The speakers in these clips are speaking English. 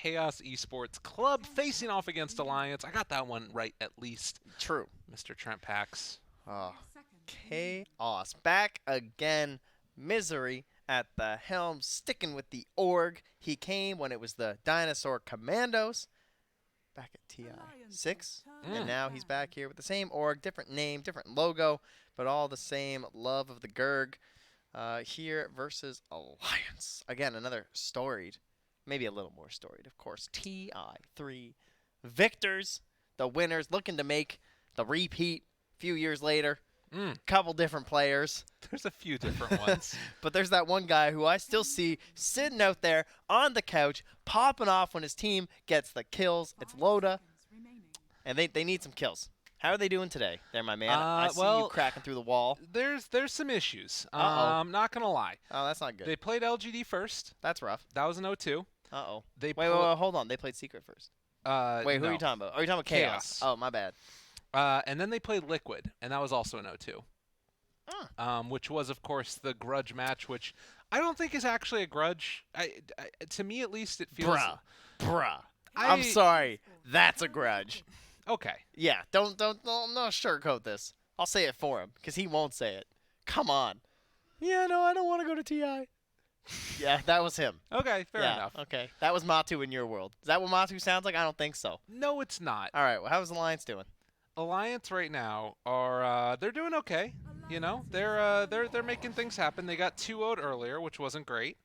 Chaos Esports Club facing off against Alliance. I got that one right at least. True. Mr. Trent Pax. Oh, Chaos. Back again. Misery at the helm, sticking with the org. He came when it was the Dinosaur Commandos. Back at TI6. And now he's back here with the same org, different name, different logo, but all the same love of the Gurg. Here versus Alliance. Again, another storied, maybe a little more storied, of course. TI3 victors, the winners, looking to make the repeat a few years later. Couple different players. There's a few different ones. But there's that one guy who I still see sitting out there on the couch, popping off when his team gets the kills. It's Loda, and they need some kills. How are they doing today? There, my man. I see you cracking through the wall. There's some issues. Uh-oh. I'm not going to lie. Oh, that's not good. They played LGD first. That's rough. That was an 0-2. Uh-oh. Wait, hold on. They played Secret first. Wait, who no. are you talking about? Oh, you're talking about Chaos. Oh, my bad. And then they played Liquid, and that was also an 0-2. Which was, of course, the grudge match, which I don't think is actually a grudge. To me, at least, it feels... Bruh. I'm sorry. That's a grudge. Okay. Yeah, don't sugarcoat this. I'll say it for him, because he won't say it. Come on. Yeah, no, I don't want to go to TI. Yeah, that was him. Okay, fair enough. Okay. That was Matu in your world. Is that what Matu sounds like? I don't think so. No, it's not. All right, well, how's Alliance doing? Alliance right now are they're doing okay. You know, they're making things happen. They got 2-0'd earlier, which wasn't great.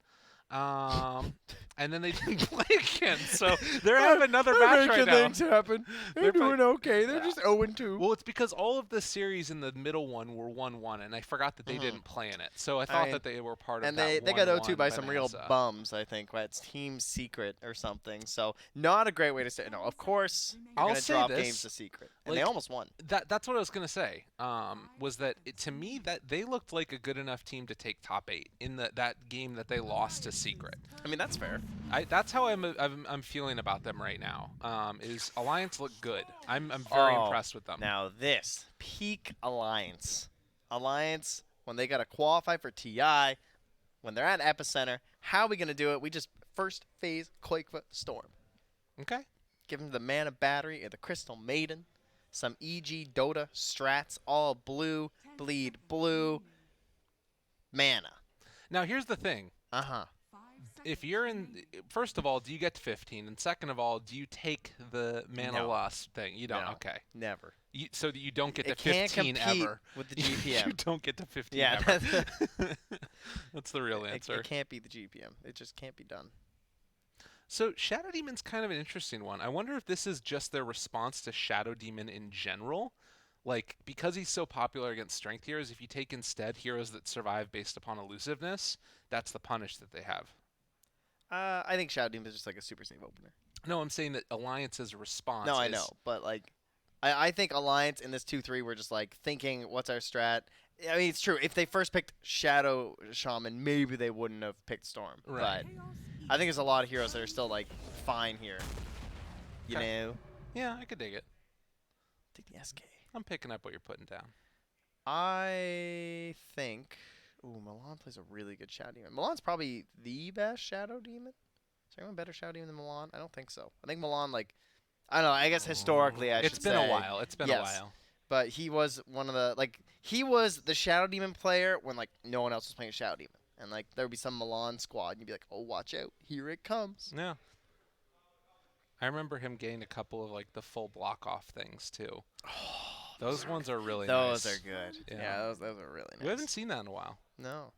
And then they didn't play again, so they're having another match right now. Things happen. They're doing okay. They're just 0-2. Well, it's because all of the series in the middle one were 1-1, and I forgot that they didn't play in it. So I thought that they were part of that. And they got 0-2 by some real bums, I think. Right? It's Team Secret or something. So not a great way to say. No, of course you're going to drop games to Secret, and they almost won. That's what I was going to say. Was that to me that they looked like a good enough team to take top 8 in that game that they lost to Secret. I mean, that's fair. That's how I'm feeling about them right now. Is Alliance look good? I'm very impressed with them. Now this peak Alliance, when they got to qualify for TI, when they're at Epicenter, how are we gonna do it? We just first phase Quakefoot Storm. Okay. Give them the Mana Battery or the Crystal Maiden, some EG Dota strats, all blue, bleed blue, mana. Now here's the thing. If you're in, first of all, do you get to 15? And second of all, do you take the mana loss thing? You don't. No, okay. Never. So you don't get to it can't 15 compete ever. With the GPM. You don't get to 15 yeah, ever. That's the real answer. It can't be the GPM. It just can't be done. So Shadow Demon's kind of an interesting one. I wonder if this is just their response to Shadow Demon in general. Like, because he's so popular against strength heroes, if you take instead heroes that survive based upon elusiveness, that's the punish that they have. I think Shadow Demon is just like a super save opener. No, I'm saying that Alliance's response No, I know. But, like, I think Alliance in this 2-3 were just, like, thinking, what's our strat? I mean, it's true. If they first picked Shadow Shaman, maybe they wouldn't have picked Storm. Right. But I think there's a lot of heroes that are still, like, fine here. You know? Yeah, I could dig it. Take the SK. I'm picking up what you're putting down. I think... Ooh, Milan plays a really good Shadow Demon. Milan's probably the best Shadow Demon. Is there anyone better Shadow Demon than Milan? I don't think so. I think Milan, like... I don't know. I guess historically, I should say. It's been a while. It's been a while. But he was one of the... Like, he was the Shadow Demon player when, like, no one else was playing Shadow Demon. And, like, there would be some Milan squad, and you'd be like, oh, watch out. Here it comes. Yeah. I remember him getting a couple of, like, the full block-off things, too. Those ones are really nice. Those are good. Yeah, those are really nice. We haven't seen that in a while. No.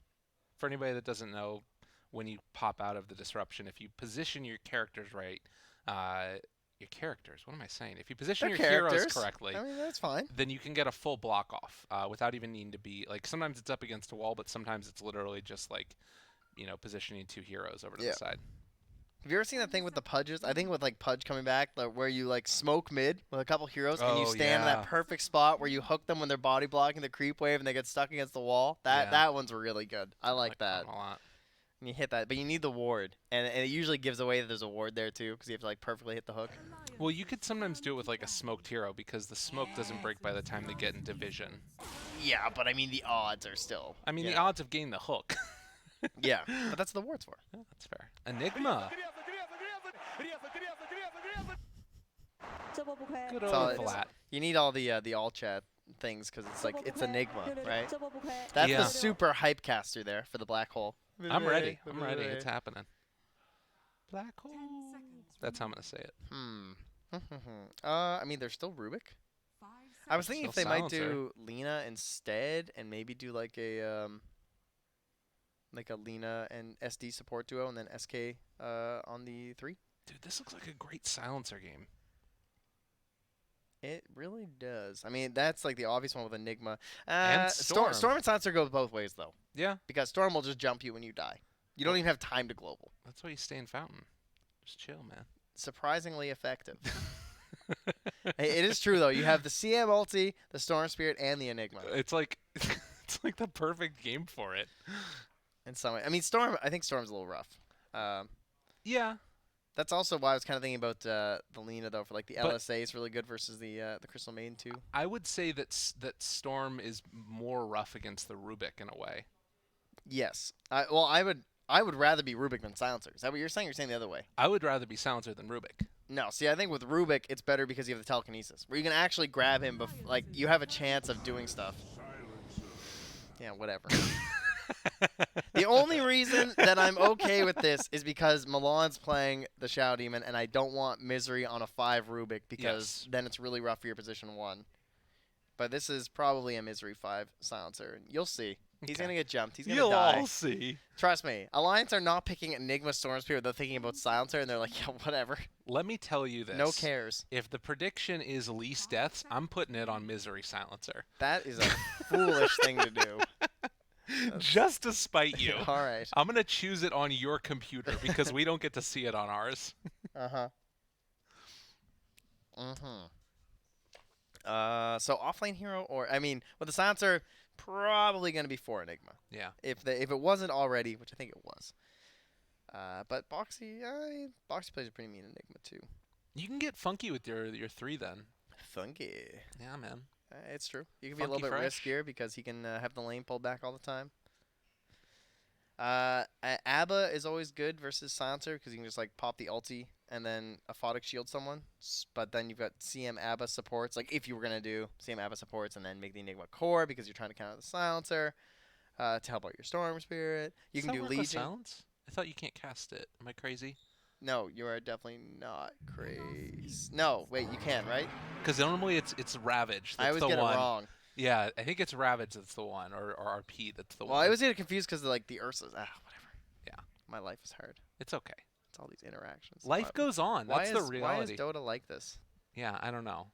For anybody that doesn't know, when you pop out of the disruption, if you position your characters right, what am I saying? If you position your heroes correctly, I mean, that's fine. Then you can get a full block off without even needing to be, like, sometimes it's up against a wall, but sometimes it's literally just, like, you know, positioning 2 heroes over to the side. Have you ever seen that thing with the Pudges? I think with, like, Pudge coming back, like, where you, like, smoke mid with a couple heroes and you stand in that perfect spot where you hook them when they're body blocking the creep wave and they get stuck against the wall. That one's really good. I like that. A lot. And you hit that, but you need the ward, and it usually gives away that there's a ward there too, because you have to, like, perfectly hit the hook. Well, you could sometimes do it with, like, a smoked hero because the smoke doesn't break by the time they get into vision. Yeah, but I mean the odds are still. I mean the odds of getting the hook. Yeah, but that's the ward's for. Yeah, that's fair. Enigma. Good It's all, old it's, flat. you need all the all chat things because it's like it's Enigma, right? That's the Yeah. super hype caster there for the black hole. I'm ready. I'm ready. It's happening. Black hole. That's how I'm gonna say it. I mean, there's still Rubik. I was thinking if they Still might Silencer. do Lena instead, and maybe do like a Lena and SD support duo, and then SK on the 3. Dude, this looks like a great silencer game. It really does. I mean, that's like the obvious one with Enigma. And Storm. Storm and Silencer go both ways though, Yeah, because Storm will just jump you when you die. You don't even have time to global. that's why you stay in Fountain. Just chill, man. Surprisingly effective. Hey, it is true though. You have the CM ulti, the Storm Spirit, and the Enigma. It's like it's like the perfect game for it. In some way, I mean, Storm. I think Storm's a little rough. Yeah, That's also why I was kind of thinking about the Lena though. For like the But- LSA is really good versus the Crystal Maiden too. I would say that Storm is more rough against the Rubik in a way. Yes. I would rather be Rubik than Silencer. Is that what you're saying? You're saying the other way. I would rather be silencer than Rubik. No, see, I think with Rubik, it's better because you have the telekinesis, where you can actually grab him. Like you have a chance of doing stuff. Yeah, whatever. The only reason that I'm okay with this is because Milan's playing the Shadow Demon, and I don't want Misery on a 5 Rubik because Yes. then it's really rough for your position 1. But this is probably a Misery 5 Silencer, and you'll see. He's Okay. gonna get jumped. He's gonna You'll die. all see. Trust me. Alliance are not picking Enigma Storm Spirit. They're thinking about Silencer, and they're like, yeah, whatever. Let me tell you this. No cares. If the prediction is least deaths, I'm putting it on Misery Silencer. That is a foolish thing to do. Just to spite you. All right. I'm going to choose it on your computer because we don't get to see it on ours. Uh-huh. Mm-hmm. So offlane hero, or I mean, with the Silencer, probably gonna be 4 Enigma. Yeah. If it wasn't already, which I think it was. But Boxy, Boxy plays a pretty mean Enigma too. You can get funky with your 3 then. Funky. Yeah, man. It's true. You can be a Funky little bit fresh. riskier because he can have the lane pulled back all the time. Abba is always good versus Silencer because you can just like pop the ulti and then Aphotic shield someone. But then you've got CM Abba supports. Like if you were gonna do CM Abba supports and then make the Enigma core because you're trying to counter the Silencer to help out your Storm Spirit. You Does can that do work with Legion. silence? I thought you can't cast it. Am I crazy? No, you are definitely not crazy. No, wait, you can, right? Because normally it's Ravage. That's I always the get one. it wrong. Yeah, I think it's Ravage that's the one, or RP that's the Well, one. I always get confused because like the Ursas. Whatever. Yeah. My life is hard. It's okay. It's all these interactions. Life Why- goes on. Why That's is, the reality. Why is Dota like this? Yeah, I don't know.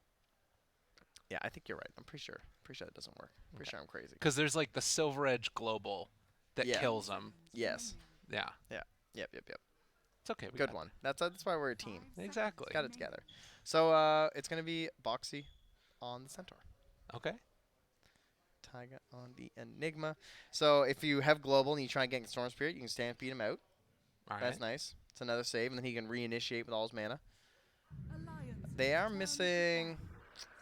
Yeah, I think you're right. I'm pretty sure. Pretty sure it doesn't work. Pretty sure I'm crazy. Because there's like the Silver Edge Global that Yeah. kills them. Yes. Yeah. Yep. It's okay. We Good got one. That's why we're a team. it. Exactly. Got it together. So it's gonna be Boxy on the Centaur. Okay. Taiga on the Enigma. So if you have global and you try and get Storm Spirit, you can stampede him out. All right. That's nice. It's another save, and then he can reinitiate with all his mana. They are missing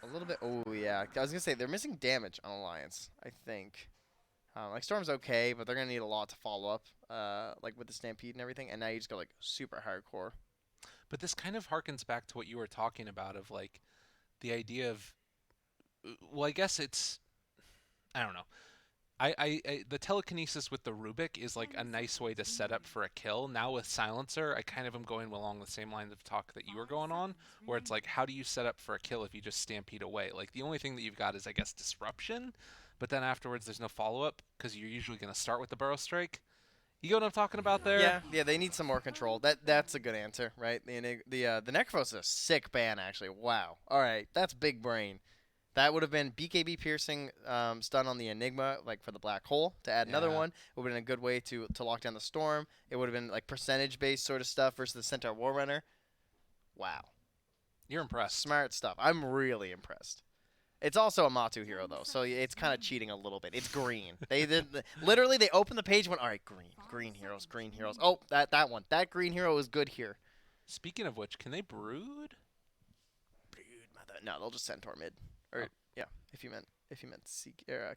a little bit. Oh yeah, I was gonna say they're missing damage on Alliance. I think. Like Storm's okay, but they're gonna need a lot to follow up, like with the Stampede and everything. And now you just go like super hardcore. But this kind of harkens back to what you were talking about of like the idea of, well, I guess it's, I don't know. I the telekinesis with the Rubik is like a nice way to set up for a kill. Now with Silencer, I kind of am going along the same lines of talk that you were going on, where it's like, how do you set up for a kill if you just stampede away? Like the only thing that you've got is, I guess, disruption, but then afterwards there's no follow-up because you're usually going to start with the Burrow Strike. You get what I'm talking about there? Yeah, they need some more control. That's a good answer, right? The Necrophos is a sick ban actually. Wow. All right, that's big brain. That would have been BKB piercing stun on the Enigma, like for the black hole to add another Yeah. one. It would have been a good way to lock down the storm. It would have been like percentage based sort of stuff versus the Centaur War Runner. Wow, You're impressed. smart stuff. I'm really impressed. It's also a Matu hero though, so it's kind of cheating a little bit. It's green. They did literally they opened the page and went, all right, green heroes, green heroes. Oh, that one, that green hero is good here. Speaking of which, can they brood? No, they'll just Centaur mid. Or Oh. yeah, if you meant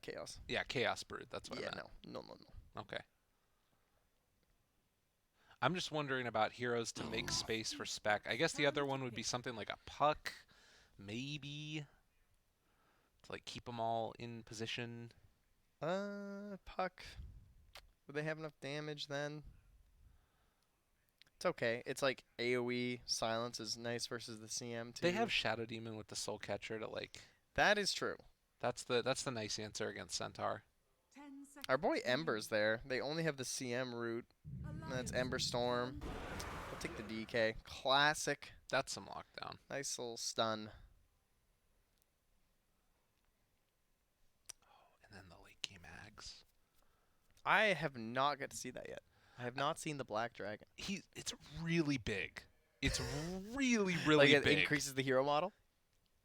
chaos. Yeah, Chaos Brood. That's what Yeah, I meant. no. Okay. I'm just wondering about heroes to make space for spec. I guess the other one would be something like a puck, maybe, to like keep them all in position. Puck. Would they have enough damage then? It's okay. It's like AoE silence is nice versus the CM They too. have Shadow Demon with the Soul Catcher to like. That is true. That's the nice answer against Centaur. Our boy Ember's there. They only have the CM route. And that's Ember Storm. I'll take the DK. Classic. That's some lockdown. Nice little stun. And then the late game Ags. I have not got to see that yet. I have not seen the Black Dragon. It's really big. It's really Like it big. increases the hero model?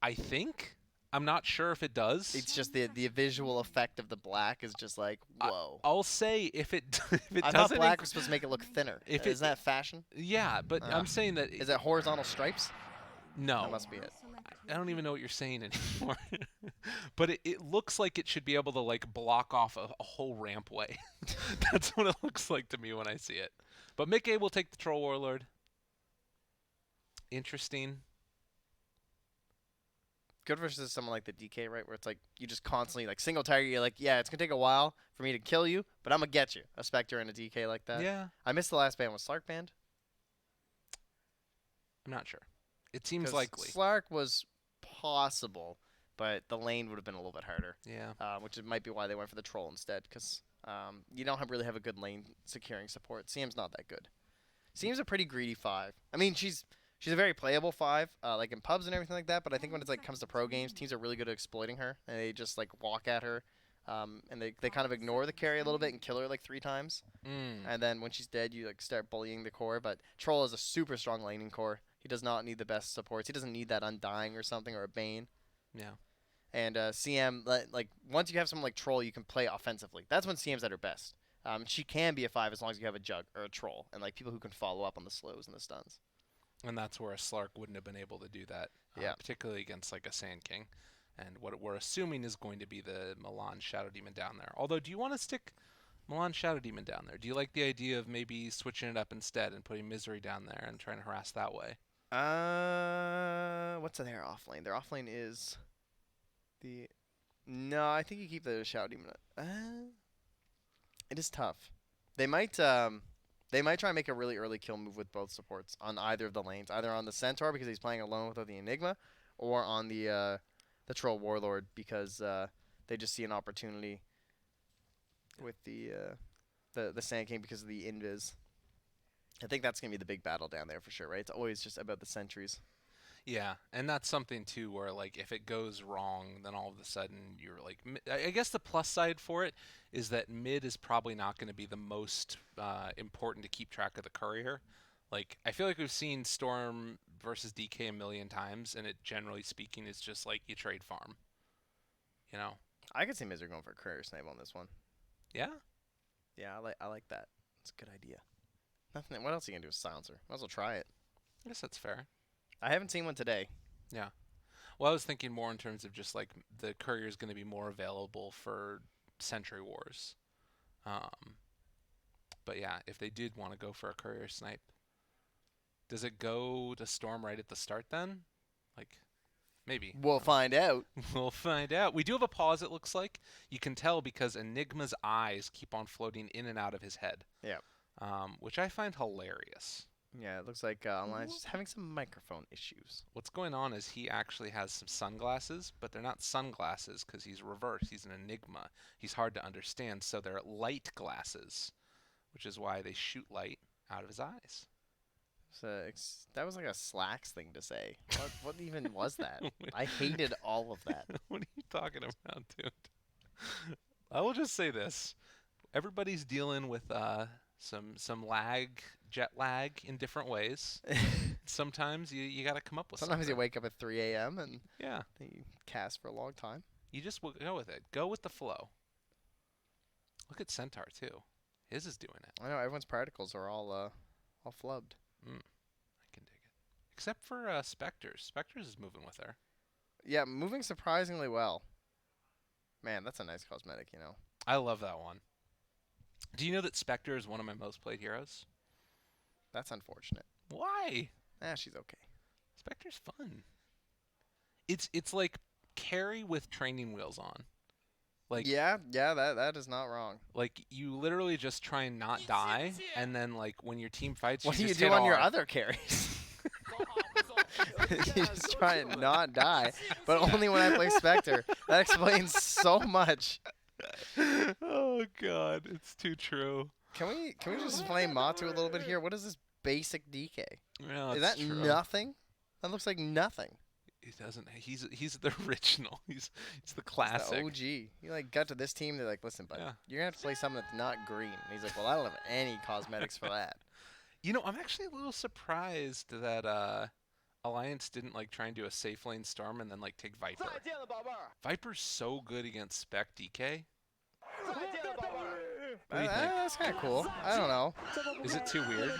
I think. I'm not sure if it does. It's just the visual effect of the black is just like, whoa. I'll say if it if it I thought doesn't black was supposed to make it look thinner. If Is it- that fashion? yeah, but Ah. I'm saying that Is that horizontal stripes? no. That must be it. I don't even know what you're saying anymore. But it looks like it should be able to like block off a whole rampway. That's what it looks like to me when I see it. But Mickey will take the Troll Warlord. Interesting. Good versus someone like the DK, right? Where it's like you just constantly like single target. You're like, yeah, it's gonna take a while for me to kill you, but I'm gonna get you. A Spectre and a DK like that. Yeah, I missed the last ban. Was Slark banned? I'm not sure. It seems 'Cause likely. Slark was possible, but the lane would have been a little bit harder. Yeah. Might be why they went for the troll instead, because you don't really have a good lane securing support. CM's not that good. CM's a pretty greedy 5. I mean, she's a very playable 5, like in pubs and everything like that. But I think when it's like comes to pro games, teams are really good at exploiting her, and they just like walk at her, and they kind of ignore the carry a little bit and kill her like 3 times. And then when she's dead, you like start bullying the core. But Troll is a super strong laning core. He does not need the best supports. He doesn't need that Undying or something or a Bane. Yeah. And CM, like once you have someone like Troll, you can play offensively. That's when CM's at her best. She can be a 5 as long as you have a Jug or a Troll and like people who can follow up on the slows and the stuns. And that's where a Slark wouldn't have been able to do that. Yeah. Particularly against like a Sand King. And what we're assuming is going to be the Milan Shadow Demon down there. Although, do you want to stick Milan Shadow Demon down there? Do you like the idea of maybe switching it up instead and putting Misery down there and trying to harass that way? What's their offlane? Their offlane is the. No, I think you keep the Shadow Demon. It is tough. They might try and make a really early kill move with both supports on either of the lanes, either on the Centaur because he's playing alone without the Enigma, or on the Troll Warlord because they just see an opportunity with the Sand King because of the Invis. I think that's gonna be the big battle down there for sure, right? It's always just about the sentries. Yeah, and that's something too where like if it goes wrong, then all of a sudden you're like I guess the plus side for it is that mid is probably not going to be the most important to keep track of the courier. Like I feel like we've seen Storm versus DK a million times, and it generally speaking is just like you trade farm. You know? I could see Misery going for a courier snipe on this one. Yeah. Yeah, I like that. It's a good idea. Nothing. What else are you gonna do with Silencer? Might as well try it. I guess that's fair. I haven't seen one today. Yeah. Well, I was thinking more in terms of just like the courier is going to be more available for Century Wars. But yeah, if they did want to go for a courier snipe, does it go to Storm right at the start then? Like, maybe. We'll find out. We'll find out. We do have a pause, it looks like. You can tell because Enigma's eyes keep on floating in and out of his head. Yeah. Which I find hilarious. Yeah, it looks like Online's just having some microphone issues. What's going on is he actually has some sunglasses, but they're not sunglasses because he's reversed. He's an enigma. He's hard to understand, so they're light glasses, which is why they shoot light out of his eyes. So that was like a Slacks thing to say. What even was that? I hated all of that. What are you talking about, dude? I will just say this. Everybody's dealing with some lag, jet lag in different ways. Sometimes you got to come up with Sometimes you something. wake up at 3 a.m. and Yeah, you cast for a long time. you just go with it. Go with the flow. Look at Centaur too. His is doing it. I know everyone's particles are all flubbed. I can dig it. Except for Spectres. Spectres is moving with her. Yeah, moving surprisingly well. Man, that's a nice cosmetic, you know. I love that one. Do you know that Spectre is one of my most played heroes? That's unfortunate. Why? She's okay. Spectre's fun. It's like carry with training wheels on. Like Yeah, that is not wrong. like you literally just try and not die, and then like when your team fights, What do you just do hit on your R. other carries? You just try and not die, but only when I play Spectre. That explains so much. Oh god, it's too true. Can we just explain Matu a little bit here? What is this basic DK? Yeah, Is that's that true. nothing? That looks like nothing. He doesn't. He's the original. He's the It's classic. the OG. You like got to this team, they're like, listen, buddy, Yeah. you're gonna have to play something that's not green. And he's like, well, I don't have any cosmetics for that. You know, I'm actually a little surprised that Alliance didn't like try and do a safe lane Storm and then like take Viper. Viper's so good against Spec DK. What do you think? That's kind of cool. I don't know. Is it too weird?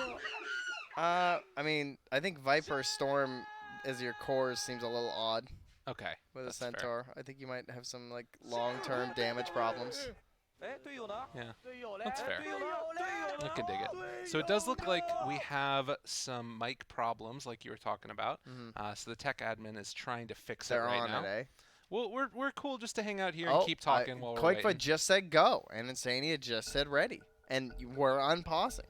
I mean, I think Viper Storm as your cores seems a little odd Okay. with a that's fair. Centaur. I think you might have some like long-term damage problems. Yeah, that's fair. I can dig it. So it does look like we have some mic problems, like you were talking about. Mhm. So the tech admin is trying to fix They're it right on now. it, eh? Well, we're cool just to hang out here and keep talking while we're Quakefoot waiting. just said go, and Insania just said ready, and we're unpausing.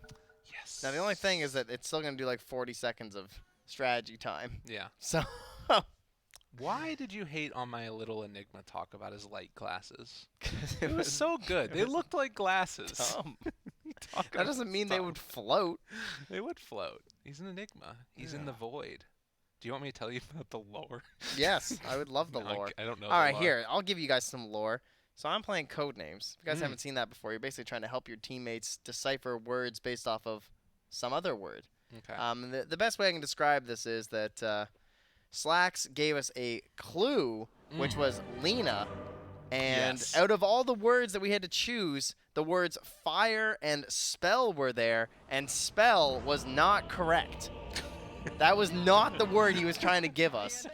Yes. Now the only thing is that it's still gonna do like 40 seconds of strategy time. Yeah. So Why did you hate on my little Enigma talk about his light glasses? it It was so good. They was looked like glasses. dumb. Talking That doesn't about mean they stuff. would float. They would float. He's an Enigma. He's in the void. Do you want me to tell you about the lore? Yes, I would love the No, lore. I don't know. All right, here, I'll give you guys some lore. So I'm playing Codenames. If you guys haven't seen that before, you're basically trying to help your teammates decipher words based off of some other word. Okay. The best way I can describe this is that Slacks gave us a clue, which was Lena. And Yes. out of all the words that we had to choose, the words fire and spell were there, and spell was not correct. That was not the word he was trying to give us.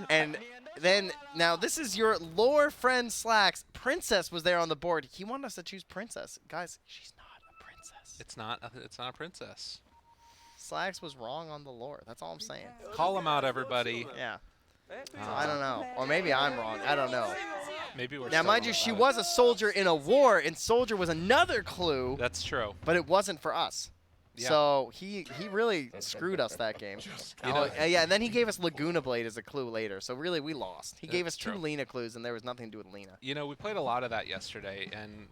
And then, now this is your lore friend Slacks. Princess was there on the board. He wanted us to choose Princess. Guys, she's not a princess. It's not. It's not a princess. Slacks was wrong on the lore. That's all I'm saying. Call him out, everybody. Yeah. I don't know. Or maybe I'm wrong. I don't know. Maybe we're. Now, still mind wrong you, she about was a soldier in a war, and soldier was another clue, it. That's true. but it wasn't for us. Yeah. So he really screwed us that game. You know- Yeah, and then he gave us Laguna Blade as a clue later. So really, we lost. He gave us That's 2 true. Lena clues, and there was nothing to do with Lena. You know, we played a lot of that yesterday, and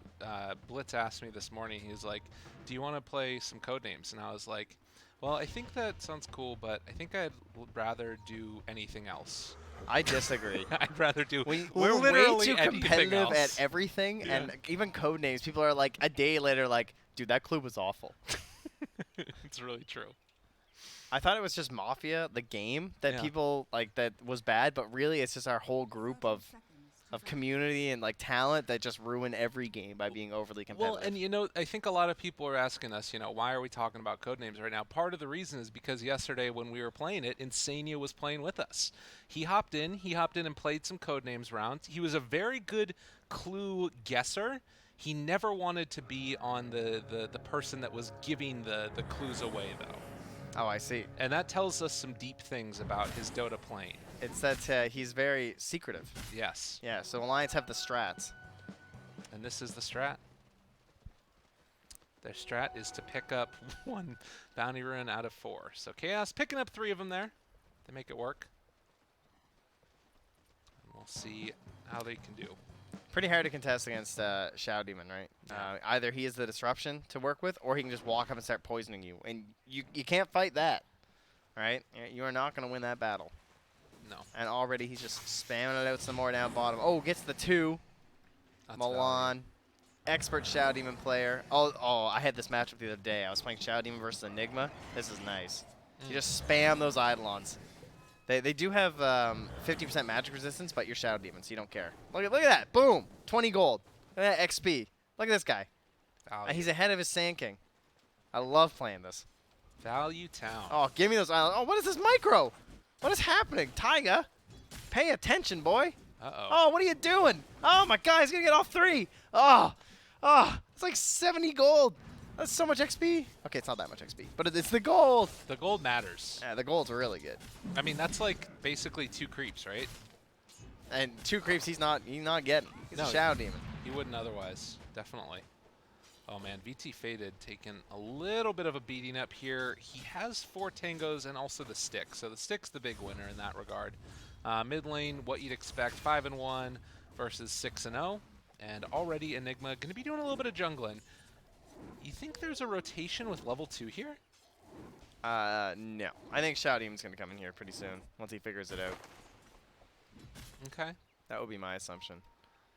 Blitz asked me this morning. He was like, "Do you want to play some Codenames?" And I was like, "Well, I think that sounds cool, but I think I'd rather do anything else. I disagree. I'd rather do We're literally way too anything competitive else." at everything, Yeah. and even code names. People are like a day later, like, dude, that clue was awful. It's really true. I thought it was just Mafia, the game, that Yeah. people like that was bad, but really it's just our whole group of community and like talent that just ruin every game by being overly competitive. Well, and you know, I think a lot of people are asking us, you know, why are we talking about Codenames right now? Part of the reason is because yesterday when we were playing it, Insania was playing with us. He hopped in and played some Codenames rounds. He was a very good clue guesser. He never wanted to be on the person that was giving the clues away, though. Oh, I see. And that tells us some deep things about his Dota playing. It's that he's very secretive. Yes. Yeah, so Alliance have the strats. And this is the strat. Their strat is to pick up 1 bounty rune out of 4. So Chaos picking up 3 of them there. They make it work. And we'll see how they can do. Pretty hard to contest against Shadow Demon, right? Yeah. Either he is the disruption to work with, or he can just walk up and start poisoning you. And you can't fight that, right? You are not going to win that battle. No. And already he's just spamming it out some more down bottom. Oh, gets the 2. That's Milan. Expert Shadow Demon player. Oh, I had this matchup the other day. I was playing Shadow Demon versus Enigma. This is nice. You just spam those Eidolons. They do have 50% magic resistance, but you're Shadow Demon, so you don't care. Look at that. Boom. 20 gold. Look at that XP. Look at this guy. Value. He's ahead of his Sand King. I love playing this. Value Town. Oh, give me those Eidolons. Oh, what is this micro? What is happening? Taiga, pay attention, boy. Uh-oh. Oh, what are you doing? Oh, my God. He's going to get all 3. Oh, it's like 70 gold. That's so much XP. Okay, it's not that much XP, but it's the gold. The gold matters. Yeah, the gold's really good. I mean, that's like basically 2 creeps, right? And 2 creeps, he's not getting. He's No, a Shadow Demon. He wouldn't otherwise, definitely. Oh man, VT Faded taking a little bit of a beating up here. He has 4 tangos and also the stick, so the stick's the big winner in that regard. Mid lane, what you'd expect, 5-1 versus 6-0, and already Enigma going to be doing a little bit of jungling. You think there's a rotation with level 2 here? No. I think Shadow Demon's gonna come in here pretty soon once he figures it out. Okay. That would be my assumption.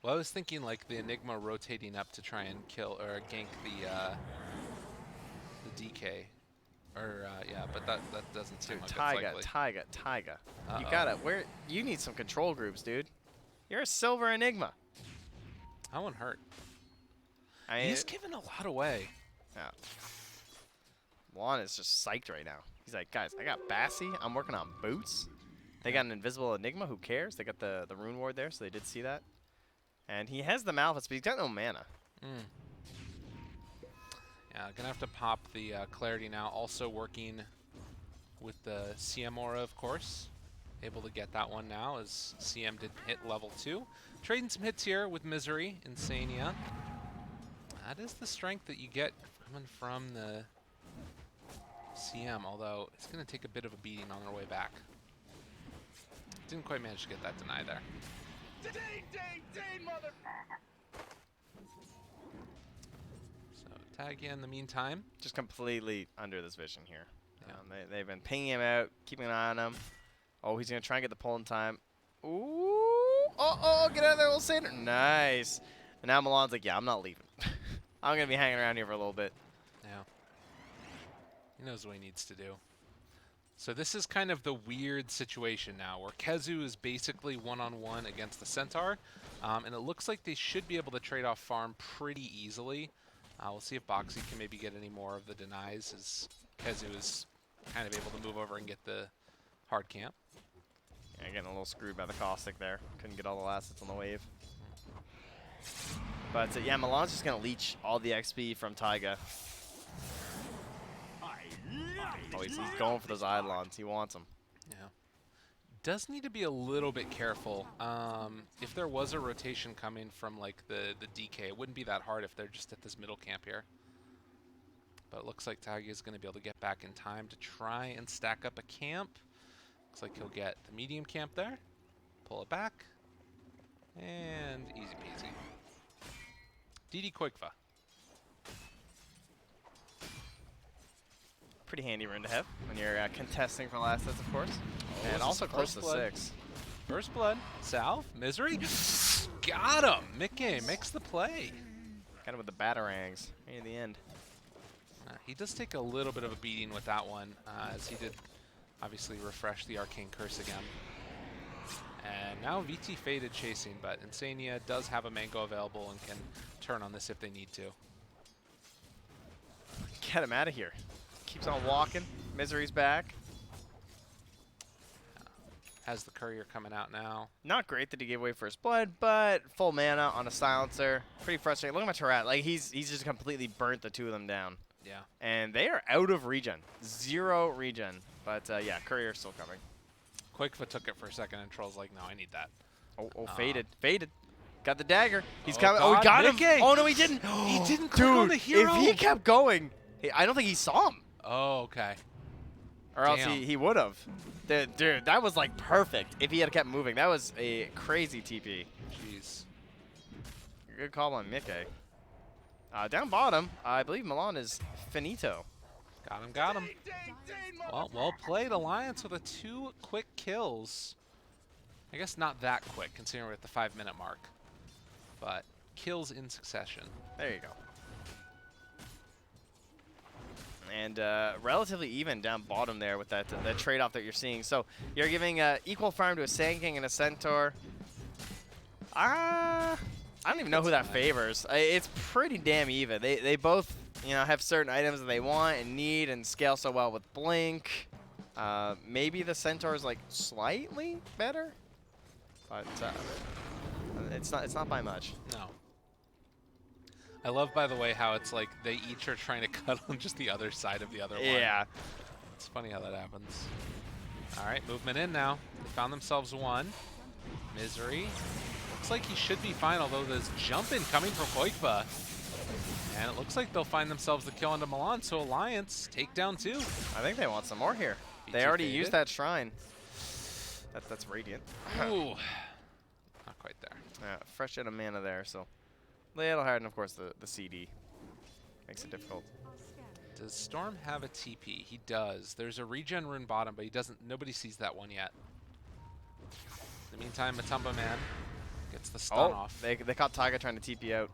Well, I was thinking like the Enigma rotating up to try and kill or gank the DK. Or, yeah, but that doesn't seem Dude, like it's likely. Taiga. You Uh-oh. gotta, you need some control groups, dude. You're a silver Enigma. That one hurt. I mean, He's giving a lot away. yeah. Juan is just psyched right now. He's like, guys, I got Bassi. I'm working on boots. They got an invisible Enigma. Who cares? They got the Rune Ward there, so they did see that. And he has the Malphite, but he's got no mana. Yeah, gonna have to pop the Clarity now. Also working with the CM aura, of course. Able to get that one now as CM did hit level 2. Trading some hits here with Misery, Insania. That is the strength that you get coming from the CM, although it's gonna take a bit of a beating on their way back. Didn't quite manage to get that deny there. So tag in the meantime. Just completely under this vision here. Yeah. They've been pinging him out, keeping an eye on him. Oh, he's going to try and get the pull in time. Ooh. Oh, get out of there, little Satyr. Nice. And now Milan's like, yeah, I'm not leaving. I'm going to be hanging around here for a little bit. Yeah. He knows what he needs to do. So this is kind of the weird situation now where KheZu is basically one-on-one against the Centaur. And it looks like they should be able to trade off farm pretty easily. We'll see if Boxy can maybe get any more of the denies as KheZu is kind of able to move over and get the hard camp. Yeah, getting a little screwed by the Caustic there. Couldn't get all the assets on the wave. But yeah, Milan's just going to leech all the XP from Taiga. Oh, he's going for those Eidolons. He wants them. Yeah. Does need to be a little bit careful. If there was a rotation coming from like the DK, it wouldn't be that hard if they're just at this middle camp here. But it looks like Taiga is going to be able to get back in time to try and stack up a camp. Looks like he'll get the medium camp there. Pull it back. And easy peasy. DD Koikva. Pretty handy rune to have when you're contesting for last sets, of course. Oh, And this also is close first to blood. 6. First blood. Salve. Misery. Got him. Mickey makes the play. Kind of with the Batarangs right in the end. He does take a little bit of a beating with that one, as he did obviously refresh the Arcane Curse again. And now VT Faded chasing, but Insania does have a Mango available and can turn on this if they need to. Get him out of here. Keeps on walking. Misery's back. Has the Courier coming out now. Not great that he gave away First Blood, but full mana on a Silencer. Pretty frustrating. Look at my Turret. Like, he's just completely burnt the 2 of them down. Yeah. And they are out of regen. 0 regen. But, yeah, Courier's still coming. Koikva took it for a second, and Troll's like, no, I need that. Oh, Faded. Faded. Got the dagger. He's Oh, coming. Oh, he God, got Mickey. him. Oh, no, he didn't. He didn't click on Dude, the hero. if he kept going, I don't think he saw him. Oh, okay. Or else Damn. he would have. Dude, that was like perfect if he had kept moving. That was a crazy TP. Jeez. Good call on Mickey. Down bottom, I believe Milan is finito. Got him. Well played, Alliance with 2 quick kills. I guess not that quick, considering we're at the 5-minute mark. But kills in succession. There you go. And relatively even down bottom there with that trade-off that you're seeing. So you're giving equal farm to a Sand King and a Centaur. I don't even know who that favors. It's pretty damn even. They both, have certain items that they want and need and scale so well with Blink. Maybe the Centaur is like slightly better, but it's not by much. No. I love, by the way, how it's like they each are trying to cut on just the other side of the other one. Yeah. It's funny how that happens. All right, movement in now. They found themselves one. Misery. Looks like he should be fine, although there's jumping coming from Koikba. And it looks like they'll find themselves the kill onto Milan, so Alliance take down 2. I think they want some more here. They BT already faded. used that shrine. That's Radiant. Ooh. Not quite there. Fresh out of mana there, so a little hard, and of course the CD makes it difficult. Does Storm have a TP? He does. There's a regen rune bottom, but he doesn't. Nobody sees that one yet. In the meantime, Matumba Man gets the stun off. They caught Taiga trying to TP out.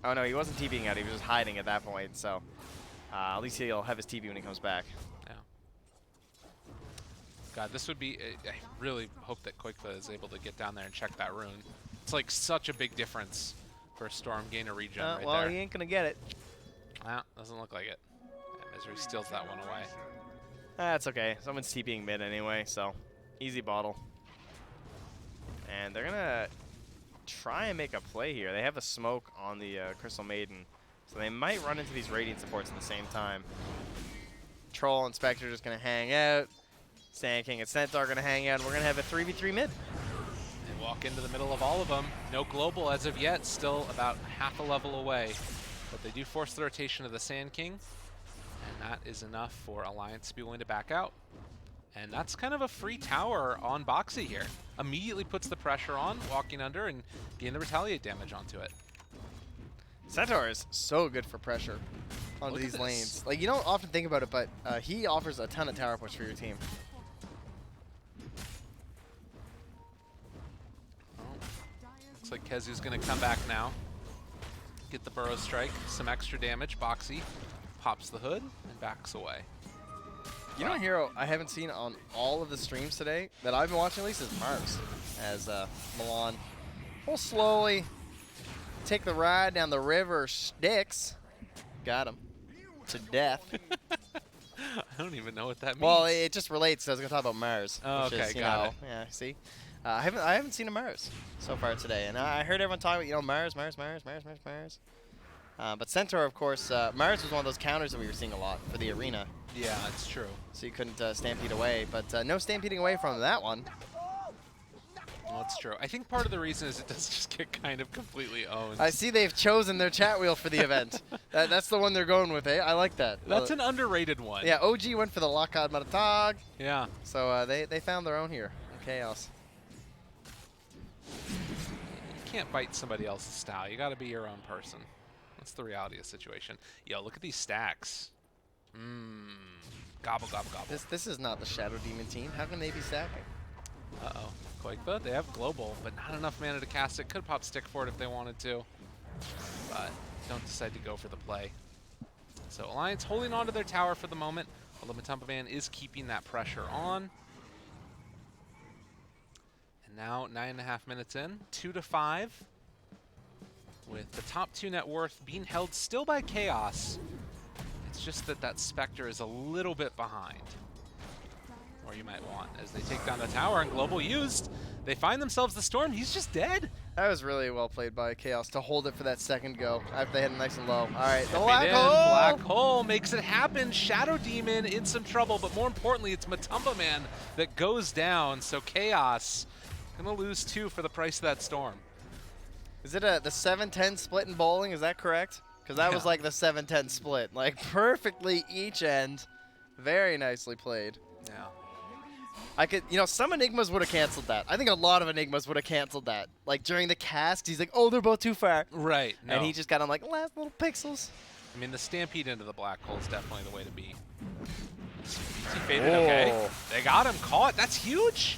Oh no, he wasn't TPing out. He was just hiding at that point. So at least he'll have his TP when he comes back. Yeah. God, this would be. I really hope that Koikba is able to get down there and check that rune. It's like such a big difference for Storm gain a regen right well, there. he ain't gonna get it. Well, doesn't look like it. Yeah, Misery steals that one away. That's okay. Someone's TPing mid anyway, so easy bottle. And they're gonna try and make a play here. They have a smoke on the Crystal Maiden, so they might run into these Radiant supports at the same time. Troll and Spectre just gonna hang out. Sand King and Centaur are gonna hang out, and we're gonna have a 3v3 mid. They walk into the middle of all of them. No global as of yet, still about half a level away. But they do force the rotation of the Sand King, and that is enough for Alliance to be willing to back out. And that's kind of a free tower on Boxy here. Immediately puts the pressure on, walking under, and getting the retaliate damage onto it. Centaur is so good for pressure onto Look at these this. lanes. Like, you don't often think about it, but he offers a ton of tower push for your team. Looks like Kezu's going to come back now. Get the Burrow Strike, some extra damage. Boxy pops the hood and backs away. You know, a hero I haven't seen on all of the streams today that I've been watching at least is Mars, as Milan will slowly take the ride down the river Styx. Got him to death. I don't even know what that means. Well, it just relates. I was gonna talk about Mars. Oh, which okay, is, you got know, it. Yeah, see, I haven't seen a Mars so far today, and I heard everyone talking about Mars. But Centaur, of course, Mars was one of those counters that we were seeing a lot for the arena. Yeah, it's true. So you couldn't stampede away, but no stampeding away from that one. Well, it's true. I think part of the reason is it does just get kind of completely owned. I see they've chosen their chat wheel for the event. That's the one they're going with, eh? I like that. That's an underrated one. Yeah, OG went for the Lockad Maratag, Yeah. so they found their own here in Chaos. You can't bite somebody else's style. You got to be your own person. That's the reality of the situation. Yo, look at these stacks. Mmm. Gobble, gobble, gobble. This is not the Shadow Demon team. How can they be stacking? Uh-oh. Koikba, they have global, but not enough mana to cast it. Could pop stick for it if they wanted to, but don't decide to go for the play. So Alliance holding on to their tower for the moment, although Matumba Man is keeping that pressure on. And now 9.5 minutes in, 2-5, with the top 2 net worth being held still by Chaos. It's just that that Spectre is a little bit behind, or you might want, as they take down the tower and global used. They find themselves the Storm. He's just dead. That was really well played by Chaos to hold it for that second go after they had it nice and low. All right, the They Black did. Hole! Black Hole makes it happen. Shadow Demon in some trouble, but more importantly, it's Matumba Man that goes down. So Chaos gonna lose 2 for the price of that Storm. Is it the 7-10 split in bowling? Is that correct? Because that was Yeah. like the 7-10 split. Like perfectly each end. Very nicely played. Yeah. I could, some Enigmas would have canceled that. I think a lot of Enigmas would have canceled that. Like during the cast, he's like, oh, they're both too far. Right. No. And he just got on like last little pixels. I mean, the stampede into the Black Hole is definitely the way to be. He faded, okay. Oh. They got him caught. That's huge.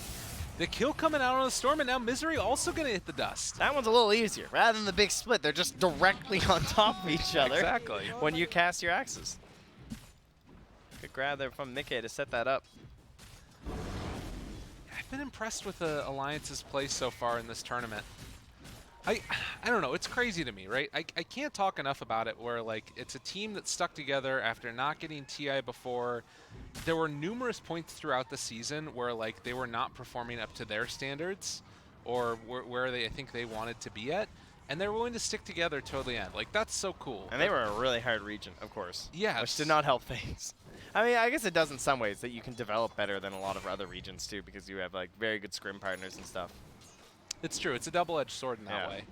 The kill coming out on the Storm, and now Misery also gonna hit the dust. That one's a little easier. Rather than the big split, they're just directly on top of each other. Exactly. When you cast your axes. Good grab there from Mickey to set that up. I've been impressed with the Alliance's play so far in this tournament. I don't know, it's crazy to me, right? I can't talk enough about it where, like, it's a team that stuck together after not getting TI before. There were numerous points throughout the season where, like, they were not performing up to their standards or where I think they wanted to be at. And they're willing to stick together till the end. Like, that's so cool. And they were a really hard region, of course. Yeah. Which did not help things. I mean, I guess it does in some ways that you can develop better than a lot of other regions, too, because you have, like, very good scrim partners and stuff. It's true. It's a double-edged sword in that Yeah. way.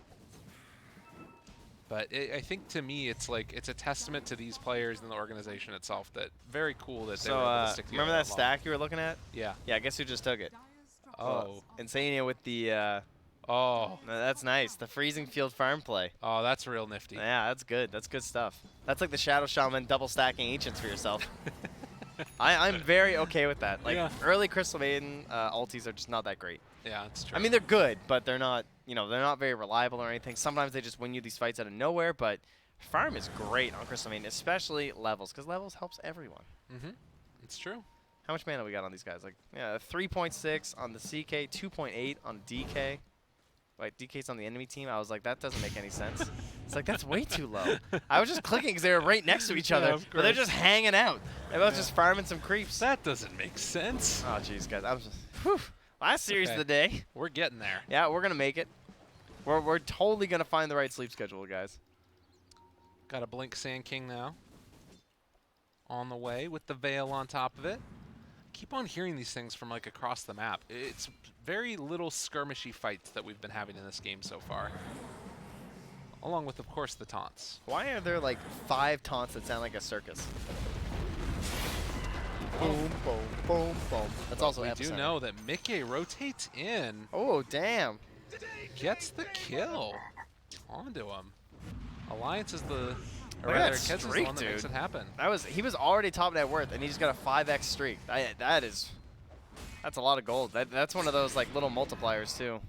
But I think to me, it's like it's a testament to these players and the organization itself that very cool that they were able to stick together. Remember that long. stack you were looking at? Yeah. Yeah, guess who just took it? Oh. Insania with the, Oh. that's nice. The freezing field farm play. Oh, that's real nifty. Yeah, that's good. That's good stuff. That's like the Shadow Shaman double stacking ancients for yourself. I'm very okay with that. Like, Yeah. early Crystal Maiden ultis are just not that great. Yeah, it's true. I mean, they're good, but they're not, you know, they're not very reliable or anything. Sometimes they just win you these fights out of nowhere, but farm is great on Crystal Maiden, especially levels, because levels helps everyone. It's true. How much mana we got on these guys? Like, yeah, 3.6 on the CK, 2.8 on DK. Wait, DK's on the enemy team? I was like, that doesn't make any sense. It's like, that's way too low. I was just clicking because they were right next to each other, of but they're course. just hanging out. They're both just farming some creeps. That doesn't make sense. Oh, jeez, guys. I was just, whew. Last series Okay. of the day. We're getting there. Yeah, we're going to make it. We're totally going to find the right sleep schedule, guys. Got a Blink Sand King now. On the way with the Veil on top of it. Keep on hearing these things from like across the map. It's very little skirmishy fights that we've been having in this game so far. Along with, of course, the taunts. Why are there like 5 taunts that sound like a circus? Boom, boom, boom, boom. That's also We do Epicenter. know that Mickey rotates in, Oh, damn. gets the kill onto him. Alliance is the, or Look at rather, that Kez is the streak, one that makes dude. it happen. He was already top net worth, and he just got a 5x streak. That's a lot of gold. That's one of those like little multipliers too.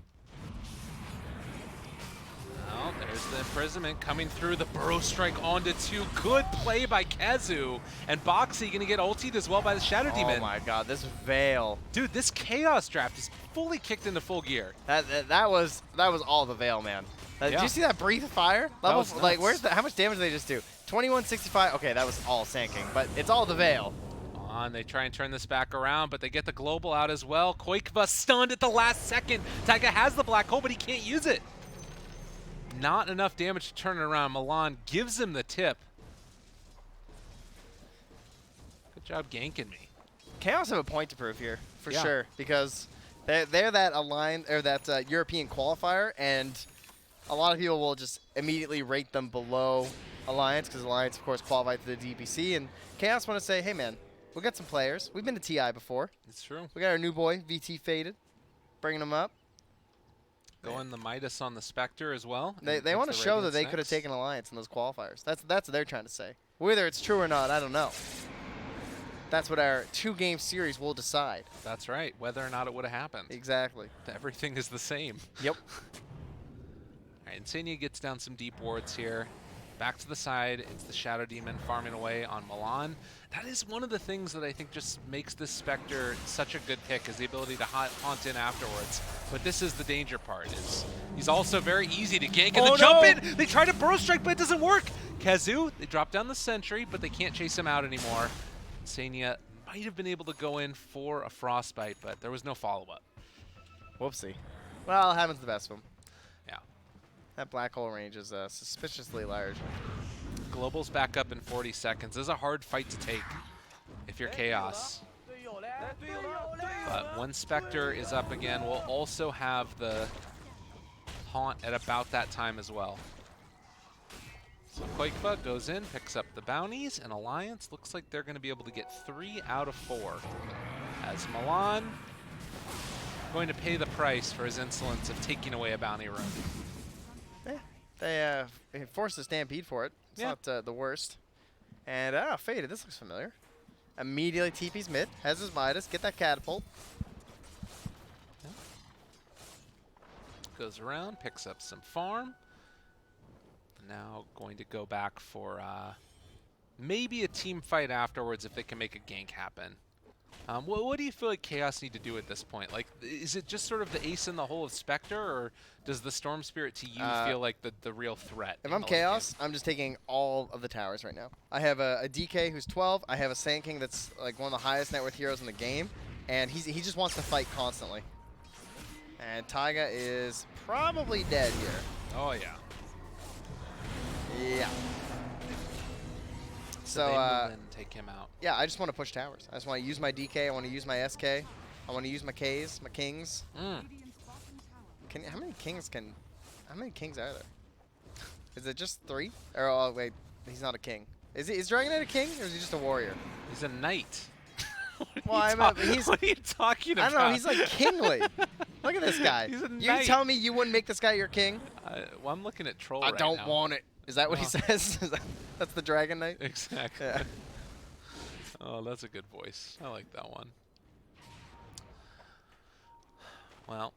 Well, there's the imprisonment coming through. The burrow strike onto 2. Good play by Kazu. And Boxy gonna get ultied as well by the Shadow Demon. Oh my god, this Veil. Dude, this Chaos draft is fully kicked into full gear. That was all the Veil, man. Did Yeah. you see that breathe of fire? Level was like nuts. where's the how much damage did they just do? 2165. Okay, that was all Sand King, but it's all the Veil. On, they try and turn this back around, but they get the global out as well. Koikva stunned at the last second. Taiga has the black hole, but he can't use it. Not enough damage to turn it around. Milan gives him the tip. Good job ganking me. Chaos have a point to prove here for Yeah. sure because they're that aligned or that European qualifier, and a lot of people will just immediately rate them below Alliance because Alliance, of course, qualified to the DPC, and Chaos want to say, hey man, we got some players. We've been to TI before. It's true. We got our new boy VT Faded, bringing him up. Going the Midas on the Spectre as well. They and want to into show that Radiance they could have next. taken Alliance in those qualifiers. That's what they're trying to say. Whether it's true or not, I don't know. That's what our 2-game series will decide. That's right. Whether or not it would have happened. Exactly. Everything is the same. Yep. All right, Insania gets down some deep wards here. Back to the side, it's the Shadow Demon farming away on Milan. That is one of the things that I think just makes this Spectre such a good pick, is the ability to haunt in afterwards. But this is the danger part. Is he's also very easy to gank and Oh, the jump no! in. They try to burrow strike, but it doesn't work. Kazu, they drop down the sentry, but they can't chase him out anymore. Insania might have been able to go in for a frostbite, but there was no follow-up. Whoopsie. Well, it happens to the best of them. Yeah. That black hole range is suspiciously large. Global's back up in 40 seconds. This is a hard fight to take if you're Chaos. But when Spectre is up again, we'll also have the Haunt at about that time as well. So Koikva goes in, picks up the bounties, and Alliance looks like they're going to be able to get 3 out of 4. As Milan going to pay the price for his insolence of taking away a bounty rune. They forced a stampede for it. It's Yeah. not the worst. And, Faded. This looks familiar. Immediately TP's mid. Has his Midas. Get that catapult. Goes around, picks up some farm. Now going to go back for maybe a team fight afterwards if they can make a gank happen. What do you feel like Chaos need to do at this point? Like, is it just sort of the ace in the hole of Spectre, or does the Storm Spirit to you feel like the real threat? If in I'm the late game? Chaos, I'm just taking all of the towers right now. I have a DK who's 12. I have a Sand King that's like one of the highest net worth heroes in the game. And he just wants to fight constantly. And Taiga is probably dead here. Oh yeah. Yeah. So they move in and take him out. Yeah, I just want to push towers. I just want to use my DK. I want to use my SK. I want to use my Ks, my kings. Mm. How many kings are there? Is it just 3? Or oh wait, he's not a king. Is Dragon Knight a king or is he just a warrior? He's a knight. Well, what are you talking about? I don't know. He's like kingly. Look at this guy. He's a You knight. tell me you wouldn't make this guy your king? Well, I'm looking at Troll I right don't now. want it. Is that what he Oh. says? That's the Dragon Knight? Exactly. Yeah. Oh, that's a good voice. I like that one. Well,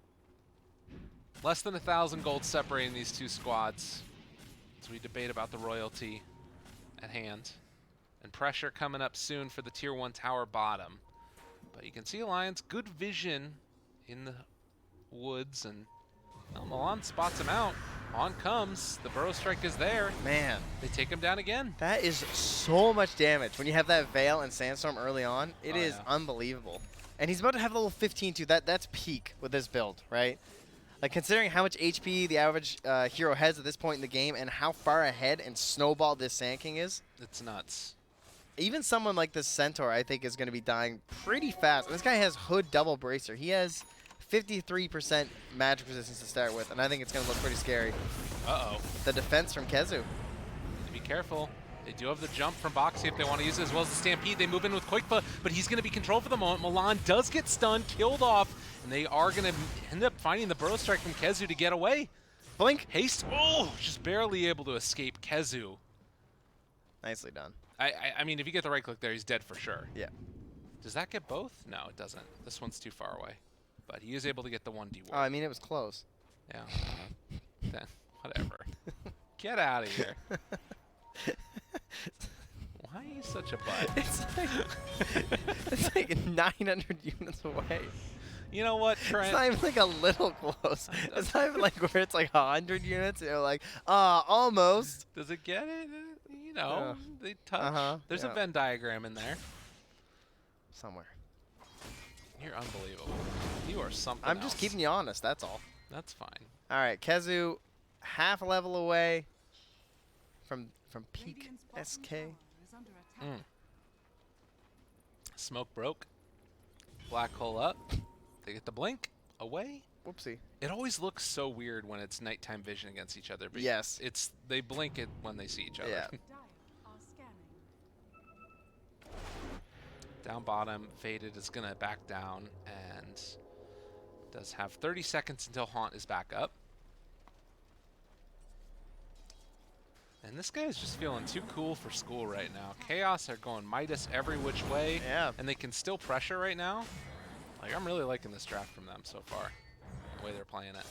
less than 1,000 gold separating these two squads as we debate about the royalty at hand. And pressure coming up soon for the Tier 1 tower bottom. But you can see Alliance, good vision in the woods, and well, Milan spots him out. On comes. The Burrow Strike is there. Man, They take him down again. that is so much damage. When you have that Veil and Sandstorm early on, it Oh, is yeah. unbelievable. And he's about to have level 15 too. That's peak with this build, right? Like considering how much HP the average hero has at this point in the game and how far ahead and snowballed this Sand King is, It's nuts. even someone like this Centaur I think is going to be dying pretty fast. And this guy has Hood Double Bracer. He has 53% magic resistance to start with, and I think it's going to look pretty scary. Uh-oh. The defense from Kezu. Be careful. They do have the jump from Boxy if they want to use it, as well as the Stampede. They move in with Quickfa, but he's going to be controlled for the moment. Milan does get stunned, killed off, and they are going to end up finding the Burrow Strike from Kezu to get away. Blink. Haste, oh, just barely able to escape Kezu. Nicely done. I mean, if you get the right click there, he's dead for sure. Yeah. Does that get both? No, it doesn't. This one's too far away. But he is able to get the 1D Oh, I mean, it was close. Yeah. Then, whatever. Get out of here. Why are you such a butt? It's like 900 units away. You know what, Trent? It's not even like a little close. It's not even like where it's like 100 units. You're like, almost. Does it get it? You know, they touch. Uh-huh, There's a yeah. Venn diagram in there. Somewhere. You're unbelievable. You are something I'm just else. keeping you honest. That's all. That's fine. All right, Kezu, half a level away from peak SK. Mm. Smoke broke. Black hole up. They get the blink. Away. Whoopsie. It always looks so weird when it's nighttime vision against each other. But Yes. they blink it when they see each other. Yeah. Down bottom, Faded is going to back down and does have 30 seconds until Haunt is back up. And this guy is just feeling too cool for school right now. Chaos are going Midas every which way. Yeah. And they can still pressure right now. Like, I'm really liking this draft from them so far. The way they're playing it.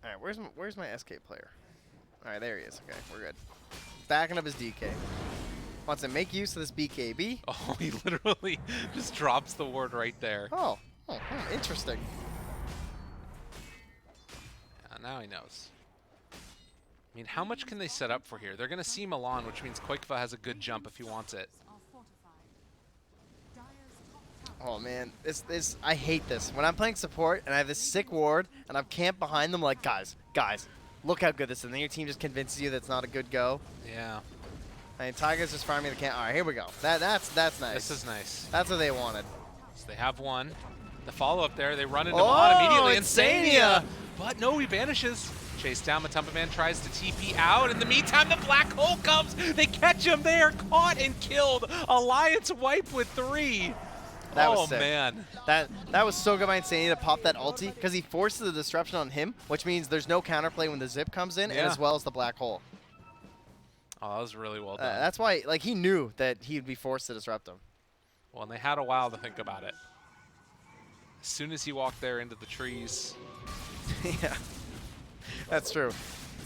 All right, where's my SK player? All right, there he is. Okay, we're good. Backing up his DK. Wants to make use of this BKB. Oh, he literally just drops the ward right there. Oh, interesting. Yeah, now he knows. I mean, how much can they set up for here? They're going to see Milan, which means Koikva has a good jump if he wants it. Oh man, this I hate this. When I'm playing support and I have this sick ward and I'm camped behind them, like guys, look how good this is. And then your team just convinces you that's not a good go. Yeah. I mean, Tiger's just farming the camp. All right, here we go. That's nice. This is nice. That's what they wanted. So they have one. The follow-up there, they run into Oh, Milan immediately. Insania! But no, he vanishes. Chased down, Matumba Man tries to TP out. In the meantime, the black hole comes. They catch him. They are caught and killed. Alliance wipe with 3. That was oh, sick. man. That was so good by Insania to pop that ulti because he forces the disruption on him, which means there's no counterplay when the zip comes in, and Yeah. as well as the black hole. Oh, that was really well done. That's why, like, he knew that he'd be forced to disrupt him. Well, and they had a while to think about it. As soon as he walked there into the trees. Yeah, that's true.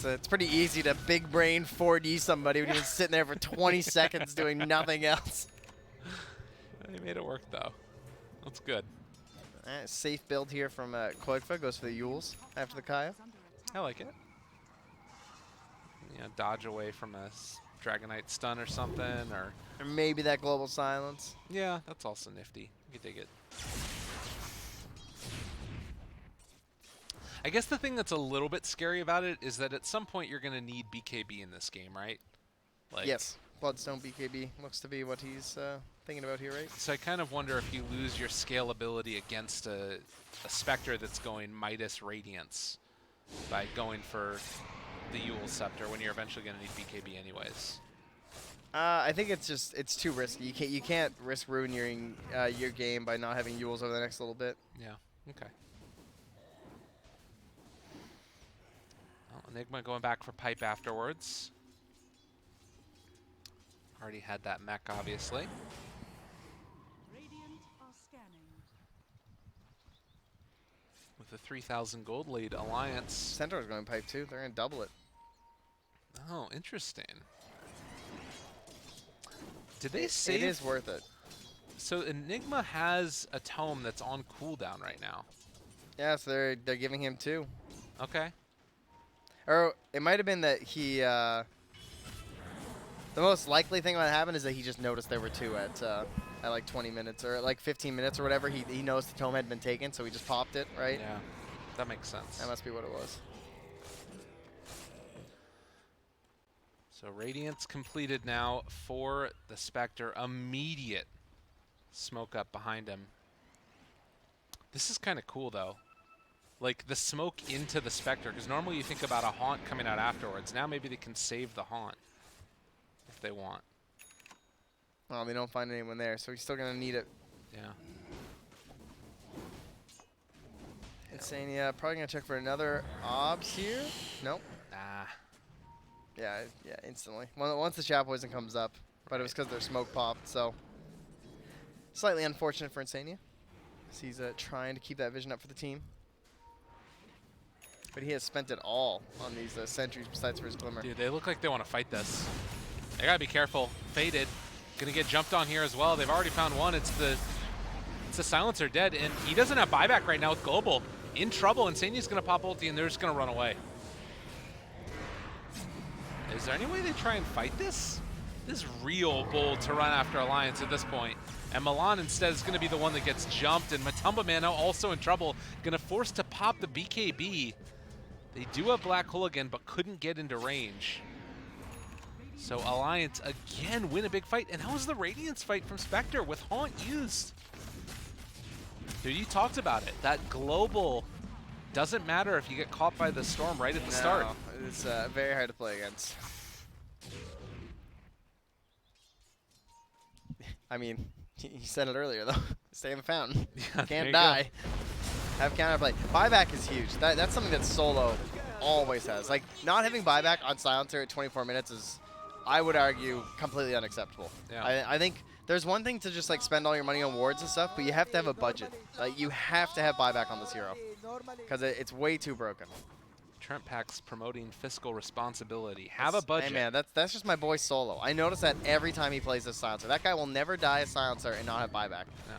It's pretty easy to big brain 4D somebody when you're just sitting there for 20 seconds doing nothing else. They made it work, though. That's good. Safe build here from Koikfa. Goes for the Yules after the Kaya. I like it. You know, dodge away from a Dragonite stun or something, or... Or maybe that Global Silence. Yeah, that's also nifty. You can dig it. I guess the thing that's a little bit scary about it is that at some point you're going to need BKB in this game, right? Like, Yes, Bloodstone BKB looks to be what he's thinking about here, right? so I kind of wonder if you lose your scalability against a Spectre that's going Midas Radiance by going for the Eul Scepter when you're eventually going to need BKB anyways. I think it's too risky. You can't risk ruining your game by not having Euls over the next little bit. Yeah, okay. Well, Enigma going back for Pipe afterwards. Already had that mech, obviously. Radiant are scanning. With the 3,000 gold lead, Alliance. Centaur's going pipe too. They're gonna double it. Oh, interesting. Did they save? It is worth it. So Enigma has a tome that's on cooldown right now. Yeah, so they're giving him 2. Okay. Or it might have been that he. The most likely thing that happened is that he just noticed there were 2 at like 20 minutes or like 15 minutes or whatever. He noticed the tome had been taken, so he just popped it, right? Yeah, that makes sense. That must be what it was. So Radiance completed now for the Spectre. Immediate smoke up behind him. This is kind of cool though. Like the smoke into the Spectre, because normally you think about a Haunt coming out afterwards. Now maybe they can save the Haunt if they want. Well, they don't find anyone there, so he's still gonna need it. Yeah. Insania probably gonna check for another obs here. Nope. Nah. Yeah, instantly. Once the Shadow Poison comes up, but it was because their smoke popped, so slightly unfortunate for Insania. So he's trying to keep that vision up for the team. But he has spent it all on these sentries besides for his Glimmer. Dude, they look like they want to fight this. They gotta be careful. Faded. Gonna get jumped on here as well. They've already found one. It's the Silencer dead, and he doesn't have buyback right now with Global. In trouble. Insania's gonna pop ulti, and they're just gonna run away. Is there any way they try and fight this? This is real bold to run after Alliance at this point. And Milan instead is going to be the one that gets jumped. And Matumba Man now also in trouble. Going to force to pop the BKB. They do have Black Hole again, but couldn't get into range. So Alliance again win a big fight. And how was the Radiance fight from Spectre with Haunt used? Dude, you talked about it. That global doesn't matter if you get caught by the storm right at the start. It's very hard to play against. I mean, you said it earlier though. Stay in the fountain. Yeah, there Can't you die. go. Have counterplay. Buyback is huge. That's something that solo always has. Like not having buyback on Silencer at 24 minutes is, I would argue, completely unacceptable. Yeah. I think there's one thing to just like spend all your money on wards and stuff, but you have to have a budget. Like you have to have buyback on this hero because it's way too broken. Trent Pack's promoting fiscal responsibility. Have a budget. Hey man, that's just my boy Solo. I notice that every time he plays this Silencer. That guy will never die a Silencer and not have buyback. No.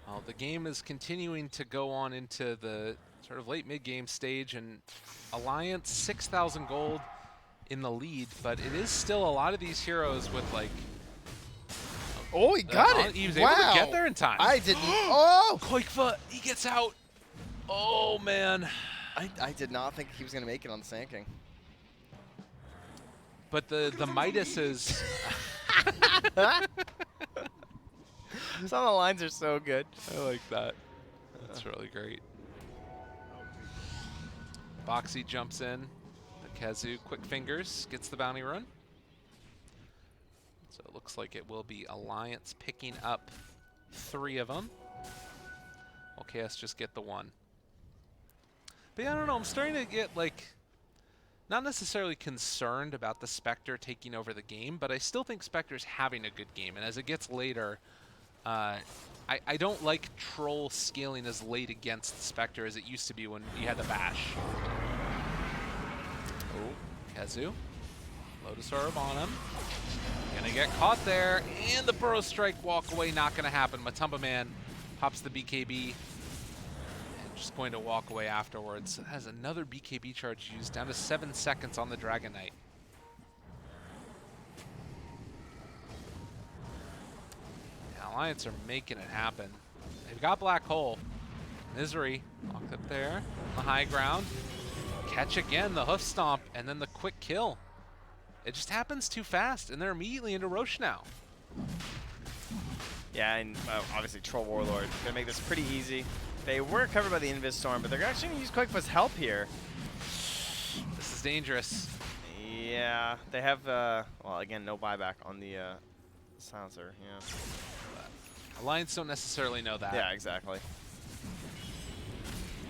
Well, the game is continuing to go on into the sort of late mid-game stage, and Alliance 6,000 gold in the lead, but it is still a lot of these heroes with like. Oh, he got it! He was wow. able to get there in time. I didn't. Oh! Koikfa, he gets out. Oh man. I did not think he was gonna make it on the Sand King. But the Midas is. Some of the lines are so good. I like that. That's really great. Boxy jumps in. The Kazu quick fingers gets the bounty run. So it looks like it will be Alliance picking up 3 of them. OKS just get the 1. But yeah, I don't know. I'm starting to get like, not necessarily concerned about the Spectre taking over the game, but I still think Spectre's having a good game. And as it gets later, I don't like Troll scaling as late against the Spectre as it used to be when you had the Bash. Oh, Kazu. Lotus Orb on him. Gonna get caught there, and the Burrow Strike walk away, not gonna happen. Matumba Man pops the BKB, and just going to walk away afterwards. It has another BKB charge used, down to 7 seconds on the Dragon Knight. Yeah, Alliance are making it happen. They've got Black Hole. Misery locked up there on the high ground. Catch again, the hoof stomp, and then the quick kill. It just happens too fast, and they're immediately into Roche now. Yeah, and obviously Troll Warlord gonna make this pretty easy. They were covered by the Invis Storm, but they're actually gonna use Quakefoot's help here. This is dangerous. Yeah, they have, well, again, no buyback on the silencer, yeah. Alliance don't necessarily know that. Yeah, exactly.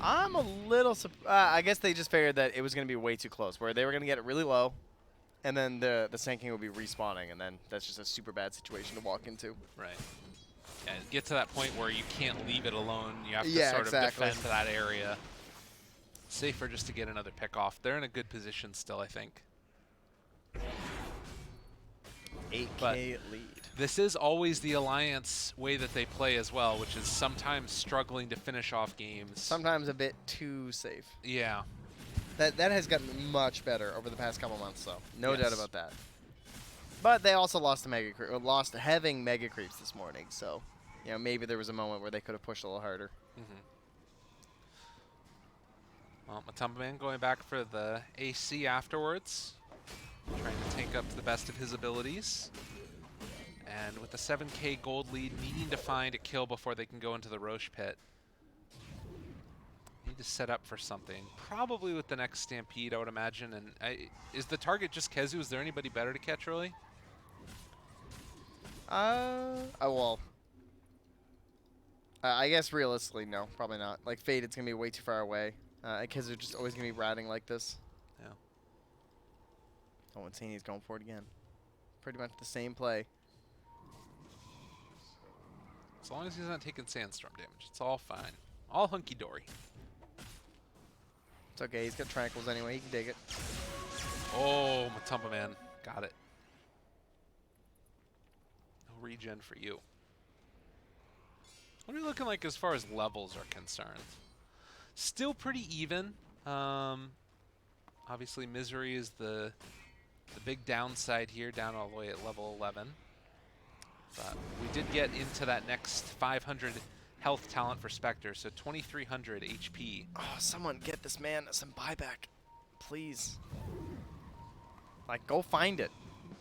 I'm a little, I guess they just figured that it was going to be way too close, where they were going to get it really low, and then the Sand King would be respawning, and then that's just a super bad situation to walk into. Right. Yeah, get to that point where you can't leave it alone. You have to Yeah, sort exactly. of defend that area. Safer just to get another pick off. They're in a good position still, I think. 8K But lead. this is always the Alliance way that they play as well, which is sometimes struggling to finish off games. Sometimes a bit too safe. Yeah. That has gotten much better over the past couple months, though. No Yes. doubt about that. But they also lost lost having Mega Creeps this morning, so you know maybe there was a moment where they could have pushed a little harder. Well, Matumba Man going back for the AC afterwards, trying to tank up to the best of his abilities. And with the 7K gold lead, needing to find a kill before they can go into the Roche pit. Need to set up for something. Probably with the next Stampede, I would imagine. And is the target just Kezu? Is there anybody better to catch early? Well, I guess realistically, no, probably not. Like Fade, it's gonna be way too far away. Because they're just always gonna be ratting like this. Yeah. Oh, Insanity's going for it again. Pretty much the same play. As long as he's not taking Sandstorm damage, it's all fine. All hunky-dory. It's okay, he's got Tranquils anyway, he can take it. Oh, Matumba Man. Got it. No regen for you. What are you looking like as far as levels are concerned? Still pretty even. Obviously, Misery is the big downside here, down all the way at level 11. But we did get into that next 500 health talent for Spectre, so 2,300 HP. Oh, someone get this man some buyback, please. Like, go find it.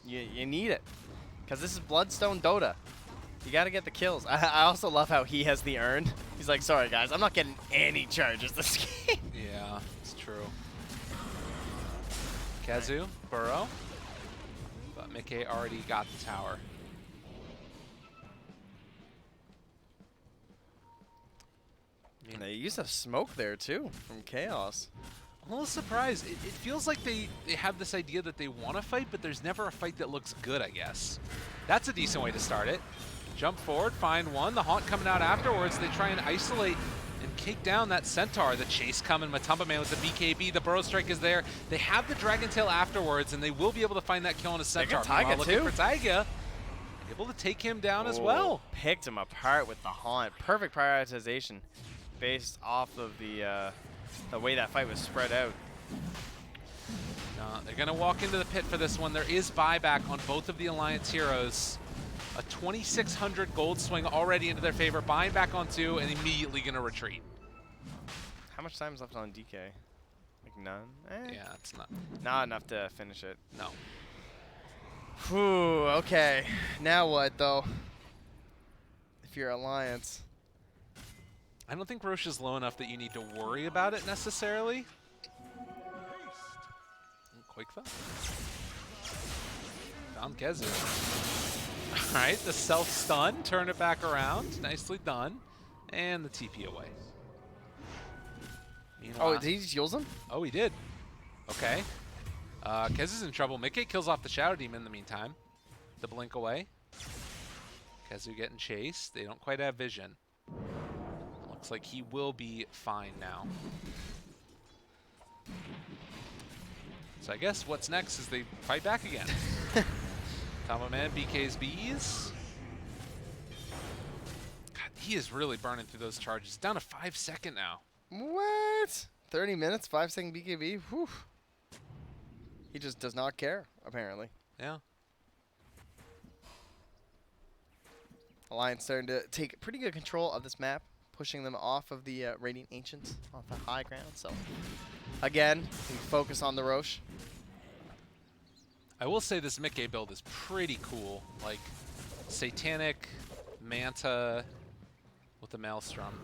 You need it. Because this is Bloodstone Dota. You got to get the kills. I also love how he has the urn. He's like, sorry, guys, I'm not getting any charges this game. Yeah, it's true. Kazu, Burrow. But Mickey already got the tower. And they used to smoke there, too, from Chaos. I'm a little surprised. It feels like they have this idea that they want to fight, but there's never a fight that looks good, I guess. That's a decent way to start it. Jump forward, find one. The Haunt coming out afterwards. They try and isolate and kick down that Centaur. The chase coming. Matumba Man with the BKB. The Burrow Strike is there. They have the Dragon Tail afterwards, and they will be able to find that kill on a Centaur. Taiga, looking too. for Taiga. Able to take him down as well. Picked him apart with the Haunt. Perfect prioritization based off of the way that fight was spread out. They're going to walk into the pit for this one. There is buyback on both of the Alliance heroes. A 2,600 gold swing already into their favor. Buying back on 2 and immediately going to retreat. How much time is left on DK? Like none? Yeah, it's Not enough to finish it. No. Whew, okay. Now what, though? If you're Alliance. I don't think Roche is low enough that you need to worry about it necessarily. Quakefoot. Found Kezu. All right, the self-stun, turn it back around. Nicely done. And the TP away. Oh, did he just use him? Oh, he did. Okay. Kezu's in trouble. Mickey kills off the Shadow Demon in the meantime. The blink away. Kezu getting chased. They don't quite have vision. Looks like he will be fine now. So I guess what's next is they fight back again. Matumba Man, BK's Bees. God, he is really burning through those charges. Down to 5 seconds now. What? 30 minutes, 5-second BKB? Whew. He just does not care, apparently. Yeah. Alliance starting to take pretty good control of this map. pushing them off of the Radiant Ancients, off the high ground. So, again, we focus on the Rosh. I will say this Mickey build is pretty cool. Like, Satanic, Manta with the Maelstrom.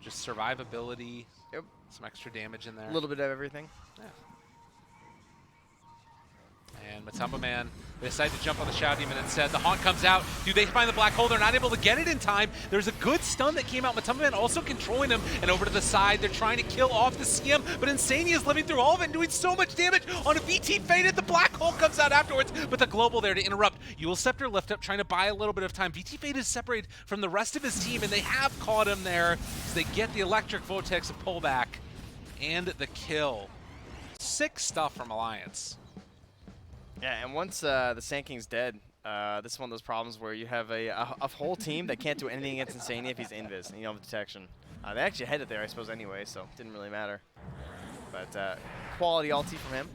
Just survivability. Yep. Some extra damage in there. A little bit of everything. Yeah. And Matumba Man, they decide to jump on the Shadow Demon instead. The Haunt comes out. Do they find the Black Hole? They're not able to get it in time. There's a good stun that came out. Matumba Man also controlling him. And over to the side, they're trying to kill off the Skim. But Insania is living through all of it and doing so much damage on a VT Faded. The Black Hole comes out afterwards. But the Global there to interrupt. Eul Scepter lift up, trying to buy a little bit of time. VT Faded is separated from the rest of his team. And they have caught him there. So they get the Electric Vortex of pullback. And the kill. Sick stuff from Alliance. Yeah, and once the Sand King's dead, this is one of those problems where you have a whole team that can't do anything against Insania if he's invis and you don't have detection. They actually had it there, I suppose, anyway, so it didn't really matter. But quality ulti from him.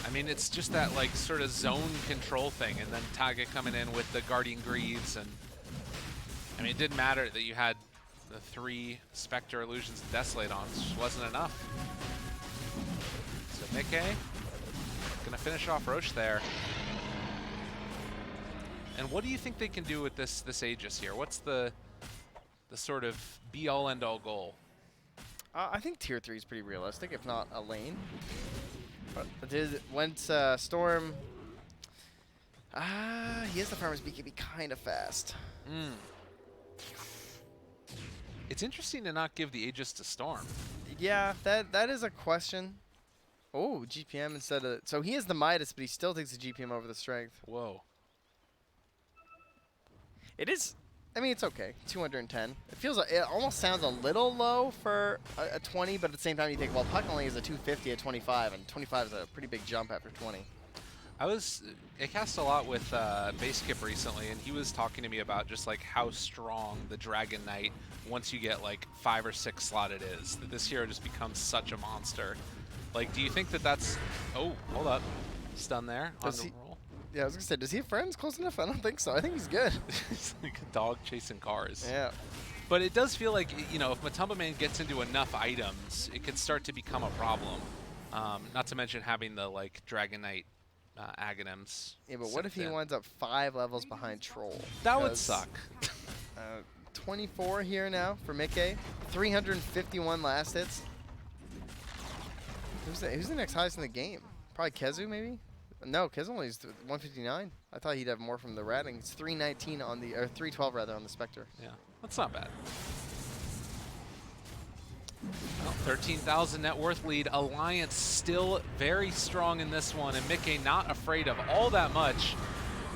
I mean, it's just that, like, sort of zone control thing, and then Taga coming in with the Guardian Greaves, and I mean, it didn't matter that you had the 3 Spectre Illusions and Desolate on. It just wasn't enough. So Mickey gonna finish off Rosh there. And what do you think they can do with this Aegis here? What's the sort of be-all end-all goal? I think tier 3 is pretty realistic, if not a lane. But once Storm, he has the Farmer's BKB kind of fast. It's interesting to not give the Aegis to Storm. Yeah, that is a question. Oh, GPM instead of... So he has the Midas, but he still takes the GPM over the Strength. Whoa. It is... I mean, it's okay. 210. It feels like... It almost sounds a little low for a 20, but at the same time you think, well, Puck only is a 250 at 25, and 25 is a pretty big jump after 20. I cast a lot with Basekip recently, and he was talking to me about just like how strong the Dragon Knight, once you get like 5 or 6 slotted, is. That this hero just becomes such a monster. Like, do you think that that's... Oh, hold up. Stun there on the roll. Yeah, I was going to say, does he have friends close enough? I don't think so. I think he's good. He's like a dog chasing cars. Yeah. But it does feel like, you know, if Matumba Man gets into enough items, it could start to become a problem. Not to mention having the, like, Dragon Knight Aghanims. Yeah, but what if he winds up 5 levels behind Troll? That would suck. 24 here now for Mickey. 351 last hits. Who's the next highest in the game? Probably Kezu, maybe? No, Kezu only is 159. I thought he'd have more from the ratting. It's 319 on the, or 312 rather, on the Spectre. Yeah, that's not bad. Well, 13,000 net worth lead. Alliance still very strong in this one, and Mickey not afraid of all that much.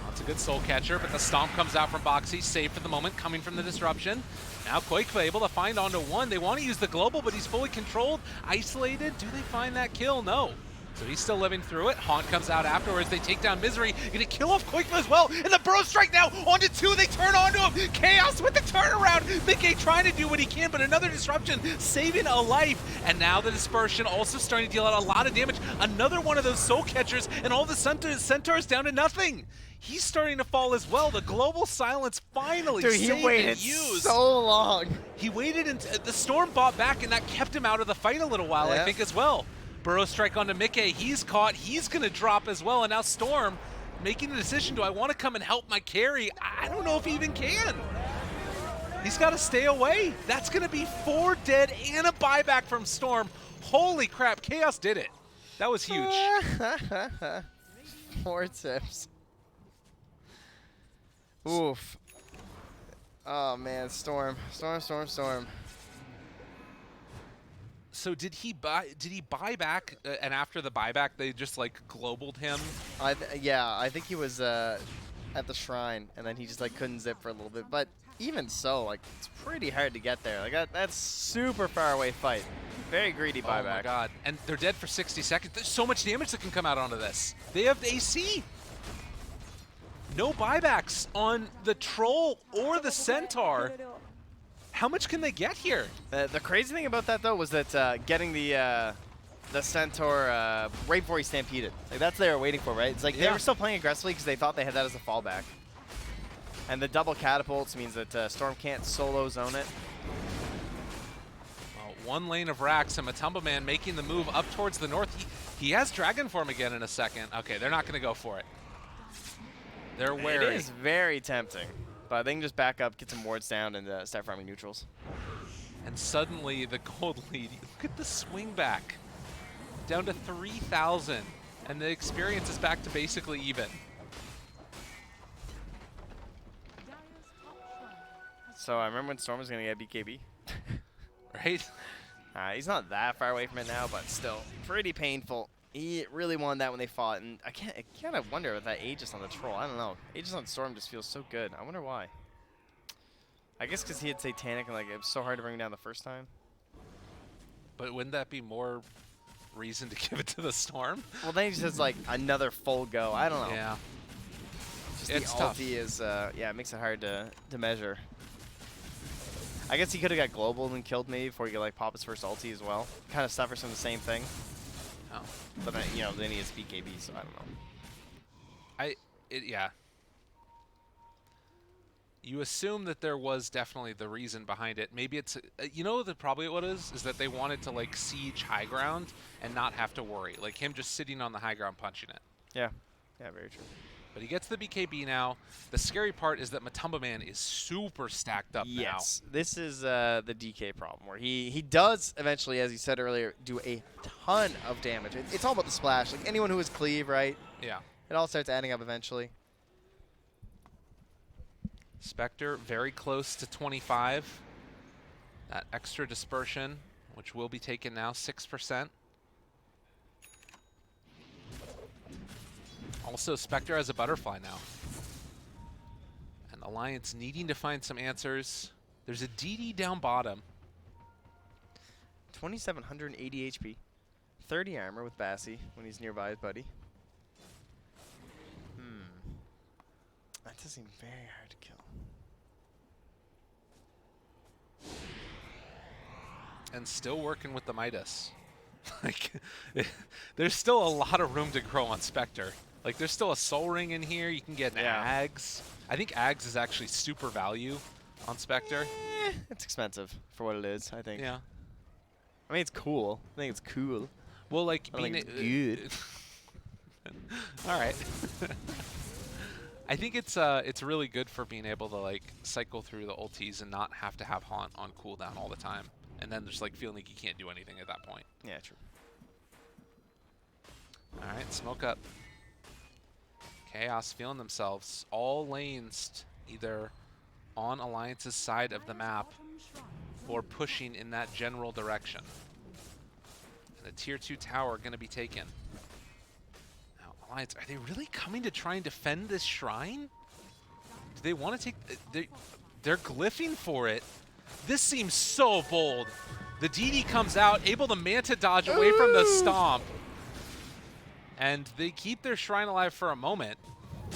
That's a good soul catcher, but the stomp comes out from Boxy, safe for the moment, coming from the disruption. Now Quakefa able to find onto one. They want to use the global, but he's fully controlled, isolated. Do they find that kill? No. So he's still living through it. Haunt comes out afterwards. They take down Misery. Gonna kill off Quakefa as well. And the Bro Strike now onto 2. They turn onto him. Chaos with the turnaround. Mickey trying to do what he can, but another disruption, saving a life. And now the Dispersion also starting to deal out a lot of damage. Another one of those soul catchers, and all the Centaurs down to nothing. He's starting to fall as well. The global silence finally he waited used. so long. He waited, and the Storm bought back, and that kept him out of the fight a little while, I think, as well. Burrow strike onto Mickey. He's caught. He's going to drop as well. And now Storm making the decision, do I want to come and help my carry? I don't know if he even can. He's got to stay away. That's going to be 4 dead and a buyback from Storm. Holy crap. Chaos did it. That was huge. 4 tips. Oof. Oh, man. Storm. Storm. So did he buy back, and after the buyback, they just like globaled him? Yeah, I think he was at the shrine, and then he just like couldn't zip for a little bit. But even so, like it's pretty hard to get there. Like that's super far away fight. Very greedy buyback. Oh my god! And they're dead for 60 seconds. There's so much damage that can come out onto this. They have the AC. No buybacks on the Troll or the Centaur. How much can they get here? The crazy thing about that, though, was that getting the Centaur right before he stampeded. Like, that's what they were waiting for, right? It's like they were still playing aggressively because they thought they had that as a fallback. And the double catapults means that Storm can't solo zone it. Well, one lane of racks, and Matumba Man making the move up towards the north. He has Dragon Form again in a second. Okay, they're not going to go for it. They're wary. It is very tempting. But they can just back up, get some wards down, and start farming neutrals. And suddenly the gold lead, look at the swing back. Down to 3,000. And the experience is back to basically even. So I remember when Storm was going to get BKB. Right? He's not that far away from it now, but still pretty painful. He really wanted that when they fought, and I kind of wonder with that Aegis on the Troll. I don't know. Aegis on Storm just feels so good. I wonder why. I guess because he had Satanic and like it was so hard to bring him down the first time. But wouldn't that be more reason to give it to the Storm? Well, then he just has like another full go. I don't know. Yeah. Just It's the tough. ulti is, yeah, it makes it hard to measure. I guess he could have got global and killed me before he could like pop his first ulti as well. Kind of suffers from the same thing. Oh. But then, you know, then he has BKB, so I don't know. Yeah. You assume that there was definitely the reason behind it. Maybe it's, you know, probably what it is that they wanted to like siege high ground and not have to worry. Like him just sitting on the high ground punching it. Yeah. Yeah, very true. But he gets the BKB now. The scary part is that Matumba Man is super stacked up Yes, this is the DK problem where he does eventually, as you said earlier, do a ton of damage. It's all about the splash. Like anyone who has cleave, right? now. Yeah. It all starts adding up eventually. Spectre very close to 25. That extra dispersion, which will be taken now, 6%. Also, Spectre has a butterfly now. And Alliance needing to find some answers. There's a DD down bottom. 2,780 HP. 30 armor with Bassi when he's nearby his buddy. That does seem very hard to kill. And still working with the Midas. Like, there's still a lot of room to grow on Spectre. Like, there's still a Soul Ring in here. You can get an Ags. I think Ags is actually super value on Spectre. It's expensive for what it is, I think. Yeah. I mean, it's cool. I think it's cool. Well, like, I think being it's good. All right. I think it's really good for being able to like cycle through the ultis and not have to have Haunt on cooldown all the time, and then just like feeling like you can't do anything at that point. Yeah, true. All right, smoke up. Chaos feeling themselves. All lanes either on Alliance's side of the map or pushing in that general direction. And the tier 2 tower going to be taken. Now, Alliance, are they really coming to try and defend this shrine? Do they want to take... They're glyphing for it. This seems so bold. The DD comes out, able to Manta dodge away from the stomp. And they keep their shrine alive for a moment.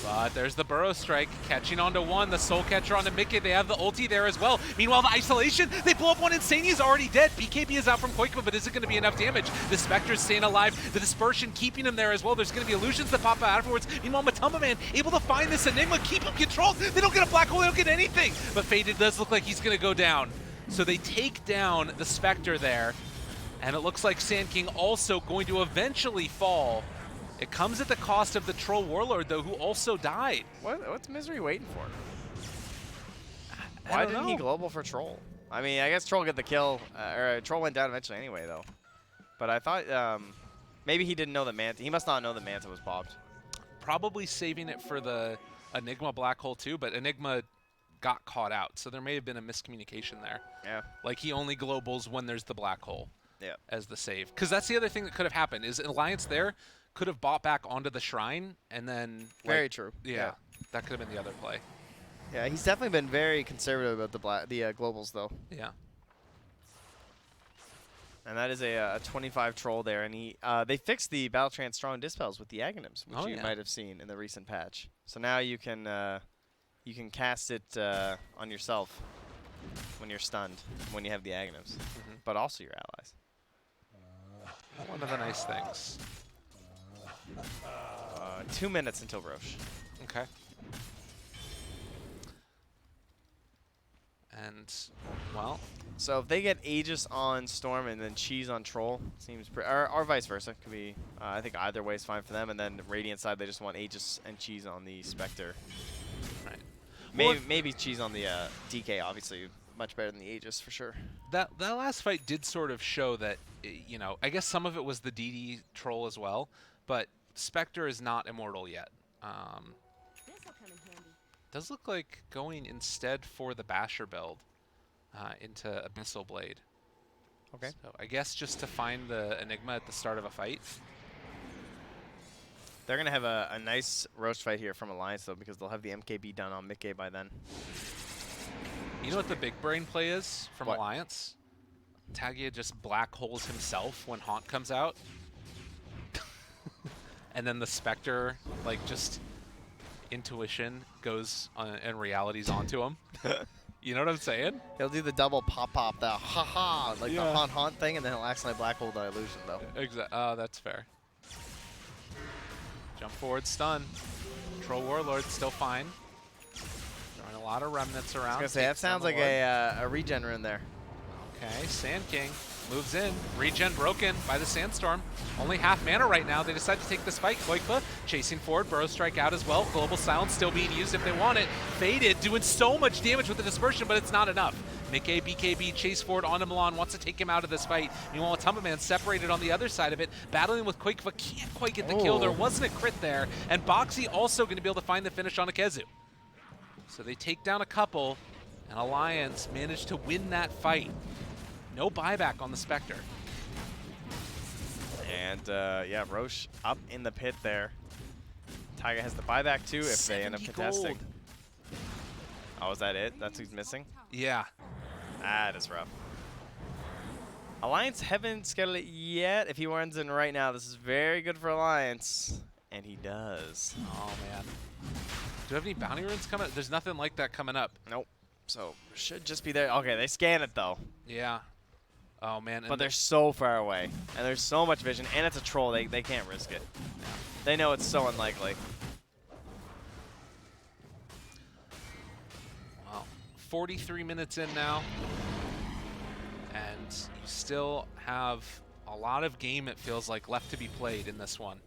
But there's the Burrow Strike, catching onto one, the Soul Catcher onto Mickey. They have the ulti there as well. Meanwhile, the Isolation, they blow up one. Insania's already dead. BKB is out from Koikuma, but is it going to be enough damage? The Spectre's staying alive. The Dispersion keeping him there as well. There's going to be illusions that pop out afterwards. Meanwhile, Matumba Man able to find this Enigma, keep him controlled. They don't get a black hole, they don't get anything. But Faded does look like he's going to go down. So they take down the Spectre there. And it looks like Sand King also going to eventually fall. It comes at the cost of the Troll Warlord, though, who also died. What's Misery waiting for? Why didn't he global for Troll? I mean, I guess Troll got the kill, or Troll went down eventually anyway, though. But I thought maybe he didn't know that Manta. He must not know that Manta was popped. Probably saving it for the Enigma Black Hole, too, but Enigma got caught out, so there may have been a miscommunication there. Yeah. Like, he only globals when there's the Black Hole as the save. Because that's the other thing that could have happened, is Alliance there could have bought back onto the shrine, and then... Very true. Yeah, that could have been the other play. Yeah, he's definitely been very conservative about the globals, though. Yeah. And that is a 25 Troll there, and they fixed the Battle Trance Strong Dispels with the Aghanims, which you might have seen in the recent patch. So now you can cast it on yourself when you're stunned, when you have the Aghanims, but also your allies. One of the nice things. 2 minutes until Roche. Okay. And, well, So if they get Aegis on Storm and then Cheese on Troll, seems or vice versa. Could be. I think either way is fine for them. And then Radiant side, they just want Aegis and Cheese on the Spectre. right. Maybe Cheese on the DK. Obviously, much better than the Aegis for sure. That last fight did sort of show that, you know, I guess some of it was the DD troll as well, but Spectre is not immortal yet. This'll come in handy. Does look like going instead for the Basher build into Abyssal Blade. Okay. So I guess just to find the Enigma at the start of a fight. They're going to have a nice roast fight here from Alliance, though, because they'll have the MKB done on Mickey by then. You know what the big brain play is from What? Alliance? Tagia just black holes himself when Haunt comes out. And then the Spectre, like, just intuition goes and realities onto him. You know what I'm saying? He'll do the double pop, the ha-ha, like Yeah. the haunt thing, and then he'll accidentally black hole the illusion, though. Oh, that's fair. Jump forward, stun. Troll Warlord still fine. Throwing a lot of remnants around. I was going to say, that takes down sounds the like Lord. a regen rune there. Okay, Sand King moves in. Regen broken by the Sandstorm. Only half mana right now. They decide to take this fight. Koikva chasing forward. Burrow Strike out as well. Global Silence still being used if they want it. Faded doing so much damage with the Dispersion, but it's not enough. Nikkei BKB chase forward onto Milan, wants to take him out of this fight. Meanwhile, Tumbaman separated on the other side of it, battling with Koikva, can't quite get the kill. There wasn't a crit there, and Boxy also going to be able to find the finish on Akezu. So they take down a couple, and Alliance managed to win that fight. No buyback on the Spectre. And, yeah, Roche up in the pit there. Taiga has the buyback, too, if they end up 70 contesting. gold. Oh, is that it? That's who's missing? Yeah. That is rough. Alliance haven't scheduled it yet. If he runs in right now, this is very good for Alliance. And he does. Oh, man. Do you have any bounty runes coming? There's nothing like that coming up. Nope. So, should just be there. Okay, they scan it, though. Yeah. Oh, man. But they're so far away. And there's so much vision. And it's a troll. They can't risk it. They know it's so unlikely. Well, 43 minutes in now. And you still have a lot of game, it feels like, left to be played in this one.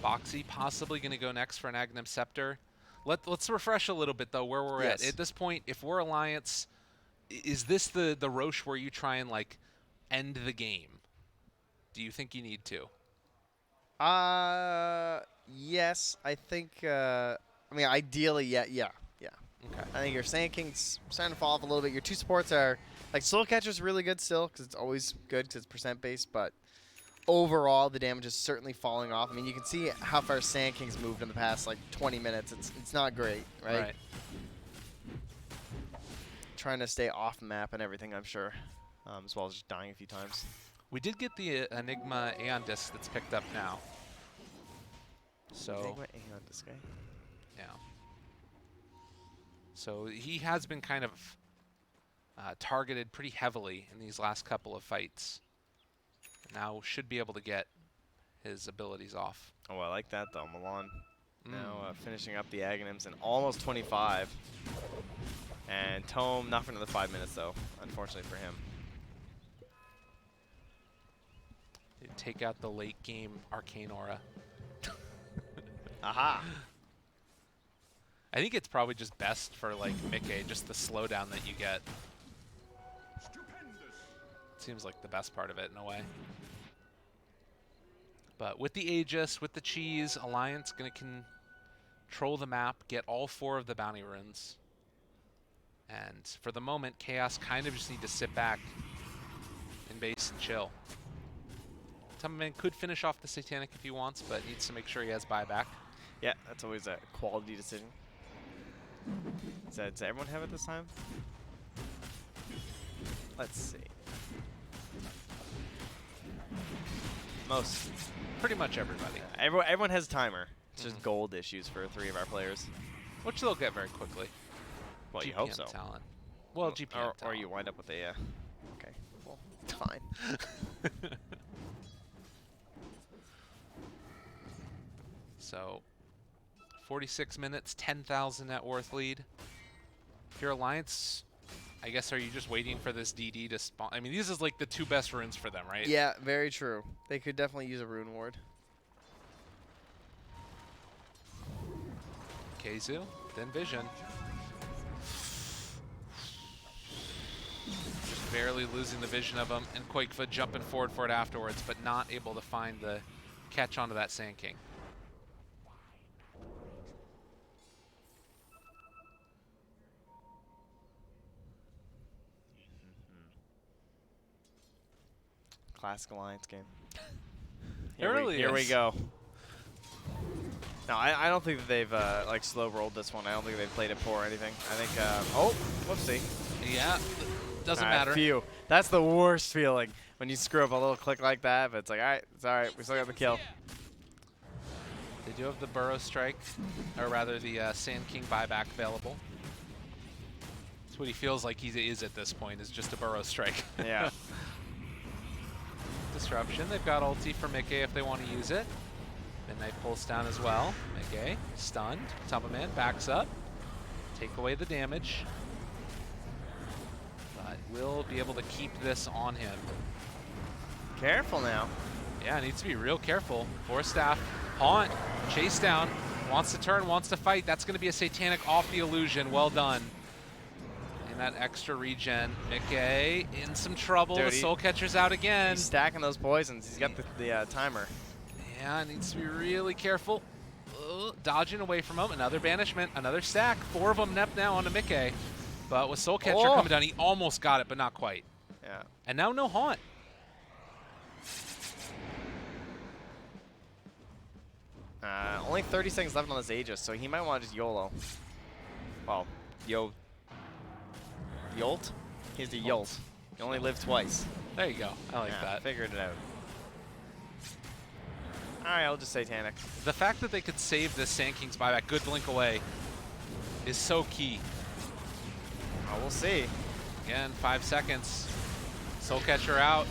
Boxy possibly going to go next for an Aghanim Scepter. Let's refresh a little bit, though, where we're at. Yes. At this point, if we're Alliance, is this the Roche where you try and, like, end the game? Do you think you need to? Yes. I think, I mean, ideally, yeah. Okay. I think your Sand King's starting to fall off a little bit. Your two supports are, like, Soul Catcher's really good still, because it's always good because it's percent-based, but overall, the damage is certainly falling off. I mean, you can see how far Sand King's moved in the past, like, 20 minutes. It's not great, right? Trying to stay off map and everything, I'm sure, as well as just dying a few times. We did get the Enigma Aeon Disc that's picked up now. So, Enigma Aeon Disc, eh? yeah. So he has been kind of targeted pretty heavily in these last couple of fights. Now should be able to get his abilities off. Oh, I like that, though. Milan now finishing up the Aghanims in almost 25. And Tome, not for another 5 minutes, though, unfortunately for him. They take out the late game Arcane Aura. Aha! I think it's probably just best for, like, Mickey, just the slowdown that you get. Seems like the best part of it in a way. But with the Aegis, with the Cheese, Alliance going to control the map, get all 4 of the bounty runes. And for the moment, Chaos kind of just need to sit back in base and chill. Tumbaman could finish off the Satanic if he wants, but needs to make sure he has buyback. Yeah, that's always a quality decision. Does everyone have it this time? Let's see. Most. Pretty much everybody, Everyone has timer. It's just gold issues for 3 of our players. which they'll get very quickly. Well, you GPM hope so. Talent. Well, GPM Or talent. you wind up with a, okay, well, it's fine. So, 46 minutes, 10,000 net worth lead. If you're Alliance, I guess, are you just waiting for this DD to spawn? I mean, these is like the 2 best runes for them, right? Yeah, very true. They could definitely use a rune ward. KheZu, then Vision. Just barely losing the vision of him, and Quakefoot jumping forward for it afterwards, but not able to find the catch onto that Sand King. Classic Alliance game. It really Here we is. go. No, I don't think that they've like slow rolled this one. I don't think they've played it poor or anything. I think oh, whoopsie. Yeah, doesn't All right, matter. Phew. That's the worst feeling when you screw up a little click like that. But it's like, all right, it's all right. We still got the kill. They do have the Burrow Strike, or rather the Sand King buyback available. That's what he feels like he is at this point, is just a Burrow Strike. Yeah. Disruption. They've got ulti for Mickey if they want to use it. Midnight Pulse down as well. Mickey stunned. Tumbaman backs up. Take away the damage. But will be able to keep this on him. Careful now. Yeah, needs to be real careful. Force staff. Haunt. Chase down. Wants to turn, wants to fight. That's going to be a Satanic off the illusion. Well done. And that extra regen. Mickey in some trouble. Dude, The Soul Catcher's out again. He's stacking those poisons. He's got the timer. Yeah, needs to be really careful. Dodging away from him. Another banishment. Another stack. 4 of them nept now onto Mickey. But with Soul Catcher coming down, he almost got it, but not quite. Yeah. And now no Haunt. Only 30 seconds left on this Aegis, so he might want to just YOLO. Well, Yolt. He's the Yolt. You only live twice. There you go. I like that. Figured it out. Alright, I'll just Satanic. The fact that they could save this Sand King's buyback, good blink away, is so key. Oh, we'll see. Again, 5 seconds. Soul Catcher out.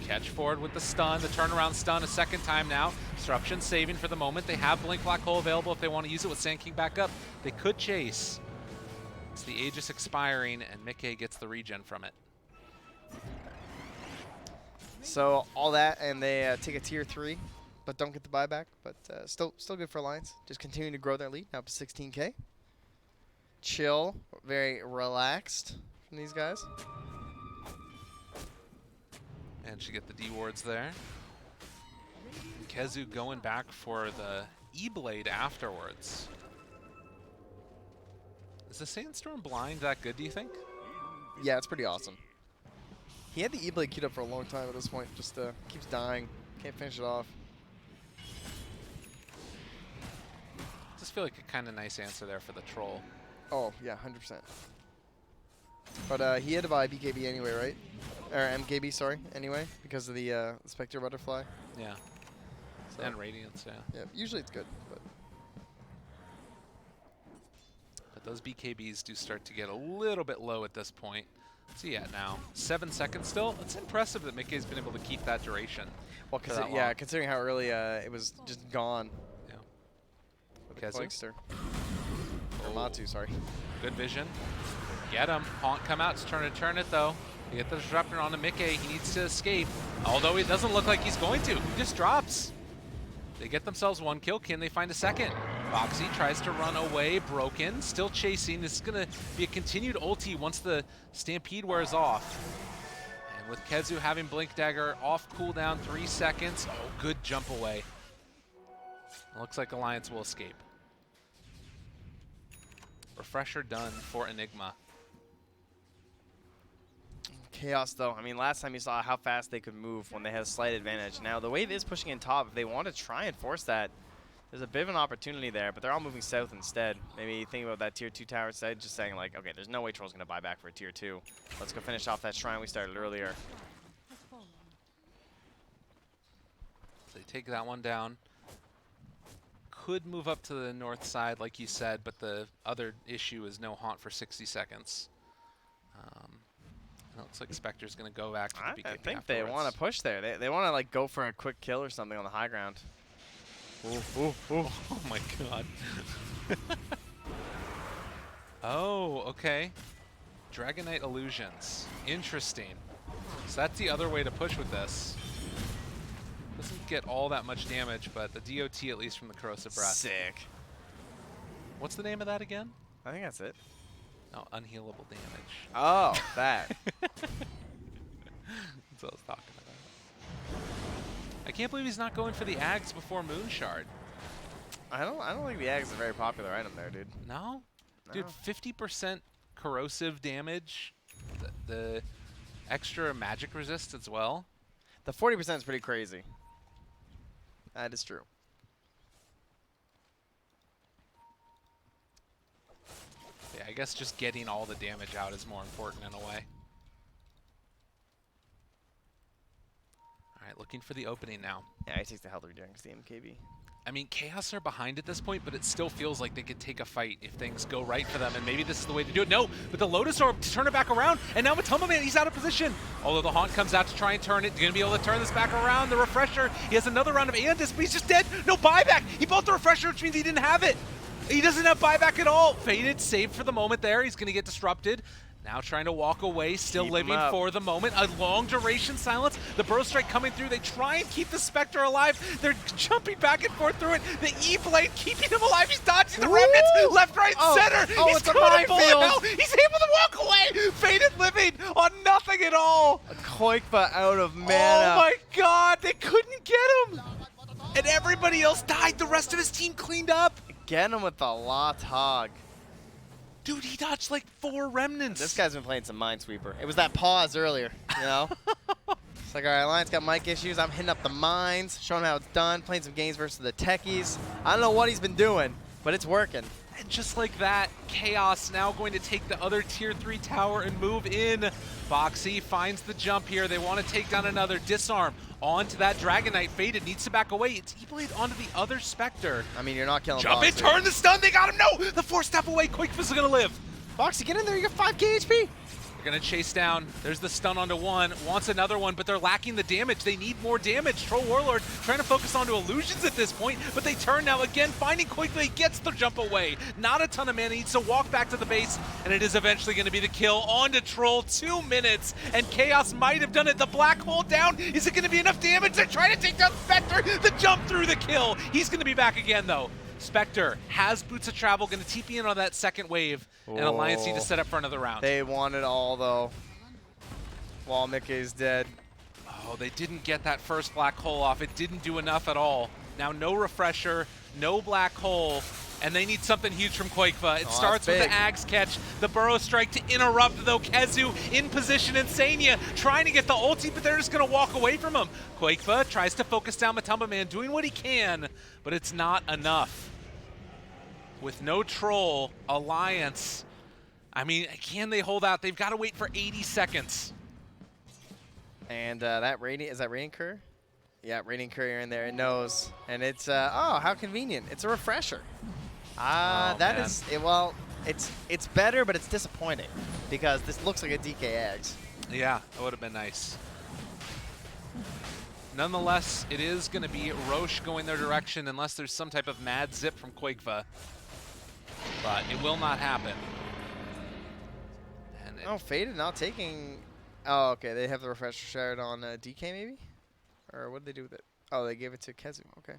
Catch forward with the stun, the turnaround stun a second time now. Disruption saving for the moment. They have Blink Black Hole available if they want to use it with Sand King back up. They could chase. It's the Aegis expiring, and Mickey gets the regen from it. So all that, and they take a tier 3, but don't get the buyback. But still good for Alliance. Just continuing to grow their lead, now up to 16K. Chill, very relaxed from these guys. And she get the D wards there. KheZu going back for the E-Blade afterwards. Is the Sandstorm Blind that good, do you think? Yeah, it's pretty awesome. He had the E-Blade queued up for a long time at this point. Just keeps dying. Can't finish it off. Just feel like a kind of nice answer there for the troll. Oh, yeah, 100%. But he had to buy BKB anyway, right? Or MKB, sorry, anyway, because of the Spectre Butterfly. Yeah. So, And Radiance, yeah. yeah, usually it's good, but But those BKBs do start to get a little bit low at this point. What's he at now? 7 seconds still? It's impressive that Mickey's been able to keep that duration. well, for that yeah, long. considering how early it was just gone. Yeah. With KheZu? Quakester. Or Oh. Matu, sorry. Good vision. Get him. Haunt come out. It's turn it though. You get the disruptor onto Mickey. He needs to escape. Although it doesn't look like he's going to. He just drops. They get themselves 1 kill. Can they find a second? Foxy tries to run away. Broken. Still chasing. This is going to be a continued ulti once the Stampede wears off. And with KheZu having Blink Dagger off cooldown, 3 seconds. Oh, good jump away. Looks like Alliance will escape. Refresher done for Enigma. Chaos, though. I mean, last time you saw how fast they could move when they had a slight advantage. Now, the way it is pushing in top, if they want to try and force that, there's a bit of an opportunity there, but they're all moving south instead. Maybe thinking about that tier 2 tower instead, just saying, like, okay, there's no way Troll's going to buy back for a tier 2. Let's go finish off that shrine we started earlier. Has fallen. They take that one down. Could move up to the north side, like you said, but the other issue is no Haunt for 60 seconds. It looks like Spectre's going to go back to the BKB I think they want to push there. They want to, like, go for a quick kill or something on the high ground. Oh my god. Oh, okay. Dragonite Illusions. Interesting. So that's the other way to push with this. Doesn't get all that much damage, but the DOT at least from the Corrosive Breath. Sick. What's the name of that again? I think that's it. Oh, unhealable damage. Oh, that. That's what I was talking about. I can't believe he's not going for the Ags before Moonshard. I don't think the Ag is a very popular item there, dude. No? Dude, No. 50% corrosive damage. The extra magic resist as well. The 40% is pretty crazy. That is true. Yeah, I guess just getting all the damage out is more important in a way. All right, looking for the opening now. Yeah, he takes the health regen because the MKB. I mean, Chaos are behind at this point, but it still feels like they could take a fight if things go right for them, and maybe this is the way to do it. No, but the Lotus Orb to turn it back around, and now Matumba Man, he's out of position. Although the Haunt comes out to try and turn it, going to be able to turn this back around. The Refresher, he has another round of Andis, but he's just dead. No buyback. He bought the Refresher, which means he didn't have it. He doesn't have buyback at all. Faded, saved for the moment there. He's going to get disrupted. Now trying to walk away, still Keep living him up. for the moment. A long duration silence. The Burrow Strike coming through. They try and keep the Spectre alive. They're jumping back and forth through it. The E-Blade keeping him alive. He's dodging the Woo! remnants. Left, right, Oh, center. oh, He's it's a gonna pull it minefield. out. He's able to walk away. Faded living on nothing at all. A Koikba out of mana. Oh my god, they couldn't get him. And everybody else died. The rest of his team cleaned up. Get him with the Lot Hog. Dude, he dodged like 4 remnants. This guy's been playing some Minesweeper. It was that pause earlier, you know? It's like, all right, Alliance got mic issues. I'm hitting up the mines, showing how it's done, playing some games versus the techies. I don't know what he's been doing, but it's working. And just like that, Chaos now going to take the other tier 3 tower and move in. Boxy finds the jump here. They want to take down another disarm onto that Dragonite. Faded needs to back away. It's E-Blade onto the other Spectre. I mean, you're not killing Jump in, Boxy. turn the stun. They got him. No, the 4-step away. Quickfist is going to live. Boxy, get in there. You got 5k HP. They're going to chase down. There's the stun onto one. Wants another one, but they're lacking the damage. They need more damage. Troll Warlord trying to focus onto illusions at this point, but they turn now again, finding quickly, gets the jump away. Not a ton of mana. Needs to walk back to the base, and it is eventually going to be the kill onto Troll. 2 minutes, and Chaos might have done it. The black hole down. Is it going to be enough damage? They're trying to take down Spectre. The jump through the kill. He's going to be back again, though. Spectre has Boots of Travel, going to TP in on that second wave, and Alliance need to set up for another round. They want it all, though. While Mickey's dead. Oh, they didn't get that first black hole off. It didn't do enough at all. Now no refresher, no black hole, and they need something huge from Quakeva. It Oh, starts that's with the big. Axe catch, the Burrow Strike to interrupt, though. Kezu in position, and Sanya trying to get the ulti, but they're just going to walk away from him. Quakeva tries to focus down Matumba Man, doing what he can, but it's not enough. With no Troll, Alliance, I mean, can they hold out? They've got to wait for 80 seconds. And that Radiant, is that Radiant Courier? Yeah, Radiant Courier in there, it knows. And it's, oh, how convenient. It's a refresher. Oh, That man. is, well, it's better, but it's disappointing because this looks like a DK Ags. Yeah, that would have been nice. Nonetheless, it is going to be Roche going their direction unless there's some type of mad zip from Quakeva. But it will not happen. And Oh, Faded not taking, oh, okay, they have the refresher shard on DK maybe? Or what did they do with it? Oh, they gave it to Kezu, okay.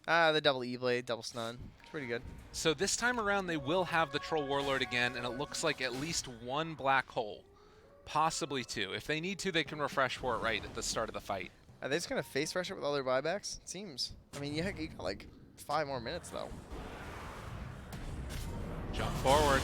alright. The double E-Blade, double stun. It's pretty good. So this time around, they will have the Troll Warlord again, and it looks like at least 1 black hole. Possibly 2. If they need to, they can refresh for it right at the start of the fight. Are they just going to face rush it with all their buybacks? It seems. I mean, you got like 5 more minutes, though. Jump forward.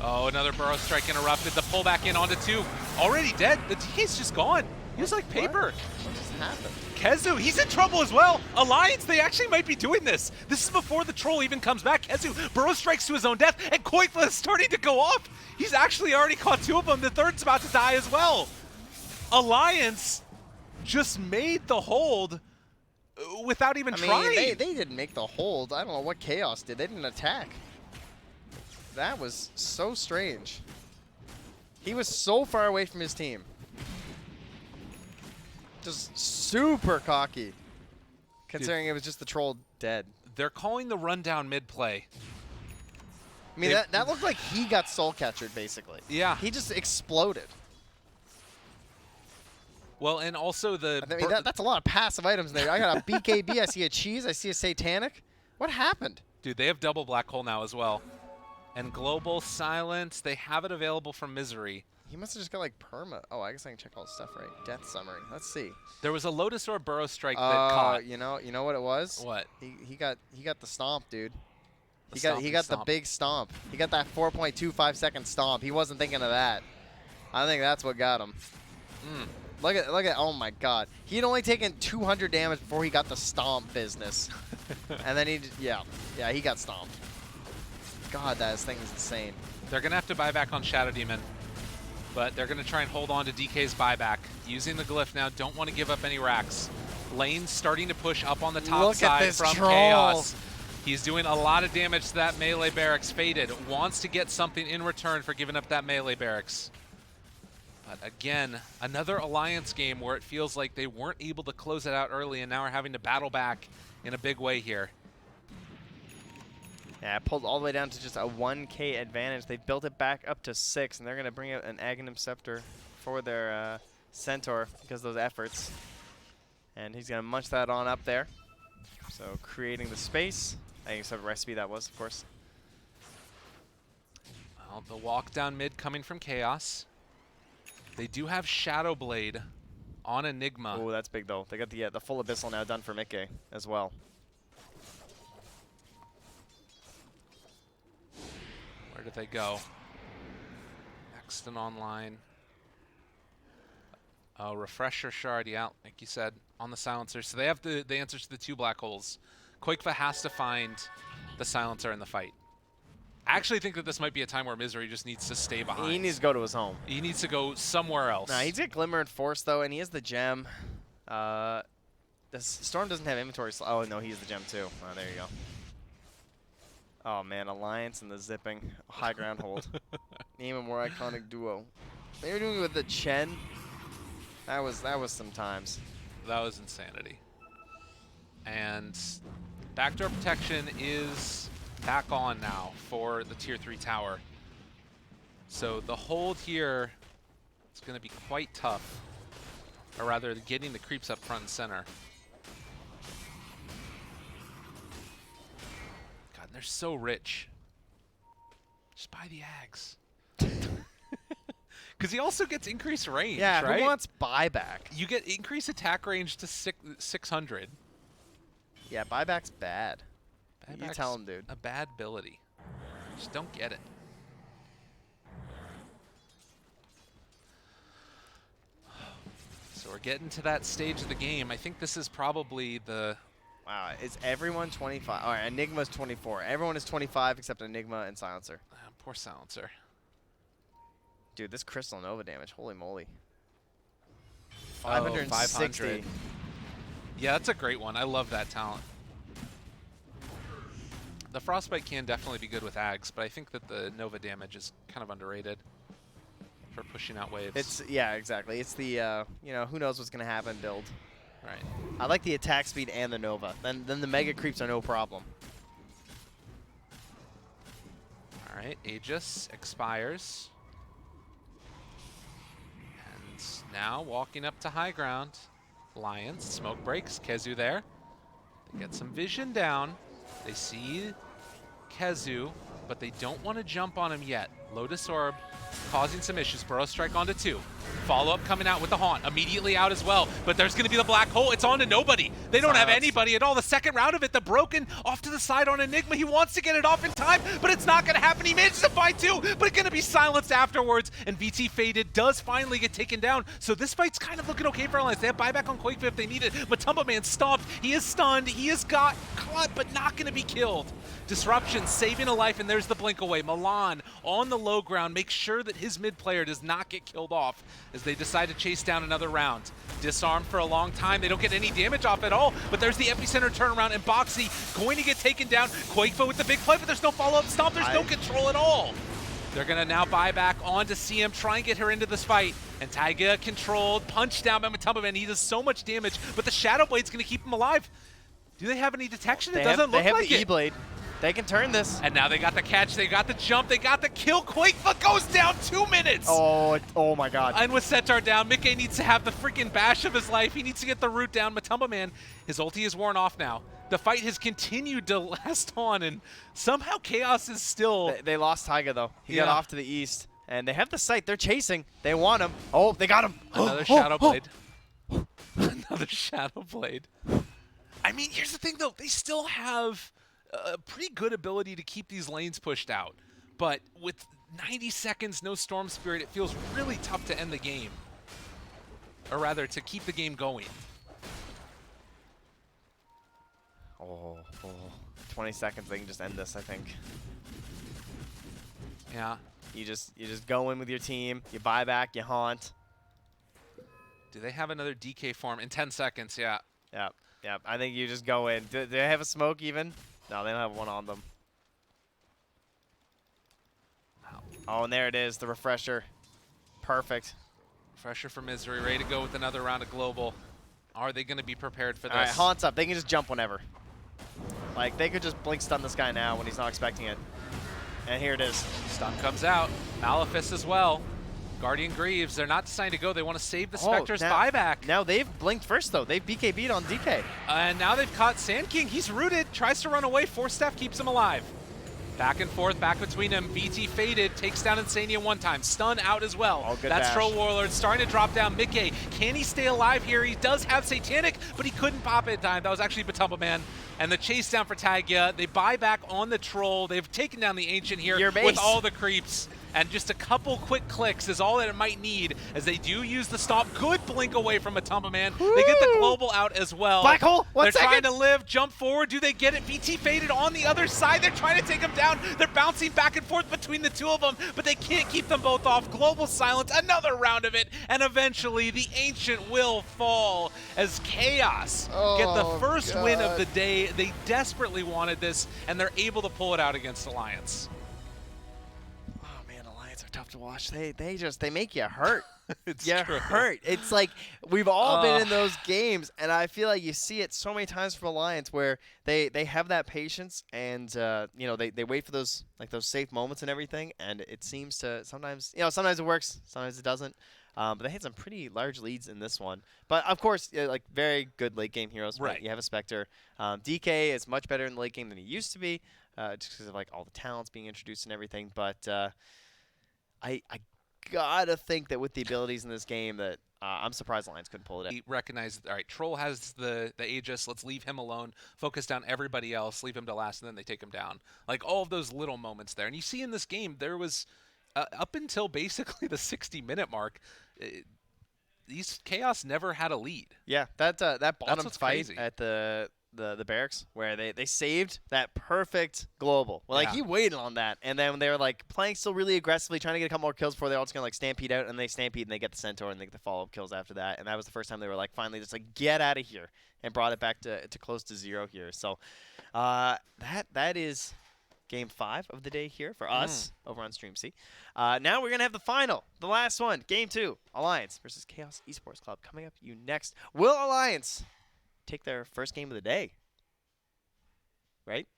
Oh, another Burrow Strike interrupted. The pull back in onto 2. Already dead. The DK's just gone. He was like paper. What just happened? Kezu, he's in trouble as well. Alliance, they actually might be doing this. This is before the Troll even comes back. Kezu, Burrow Strikes to his own death, and Koifa is starting to go off. He's actually already caught 2 of them. The third's about to die as well. Alliance just made the hold without even trying. They didn't make the hold. I don't know what Chaos did. They didn't attack. That was so strange. He was so far away from his team. Just super cocky. considering it was just the troll dead. They're calling the rundown mid play. I mean, They- that looked like he got soul captured, basically. Yeah. He just exploded. Well, and also the I mean, that's a lot of passive items there. I got a BKB, I see a cheese, I see a satanic. What happened? dude, they have double black hole now as well. And global silence, they have it available from Misery. He must have just got like perma. Oh, I guess I can check all the stuff right. Death summary. Let's see. There was a Lotus or Burrow Strike that caught. You know what it was? What? He got the stomp, dude. The He got stompy the stomp. big stomp. He got that 4.25 second stomp. He wasn't thinking of that. I think that's what got him. Mm. Look at oh my god. He had only taken 200 damage before he got the stomp business. And then yeah, he got stomped. God, that thing is insane. They're going to have to buy back on Shadow Demon. But they're going to try and hold on to DK's buyback. Using the glyph now, don't want to give up any racks. Lane's starting to push up on the top Look at side this from troll. Chaos. He's doing a lot of damage to that melee barracks. Faded wants to get something in return for giving up that melee barracks. But again, another Alliance game where it feels like they weren't able to close it out early and now are having to battle back in a big way here. Yeah, it pulled all the way down to just a 1k advantage. They built it back up to 6, and they're going to bring out an Aghanim Scepter for their Centaur because of those efforts. And he's going to munch that on up there. So creating the space. I think it's a recipe that was, of course. Well, the walk down mid coming from Chaos. They do have Shadow Blade on Enigma. Oh, that's big, though. They got the full Abyssal now done for Mickey as well. Where did they go? Next and online. Oh, Refresher Shard, yeah, like you said, on the Silencer. So they have the answers to the 2 black holes. Quakefa has to find the Silencer in the fight. I actually think that this might be a time where Misery just needs to stay behind. He needs to go to his home. He needs to go somewhere else. Nah, he's got Glimmer and Force, though, and he has the gem. The Storm doesn't have inventory. Oh, no, he has the gem, too. Oh, there you go. Oh, man, Alliance and the zipping. High ground hold. Name a more iconic duo. They were doing it with the Chen. That was some times. That was insanity. And backdoor protection is back on now for the tier 3 tower. So the hold here is going to be quite tough. Or rather, getting the creeps up front and center. God, they're so rich. Just buy the Ags. Because he also gets increased range, Yeah, right? who wants buyback? You get increased attack range to 600. Yeah, buyback's bad. You Buyback's tell him, dude. a bad ability. Just don't get it. So we're getting to that stage of the game. I think this is probably the... Wow, is everyone 25? All right, Enigma's 24. Everyone is 25 except Enigma and Silencer. poor Silencer. Dude, this Crystal Nova damage, holy moly. Oh, 560. 500. Yeah, that's a great one. I love that talent. The Frostbite can definitely be good with Ags, but I think that the Nova damage is kind of underrated for pushing out waves. Yeah, exactly. It's the you know, who knows what's gonna happen build. Right. I like the attack speed and the Nova. Then the Mega creeps are no problem. All right, Aegis expires. And now walking up to high ground. Lions, smoke breaks, Kezu there. They get some vision down. They see Kezu, but they don't want to jump on him yet. Lotus Orb causing some issues. Burrow Strike onto 2. Follow-up coming out with the Haunt. Immediately out as well. But there's going to be the Black Hole. It's on to nobody. They don't have Silence. anybody at all. The second round of it, the Broken off to the side on Enigma. He wants to get it off in time, but it's not going to happen. He manages to fight 2, but it's going to be silenced afterwards. And VT Faded does finally get taken down. So this fight's kind of looking okay for Alliance. They have buyback on Quakefa if they need it. Matumba Man stomped. He is stunned. He is got caught, but not going to be killed. Disruption saving a life, and there's the blink away. Milan on the low ground makes sure that his mid player does not get killed off as they decide to chase down another round. Disarmed for a long time. They don't get any damage off at all, but there's the epicenter turnaround, and Boxy going to get taken down. Quakefa with the big play, but there's no follow-up stomp. There's no control at all. They're going to now buy back onto CM, try and get her into this fight. And Taiga controlled, punched down by Matumba Man. He does so much damage, but the Shadow Blade's going to keep him alive. Do they have any detection? It They doesn't have, they look have like the it. E-Blade. They can turn this. And now they got the catch, they got the jump, they got the kill. Quakefoot goes down 2 minutes. Oh my God. And with Centaur down, Mickey needs to have the freaking bash of his life. He needs to get the root down. Matumba Man, his ulti is worn off now. The fight has continued to last on, and somehow Chaos is still... They lost Taiga, though. He got Yeah. off to the east. And they have the sight. They're chasing. They want him. Oh, they got him. Another Shadow Blade. Another Shadow Blade. I mean, here's the thing, though. They still have a pretty good ability to keep these lanes pushed out. But with 90 seconds, no Storm Spirit, it feels really tough to end the game. Or rather, to keep the game going. Oh, 20 seconds. They can just end this, I think. Yeah. You just go in with your team. You buy back. You haunt. Do they have another DK form in 10 seconds? Yeah. Yep. Yep. I think you just go in. Do they have a smoke even? No, they don't have one on them. Wow. Oh, and there it is. The refresher. Perfect. Pressure for Misery, ready to go with another round of Global. Are they going to be prepared for this? All right, Haunt's up. They can just jump whenever. Like, they could just blink stun this guy now when he's not expecting it. And here it is. Stun comes out. Malefice as well. Guardian Greaves, they're not deciding to go. They want to save the Spectre's buyback. Now they've blinked first, though. They've BKB'd on DK. And now they've caught Sand King. He's rooted, tries to run away. Force Staff keeps him alive. Back and forth, back between them. VT faded, takes down Insania one time. Stun out as well. Oh, good That's dash. Troll Warlord starting to drop down. Mickey, can he stay alive here? He does have Satanic, but he couldn't pop it in time. That was actually Matumba Man. And the chase down for Tagya. They buy back on the Troll. They've taken down the Ancient here Your base. with all the creeps. And just a couple quick clicks is all that it might need as they do use the stop. Good blink away from Matumba Man. They get the global out as well. Black hole, They're 1 second. trying to live, jump forward. Do they get it? VT faded on the other side. They're trying to take him down. They're bouncing back and forth between the two of them, but they can't keep them both off. Global silence, another round of it, and eventually the Ancient will fall as Chaos get the first win of the day. They desperately wanted this, and they're able to pull it out against Alliance. Oh, man, Alliance are tough to watch. They make you hurt. It's You true. hurt. It's like we've all been in those games, and I feel like you see it so many times for Alliance where they have that patience, and you know they wait for those safe moments and everything, and it seems to sometimes sometimes it works, sometimes it doesn't. But they had some pretty large leads in this one. But of course, like very good late game heroes. Right. You have a Spectre. DK is much better in the late game than he used to be, just because of like all the talents being introduced and everything. But I gotta think that with the abilities in this game that I'm surprised Alliance couldn't pull it out. He recognized, all right, Troll has the Aegis, let's leave him alone, focus down everybody else, leave him to last, and then they take him down. Like, all of those little moments there. And you see in this game, there was, up until basically the 60-minute mark, these Chaos never had a lead. Yeah, that bottom what's fight crazy. at the barracks where they saved that perfect global. Well, like Yeah. he waited on that, and then when they were like playing still really aggressively, trying to get a couple more kills before they're all just gonna like stampede out, and they stampede and they get the Centaur and they get the follow-up kills after that. And that was the first time they were like finally just like get out of here and brought it back to close to 0 here. So that is Game 5 of the day here for us over on Stream C. Now we're gonna have the final, the last one, Game 2, Alliance versus Chaos Esports Club coming up you next. Will Alliance take their first game of the day? Right?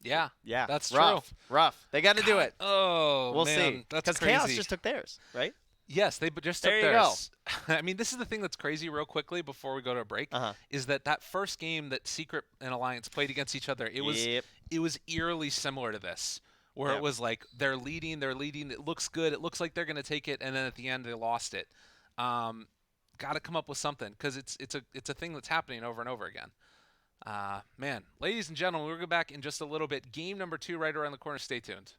Yeah. Yeah, That's rough, rough. They got to do God, it. Oh, We'll man, see. That's Because crazy. Chaos just took theirs, right? Yes, they just took There you go. theirs. I mean, this is the thing that's crazy real quickly before we go to a break, is that first game that Secret and Alliance played against each other, it was eerily similar to this, where Yep. it was like they're leading, it looks good, it looks like they're going to take it, and then at the end they lost it. Got to come up with something, because it's a thing that's happening over and over again. Man, ladies and gentlemen, we'll go back in just a little bit. Game number 2 right around the corner. Stay tuned.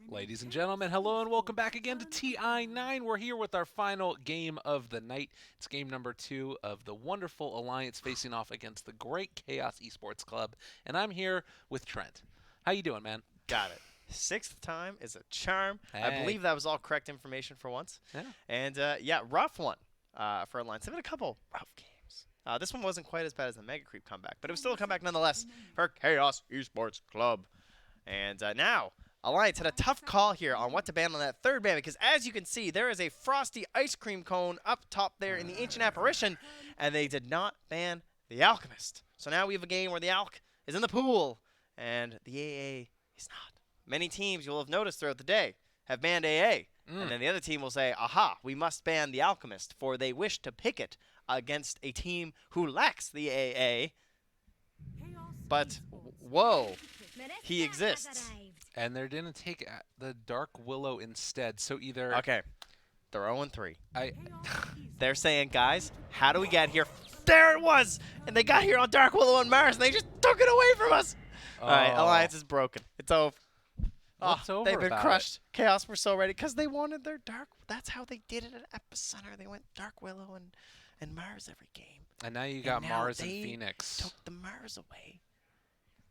Ladies and gentlemen, hello and welcome back again to TI9. We're here with our final game of the night. It's game number 2 of the wonderful Alliance facing off against the great Chaos Esports Club. And I'm here with Trent. How you doing, man? Got it. 6th time is a charm. I Hey. believe that was all correct information for once. Yeah. And yeah, rough one for Alliance. There have been a couple rough games. This one wasn't quite as bad as the Mega Creep comeback, but it was still a comeback nonetheless for Chaos Esports Club. And now, Alliance had a tough call here on what to ban on that third ban because, as you can see, there is a frosty ice cream cone up top there in the Ancient Apparition, and they did not ban the Alchemist. So now we have a game where the Alch is in the pool, and the AA is not. Many teams, you'll have noticed throughout the day, have banned AA. And then the other team will say, aha, we must ban the Alchemist, for they wish to pick it against a team who lacks the AA. But, whoa, he exists. And they're going to take the Dark Willow instead. So either Okay. They're 0-3. I They're saying, guys, how do we get here? There it was! And they got here on Dark Willow and Mars, and they just took it away from us! All right, Oh. Alliance is broken. It's over. What's Oh, over they've been about it? crushed. Chaos were so ready because they wanted their Dark. That's how they did it at Epicenter. They went Dark Willow and Mars every game. And now you got now Mars and they Phoenix. Took the Mars away.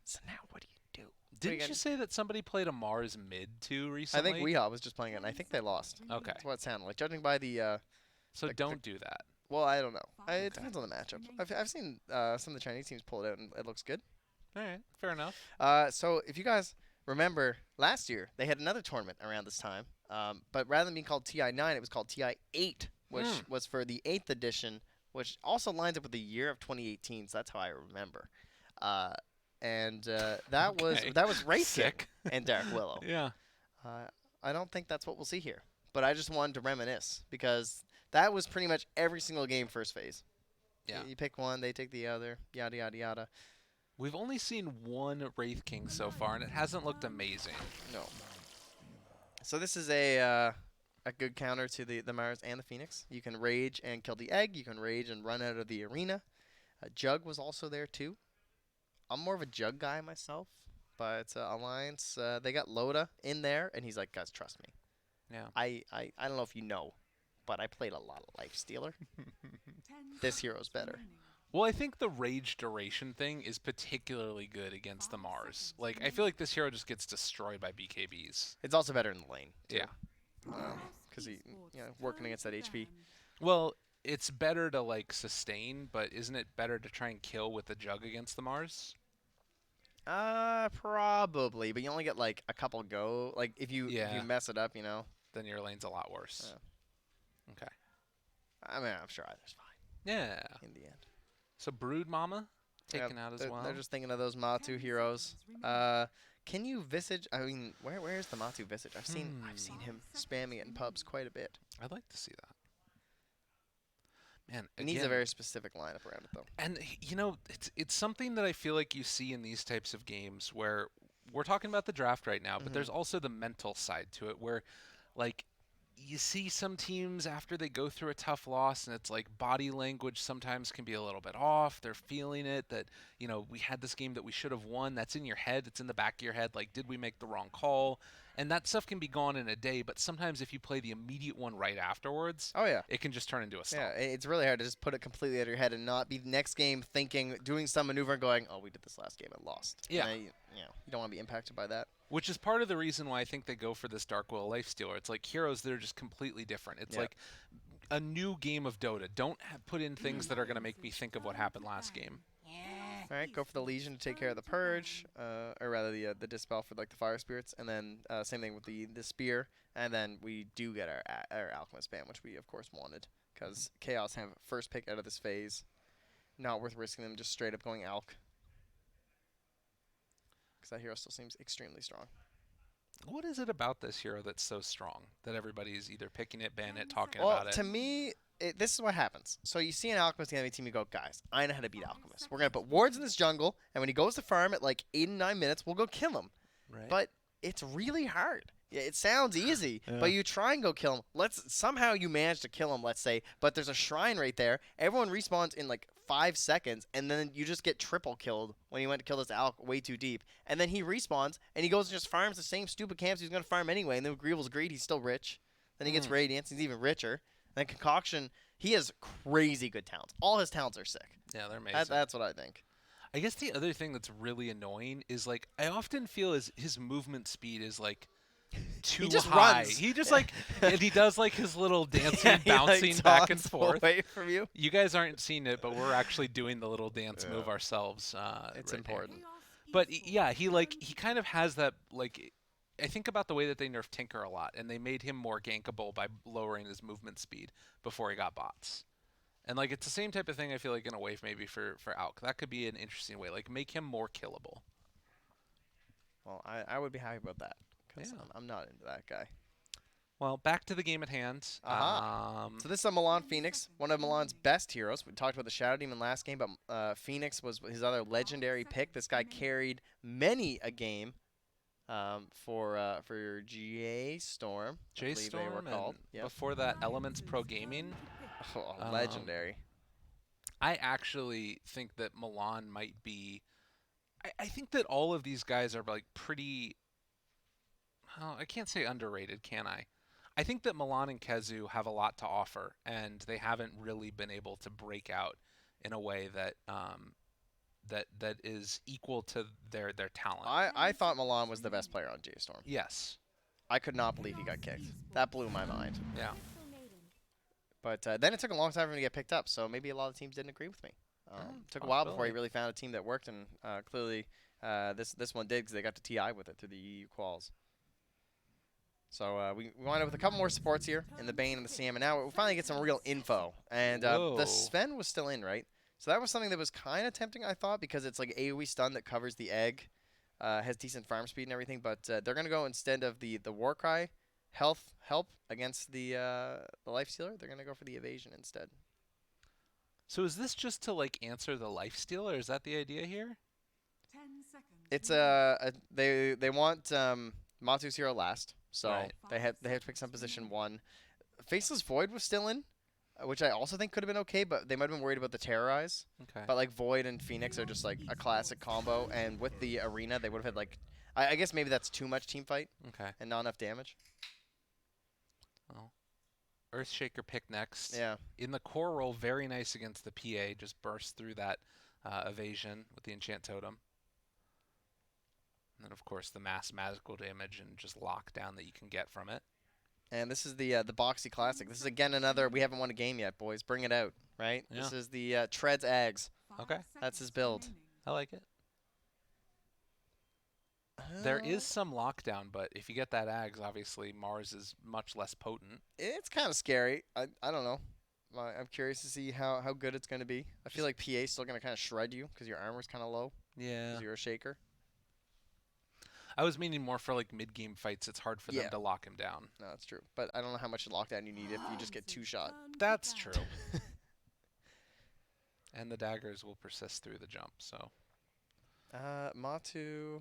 So now what do you do? Didn't you say that somebody played a Mars mid too I recently? think Weehaw was just playing it, and I think they lost. Okay. That's what it sounded like. Judging by the, So the- don't do that. well, I don't know. It Okay. depends on the matchup. I've seen some of the Chinese teams pull it out, and it looks good. All right, fair enough. So if you guys remember last year, they had another tournament around this time. But rather than being called TI9, it was called TI8, which was for the 8th edition, which also lines up with the year of 2018. So that's how I remember. That Okay. was Wraith Sick. and Dark Willow. Yeah. I don't think that's what we'll see here. But I just wanted to reminisce because that was pretty much every single game first phase. Yeah. You pick one, they take the other, yada yada yada. We've only seen one Wraith King so far, and it hasn't looked amazing. No. So this is a good counter to the Mars and the Phoenix. You can rage and kill the egg. You can rage and run out of the arena. Jug was also there too. I'm more of a Jug guy myself, but Alliance they got Loda in there, and he's like, guys, trust me. Yeah. I don't know if you know, but I played a lot of Life Stealer. This hero's better. Well, I think the rage duration thing is particularly good against the Mars. Like, I feel like this hero just gets destroyed by BKBs. It's also better in the lane. Yeah. Because working against that HP. Well, it's better to like sustain, but isn't it better to try and kill with the Jug against the Mars? Probably, but you only get like a couple go. Like if you mess it up, Then your lane's a lot worse. Okay. I mean, I'm sure either's fine Yeah. in the end. So Brood Mama taken out as they're, well. They're just thinking of those Matu heroes. Can you Visage? I mean, where's the Matu Visage? I've seen him spamming it in pubs quite a bit. I'd like to see that. Man, It needs a again- very specific lineup around it, though. And it's something that I feel like you see in these types of games where we're talking about the draft right now, but there's also the mental side to it where like you see some teams after they go through a tough loss and it's like body language sometimes can be a little bit off. They're feeling it that, we had this game that we should have won. That's in your head. It's in the back of your head. Like, did we make the wrong call? And that stuff can be gone in a day, but sometimes if you play the immediate one right afterwards, Oh yeah. it can just turn into a stall. Yeah, it's really hard to just put it completely out of your head and not be the next game doing some maneuver and going, oh, we did this last game and lost. Yeah. And you don't want to be impacted by that. Which is part of the reason why I think they go for this Dark Will Lifestealer. It's like heroes that are just completely different. It's Yeah. like a new game of Dota. Don't put in things that are going to make me think of what happened last game. All right, go for the Legion to take care of the Purge, or rather the Dispel for like the Fire Spirits, and then same thing with the Spear, and then we do get our Alchemist ban, which we of course wanted, because Chaos have first pick out of this phase. Not worth risking them just straight up going Alch, because that hero still seems extremely strong. What is it about this hero that's so strong that everybody's either picking it, banning it, talking Well, about it? to me, this is what happens. So you see an Alchemist in the enemy team, you go, guys, I know how to beat Alchemist. We're going to put wards in this jungle, and when he goes to farm at like 8 and 9 minutes, we'll go kill him. Right. But it's really hard. Yeah, it sounds easy, but you try and go kill him. Somehow you manage to kill him, let's say, but there's a shrine right there. Everyone respawns in like 5 seconds, and then you just get triple killed when you went to kill this Alch way too deep. And then he respawns, and he goes and just farms the same stupid camps he's going to farm anyway. And then with Greevil's Greed, he's still rich. Then he gets Radiance, he's even richer. And then Concoction, he has crazy good talents. All his talents are sick. Yeah, they're amazing. That's what I think. I guess the other thing that's really annoying is like I often feel his movement speed is like too just high. runs. He just like and he does like his little dancing, He, like, bouncing back and taunts forth. away from you. You guys aren't seeing it, but we're actually doing the little dance move ourselves. It's right now. important. But yeah, he kind of has that like. I think about the way that they nerfed Tinker a lot, and they made him more gankable by lowering his movement speed before he got bots. And like it's the same type of thing I feel like in a wave maybe for Alk. That could be an interesting way, like make him more killable. Well, I would be happy about that, because Yeah. I'm not into that guy. Well, back to the game at hand. So this is a Milan Phoenix, one of Milan's best heroes. We talked about the Shadow Demon last game, but Phoenix was his other legendary pick. This guy carried many a game for your GA Storm. I believe they were J-Storm called. and Yep. before that Elements Pro Gaming. Oh, Um, legendary. I actually think that Milan might be. I think that all of these guys are like pretty. Well, I can't say underrated, can I? I think that Milan and Kezu have a lot to offer, and they haven't really been able to break out in a way that that is equal to their talent. I thought Milan was the best player on GA Storm. Yes. I could not believe he got kicked. That blew my mind. Yeah. But then it took a long time for him to get picked up, so maybe a lot of teams didn't agree with me. Took a while before he possibility. really found a team that worked, and clearly this one did because they got to TI with it through the EU quals. So we wind up with a couple more supports here in the Bane and the CM, and now we finally get some real info. And Whoa. the Sven was still in, right? So that was something that was kind of tempting, I thought, because it's like AoE stun that covers the egg, has decent farm speed and everything. But they're going to go instead of the Warcry health help against the Lifestealer. They're going to go for the evasion instead. So is this just to like answer the lifesteal, or is that the idea here? 10 seconds. It's they want Matu's hero last, so Right. they have to pick some position 1. Faceless Void was still in, which I also think could have been okay, but they might have been worried about the Terrorize. Okay. But like Void and Phoenix are just like a classic combo, and with the arena they would have had like I guess maybe that's too much team fight Okay. and not enough damage. Well, Earthshaker pick next. Yeah. In the core role, very nice against the PA. Just burst through that evasion with the enchant totem. And then of course the mass magical damage and just lockdown that you can get from it. And this is the Boxy Classic. This is again another we haven't won a game yet, boys. Bring it out, right? Yeah. This is the Treads Ags. Okay. That's his build. I like it. There is some lockdown, but if you get that Ags, obviously Mars is much less potent. It's kind of scary. I don't know. I'm curious to see how good it's going to be. I feel like PA is still going to kind of shred you because your armor's kind of low Yeah. because you're a shaker. I was meaning more for like mid-game fights. It's hard for Yeah. them to lock him down. No, that's true. But I don't know how much lockdown you need if you just get 2-shot. That's true. And the daggers will persist through the jump, so. Matu.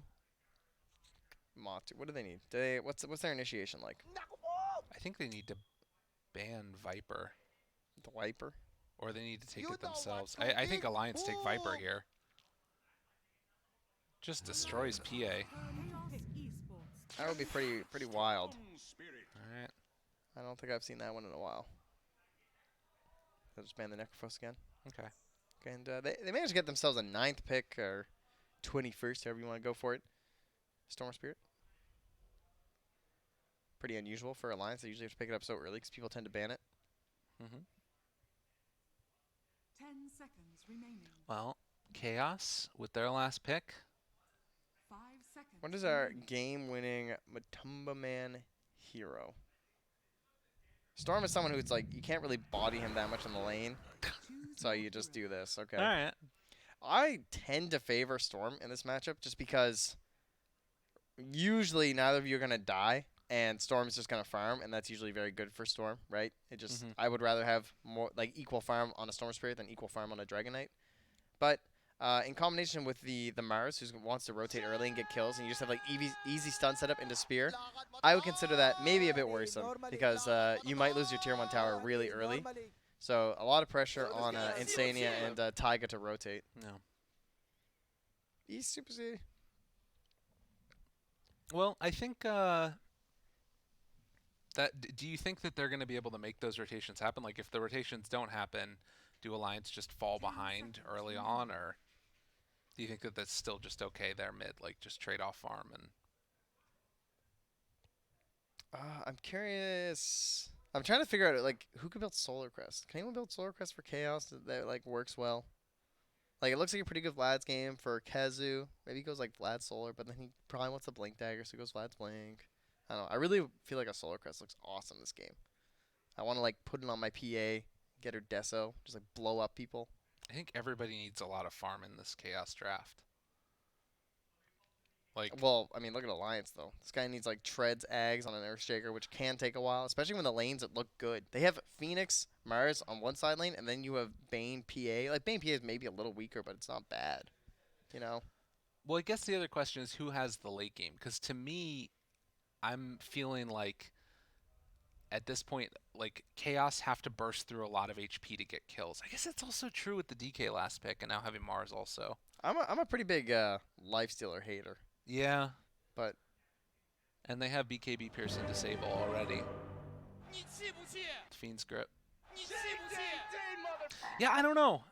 What do they need? Do they what's their initiation like? I think they need to ban Viper, The wiper. or they need to take it themselves. I think Alliance take Viper here. Just destroys PA. That would be pretty wild. All right. I don't think I've seen that one in a while. They'll just ban the Necrophos again. Okay. And they managed to get themselves a 9th pick or 21st, however you want to go for it. Storm Spirit. Pretty unusual for Alliance. They usually have to pick it up so early because people tend to ban it. Mhm. 10 seconds remaining. Well, Chaos with their last pick. 5 seconds. What is our remaining. game-winning Matumba Man hero? Storm is someone who's like, you can't really body him that much in the lane, Choose so your you just hero. do this, okay? All right. I tend to favor Storm in this matchup just because usually neither of you are going to die, and Storm is just going to farm, and that's usually very good for Storm, right? It just Mhm. I would rather have more like equal farm on a Storm Spirit than equal farm on a Dragon Knight. But in combination with the Mars, who wants to rotate early and get kills, and you just have like easy stun setup into Spear, I would consider that maybe a bit worrisome because you might lose your tier 1 tower really early. So a lot of pressure on Insania and Taiga to rotate. No. He's Super C. Well, I think do you think that they're going to be able to make those rotations happen? Like, if the rotations don't happen, do Alliance just fall behind early on, or do you think that that's still just okay there mid, like just trade off farm and? I'm curious. I'm trying to figure out like who could build Solar Crest. Can anyone build Solar Crest for Chaos that like works well? Like it looks like a pretty good Vlad's game for Kezu. Maybe he goes like Vlad Solar, but then he probably wants a Blink Dagger, so he goes Vlad's Blink. I don't know. I really feel like a Solar Crest looks awesome this game. I want to like put it on my PA, get her Deso, just like blow up people. I think everybody needs a lot of farm in this Chaos draft. Like, Well, I mean, look at Alliance though. This guy needs like Treads, Ags on an Earthshaker, which can take a while, especially when the lanes that look good. They have Phoenix, Mars on one side lane, and then you have Bane, PA. Like Bane, PA is maybe a little weaker, but it's not bad. You know. Well, I guess the other question is who has the late game? Because to me, I'm feeling like at this point, like Chaos have to burst through a lot of HP to get kills. I guess that's also true with the DK last pick and now having Mars also. I'm a pretty big Lifestealer hater, Yeah, but and they have BKB Pearson disable already. Fiend's grip. Yeah, I don't know.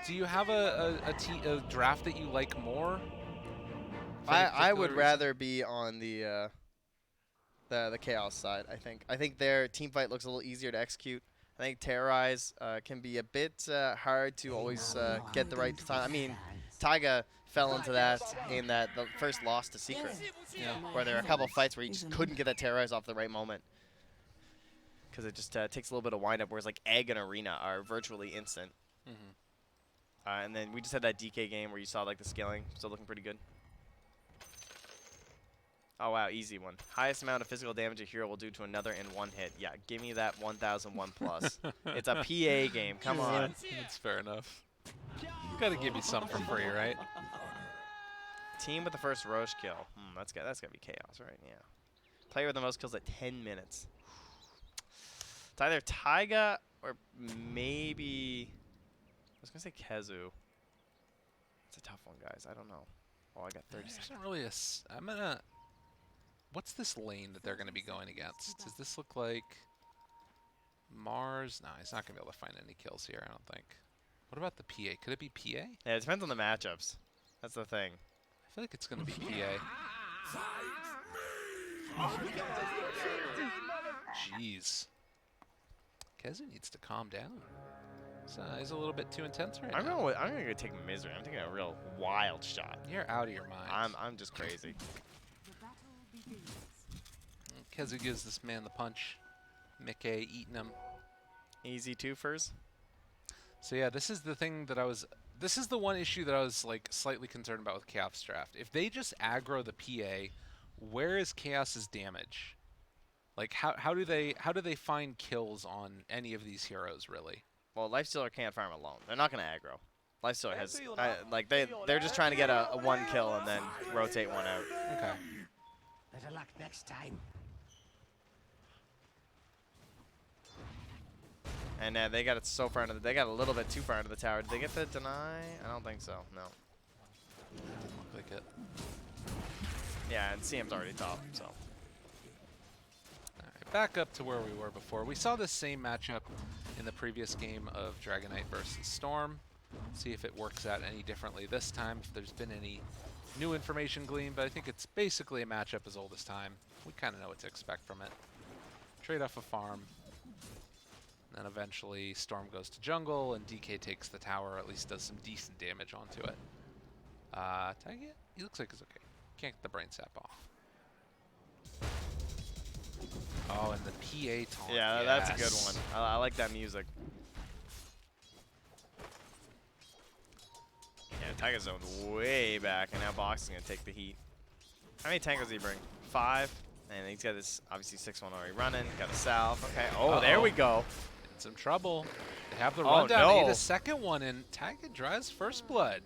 Do you have a draft that you like more? For any I would particular reason? rather be on the Chaos side. I think their team fight looks a little easier to execute. I think Terrorize can be a bit hard to always get the right time. I mean, Taiga fell into that in the first loss to Secret, Yeah. where there are a couple of fights where he just couldn't get that Terrorize off the right moment. Because it just takes a little bit of wind up, whereas like Egg and Arena are virtually instant. Mhm. And then we just had that DK game where you saw like the scaling still looking pretty good. Oh wow, easy one. Highest amount of physical damage a hero will do to another in one hit. Yeah, give me that 1001 plus. It's a PA game. Come on. That's fair enough. Gotta give you some for free, right? Team with the first Roche kill. That's gotta be Chaos, right? Yeah. Player with the most kills at 10 minutes. It's either Taiga or maybe I was gonna say Kezu. It's a tough one, guys. I don't know. Oh, I got 30 There seconds. isn't really I'm gonna. What's this lane that they're gonna be going against? Does this look like Mars? No, he's not gonna be able to find any kills here. I don't think. What about the PA? Could it be PA? Yeah, it depends on the matchups. That's the thing. I feel like it's gonna be PA. Jeez. Kezu needs to calm down. He's a little bit too intense right I'm now. gonna go take Misery. I'm taking a real wild shot. You're out of your mind. I'm just crazy. The battle begins. Kezu gives this man the punch. Mickey eating him. Easy twofers. So yeah, this is the thing that this is the one issue that I was like slightly concerned about with Chaos draft. If they just aggro the PA, where is Chaos's damage? Like how do they find kills on any of these heroes really? Well, Lifestealer can't farm alone. They're not gonna aggro. Lifestealer has like they're just trying to get a one kill and then rotate one out. Okay. Better luck next time. And they got it so far into they got a little bit too far into the tower. Did they get the deny? I don't think so. No. Didn't look like it. Yeah, and CM's already top. So. Alright, back up to where we were before. We saw this same matchup in the previous game of Dragonite versus Storm. See if it works out any differently this time, if there's been any new information gleaned, but I think it's basically a matchup as old as time. We kind of know what to expect from it. Trade off a farm, then eventually Storm goes to jungle, and DK takes the tower, or at least does some decent damage onto it. Taiga, he looks like he's okay. Can't get the brain sap off. Oh, and the PA taunt. Yeah, that's a good yes. one. I like that music. Yeah, Taiga's zoned way back, and now Box is going to take the heat. How many tankers does he bring? 5. And he's got this, obviously, 6-1 already running. Got a salve. Okay. Oh, there we go. In some trouble. They have the Oh, rundown. They no. need a second one, and Taiga draws first blood.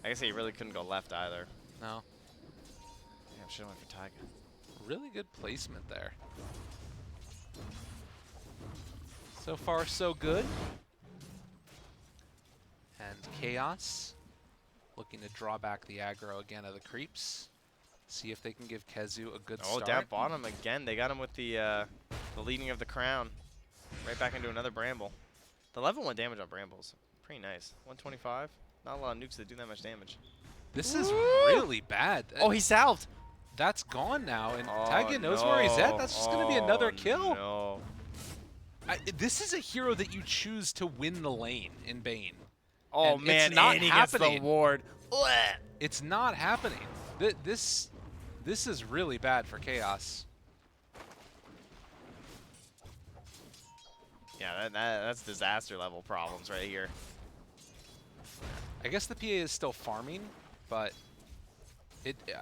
I guess he really couldn't go left either. No. Damn, should have went for Taiga. Really good placement there. So far, so good. And Chaos looking to draw back the aggro again of the creeps. See if they can give Kezu a good Oh, start. down bottom again. They got him with the leading of the crown. Right back into another Bramble. The level 1 damage on Brambles. Pretty nice. 125. Not a lot of nukes that do that much damage. This is really bad. Oh, he salved. That's gone now, and Oh, Taiga knows where he's at. no. That's just going to be another Oh, kill. No. This is a hero that you choose to win the lane in Bane. Oh, And it's man. not and he gets the happening. ward. Blech. It's not happening. This is really bad for Chaos. Yeah, that's disaster level problems right here. I guess the PA is still farming, but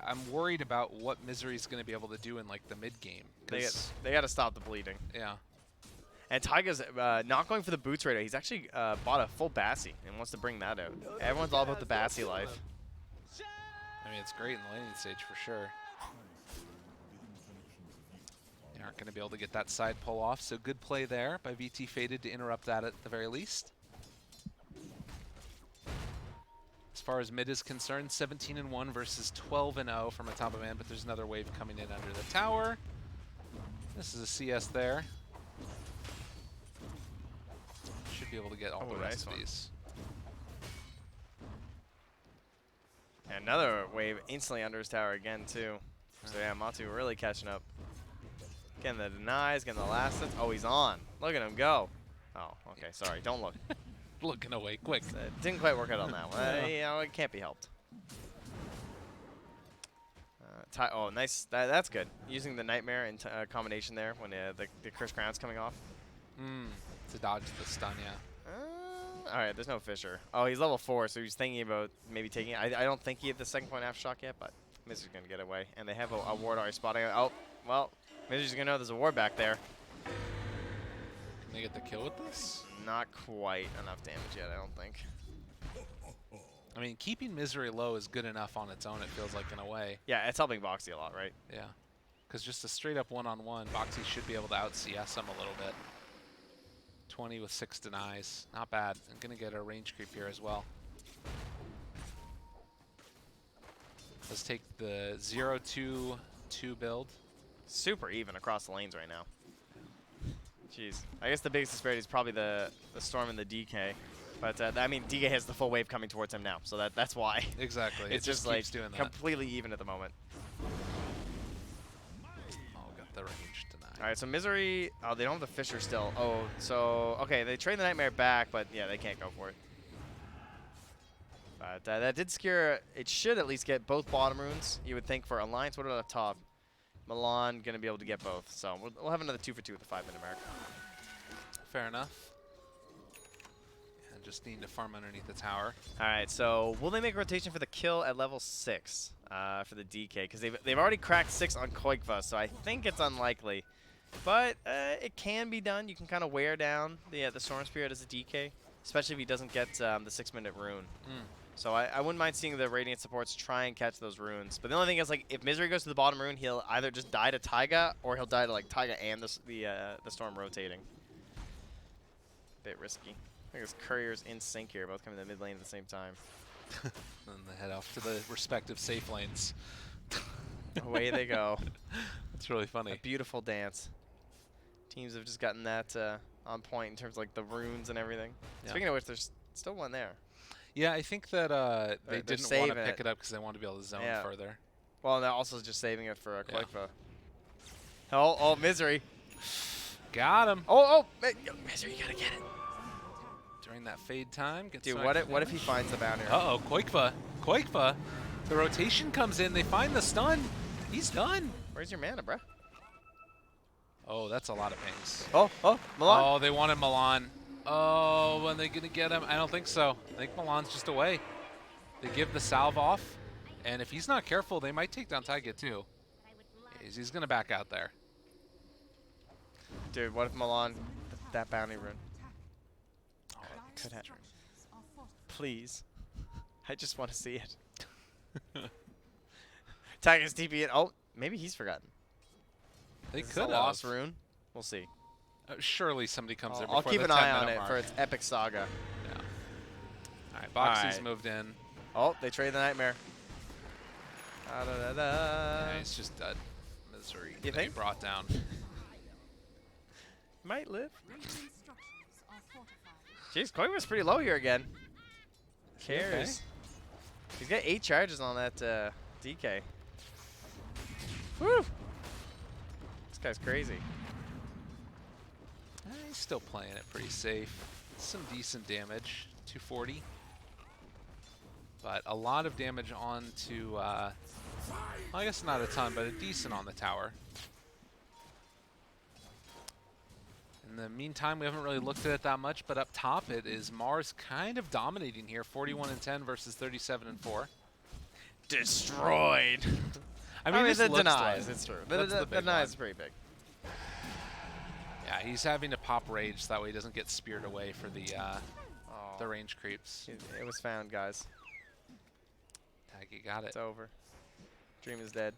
I'm worried about what Misery's going to be able to do in like the mid game. They got to stop the bleeding. Yeah. And Taiga's not going for the boots right now. He's actually bought a full Bassi and wants to bring that out. Everyone's all about the Bassi life. I mean, it's great in the laning stage for sure. They aren't going to be able to get that side pull off, so good play there by VT Faded to interrupt that at the very least. As far as mid is concerned, 17-1 versus 12-0 from a top of man, but there's another wave coming in under the tower. This is a CS there. Should be able to get all the rest of these. And another wave instantly under his tower again, too. So yeah, Matu really catching up. Getting the denies, getting the last hits. Oh, he's on. Look at him go. Oh, okay, sorry. Don't look. Looking away quick. Didn't quite work out on that one. You know, it can't be helped. Oh, nice. That's good. Using the Nightmare in combination there when the Curse Crown's coming off. To dodge the stun, yeah. All right, there's no Fissure. Oh, he's level 4, so he's thinking about maybe taking it. I don't think he had the second point Aftershock yet, but Mizzer's going to get away. And they have a ward already spotting. Oh, well, Mizzer's going to know there's a ward back there. Can they get the kill with this? Not quite enough damage yet, I don't think. I mean, keeping Misery low is good enough on its own, it feels like, in a way. Yeah, it's helping Boxy a lot, right? Yeah. Because just a straight up one-on-one, Boxy should be able to out-CS him a little bit. 20 with 6 denies. Not bad. I'm going to get a range creep here as well. Let's take the 0-2-2 build. Super even across the lanes right now. Jeez. I guess the biggest disparity is probably the Storm and the DK. But, I mean, DK has the full wave coming towards him now, so that's why. Exactly. It's it just like keeps doing that. completely even at the moment. Oh, got the range denied. All right, so Misery, oh, they don't have the Fissure still. Oh, so, okay, they trade the Nightmare back, but yeah, they can't go for it. But that did scare, it should at least get both bottom runes, you would think, for Alliance. What about up top? Milan going to be able to get both. So we'll have another 2 for 2 with the 5-minute mark. Fair enough. And just need to farm underneath the tower. All right, so will they make a rotation for the kill at level 6 for the DK? Because they've already cracked 6 on Koikva, so I think it's unlikely. But it can be done. You can kind of wear down the Storm Spirit as a DK, especially if he doesn't get the 6-minute rune. So I wouldn't mind seeing the Radiant supports try and catch those runes. But the only thing is, like, if Misery goes to the bottom rune, he'll either just die to Taiga, or he'll die to, like, Taiga and the Storm rotating. Bit risky. I think his Couriers in sync here, both coming to the mid lane at the same time. And they head off to the respective safe lanes. Away they go. It's really funny. A beautiful dance. Teams have just gotten that on point in terms of, like, the runes and everything. Yeah. Speaking of which, there's still one there. Yeah, I think that they They're didn't want to saving pick it. it up because they want to be able to zone Yeah. further. Well, they're also just saving it for Yeah. Koikva. Oh, Misery. Got him. Misery, you gotta get it. During that fade time. Gets Dude, some what extra if he damage. finds the bounty? Uh-oh, Koikva. The rotation comes in. They find the stun. He's done. Where's your mana, bruh? Oh, that's a lot of pings. Oh, Milan. Oh, they wanted Milan. Oh, are they going to get him? I don't think so. I think Milan's just away. They give the salve off, and if he's not careful, they might take down Taiga too. He's going to back out there. Dude, what if Milan, that bounty rune? Oh, Could have. Please. I just want to see it. Taiga's TP it. Oh, maybe he's forgotten. they Is this could a have. lost rune. We'll see. Surely somebody comes there I'll before keep the an eye 10-minute on it mark. for its epic saga. Yeah. All right, Boxy's right. moved in. Oh, they trade the Nightmare. Da-da-da-da. Yeah, he's just dead. Misery. You Gonna be think? brought down. Might live. Radiant structures are fortified. Jeez, Koikva's pretty low here again. Okay. Cares. He's got 8 charges on that DK. Woo! This guy's crazy. He's still playing it pretty safe. Some decent damage, 240. But a lot of damage onto, well, I guess not a ton, but a decent on the tower. In the meantime, we haven't really looked at it that much, but up top it is Mars kind of dominating here, 41-10 versus 37-4. Destroyed. I mean, this the looks denies, like- it's true. that's The the big denies one. is pretty big. Yeah, he's having to pop rage so that way he doesn't get speared away for the Oh, the range creeps. it was found, guys. You got it. It's over. Dream is dead.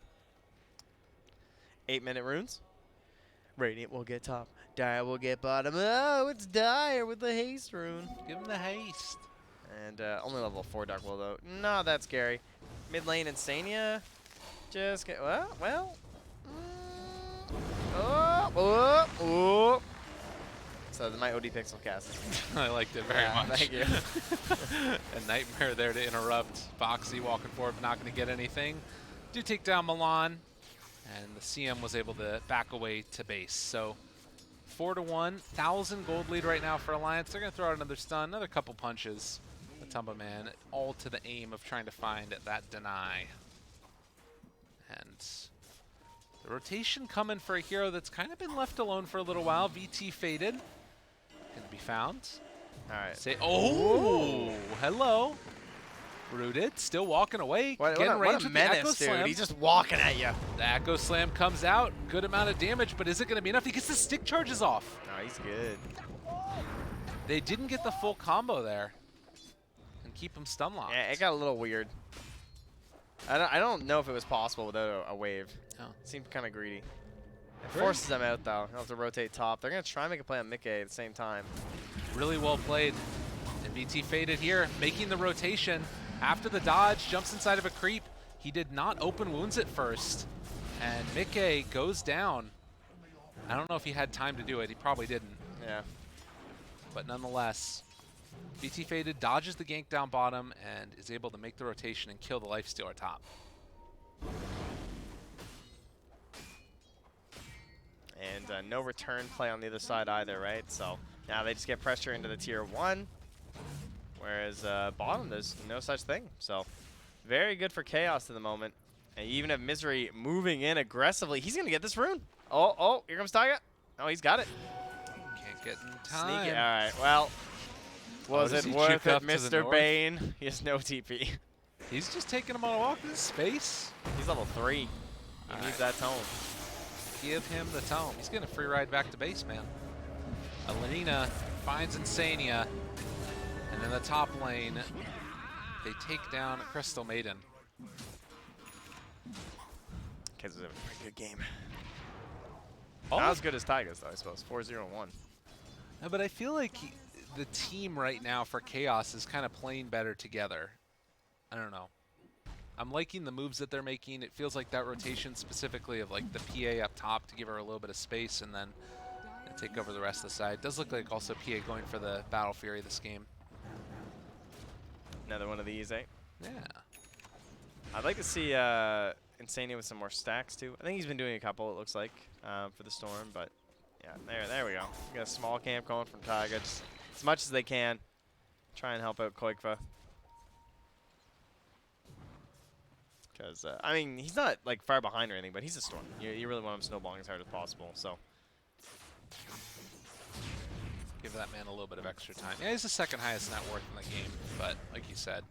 8-minute runes. Radiant will get top. Dire will get bottom. Oh, it's Dire with the haste rune. Give him the haste. And only level 4 Dark Will, though. Not that scary. Mid lane Insania. Just get. Well. Oh. So my OD Pixel cast. I liked it very Yeah, much. thank you. A Nightmare there to interrupt. Boxy walking forward, not going to get anything. Do take down Milan, and the CM was able to back away to base. So 4-1, 1,000 gold lead right now for Alliance. They're going to throw out another stun, another couple punches. The Tumba Man, all to the aim of trying to find that deny. And the rotation coming for a hero that's kind of been left alone for a little while. VT faded. Can be found. All right. Say, oh, hello. Rooted, still walking away. What getting a range with the Echo menace, dude. Slam. He's just walking at you. The Echo Slam comes out. Good amount of damage, but is it going to be enough? He gets the stick charges off. No, he's good. They didn't get the full combo there and keep him stun locked. Yeah, it got a little weird. I don't know if it was possible without a wave. No. Seemed kind of greedy. It Very- forces them out, though. They'll have to rotate top. They're going to try and make a play on Mickey at the same time. Really well played. And VT faded here, making the rotation. After the dodge, jumps inside of a creep. He did not open wounds at first. And Mickey goes down. I don't know if he had time to do it. He probably didn't. Yeah. But nonetheless, VT faded, dodges the gank down bottom, and is able to make the rotation and kill the Lifestealer top. And no return play on the other side either, right? So now they just get pressure into the tier 1. Whereas bottom, there's no such thing. So very good for Chaos at the moment. And you even have Misery moving in aggressively. He's going to get this rune. Oh, here comes Taiga. Oh, he's got it. Can't get in time. Sneaky. All right, well, was does it he worth juke it, up to the Mr. north? Bane? He has no TP. He's just taking him on a walk in space. He's level 3. He All needs right. that tome. Give him the tome. He's going to free ride back to base, man. Alina finds Insania. And in the top lane, they take down Crystal Maiden. Kids is having a pretty good game. All Not of- as good as Taiga's, though, I suppose. 4-0-1. No, but I feel like the team right now for Chaos is kind of playing better together. I don't know. I'm liking the moves that they're making. It feels like that rotation specifically of like the PA up top to give her a little bit of space and then take over the rest of the side. Does look like also PA going for the Battle Fury this game. Another one of these, eh? Yeah. I'd like to see Insania with some more stacks, too. I think he's been doing a couple, it looks like, for the Storm. But, yeah, there we go. We got a small camp going from Taiga. Just as much as they can. Try and help out Koikva. Because, I mean, he's not, like, far behind or anything, but he's a Storm. You really want him snowballing as hard as possible, so. Give that man a little bit of extra time. Yeah, he's the second highest net worth in the game, but like you said,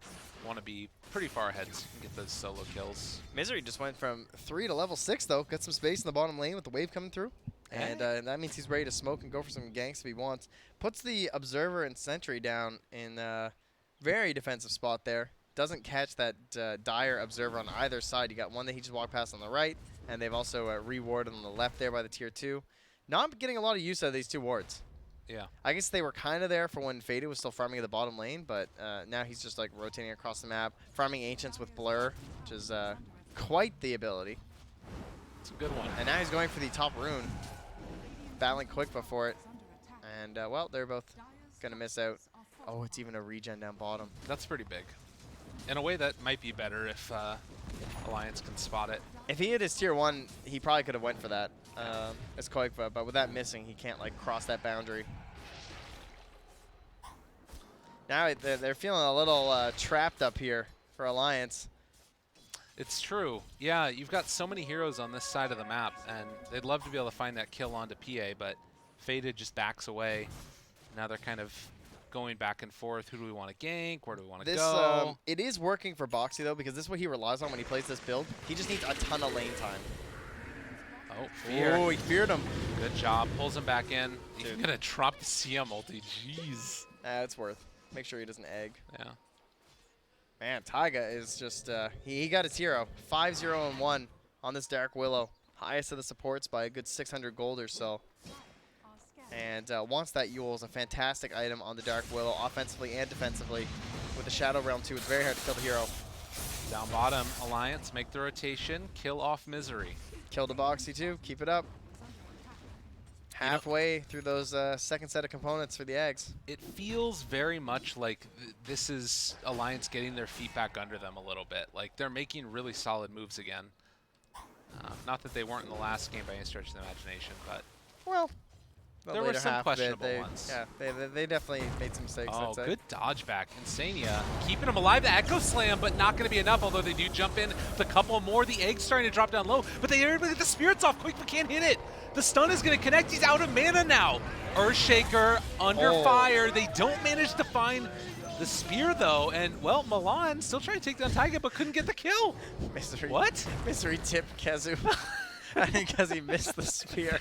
want to be pretty far ahead so you can get those solo kills. Misery just went from 3 to level 6, though. Got some space in the bottom lane with the wave coming through. And that means he's ready to smoke and go for some ganks if he wants. Puts the Observer and Sentry down in a very defensive spot there. Doesn't catch that Dire Observer on either side. You got one that he just walked past on the right, and they've also rewarded on the left there by the tier 2. Not getting a lot of use out of these 2 wards. Yeah. I guess they were kind of there for when Faded was still farming at the bottom lane, but now he's just like rotating across the map, farming Ancients with Blur, which is quite the ability. It's a good one. And now he's going for the top rune, battling Koikva for it. And, well, they're both going to miss out. Oh, it's even a regen down bottom. That's pretty big. In a way, that might be better if Alliance can spot it. If he hit his tier 1, he probably could have went for that as Koikva, but with that missing, he can't, like, cross that boundary. Now they're feeling a little trapped up here for Alliance. It's true. Yeah, you've got so many heroes on this side of the map, and they'd love to be able to find that kill onto PA, but Faded just backs away. Now they're kind of going back and forth. Who do we want to gank? Where do we want to go? It is working for Boxy, though, because this is what he relies on when he plays this build. He just needs a ton of lane time. Oh, fear. Oh, he feared him. Good job. Pulls him back in. He's Dude. going to drop the CM ulti. Jeez. It's worth. Make sure he doesn't egg. Yeah. Man, Taiga is just, he got his hero. 5-0-1 on this Dark Willow. Highest of the supports by a good 600 gold or so. And once that Yule is a fantastic item on the Dark Willow, offensively and defensively. With the Shadow Realm too, it's very hard to kill the hero. Down bottom, Alliance make the rotation, kill off Misery. Kill the Boxy too, keep it up. Halfway through those second set of components for the eggs. It feels very much like this is Alliance getting their feet back under them a little bit. Like they're making really solid moves again. Not that they weren't in the last game by any stretch of the imagination, but Well, the there were later some half of it, questionable ones. Yeah, they definitely made some mistakes. Oh, I'd say. good dodge back. Insania keeping him alive. The Echo Slam, but not going to be enough, although they do jump in with a couple more. The Egg's starting to drop down low, but they are able to get the Spirits off quick, but can't hit it. The stun is going to connect. He's out of mana now. Earthshaker under fire. They don't manage to find the spear, though, and, well, Milan still trying to take down Taiga, but couldn't get the kill. Misery. What? Misery tipped Kezu. I think because he missed the spear.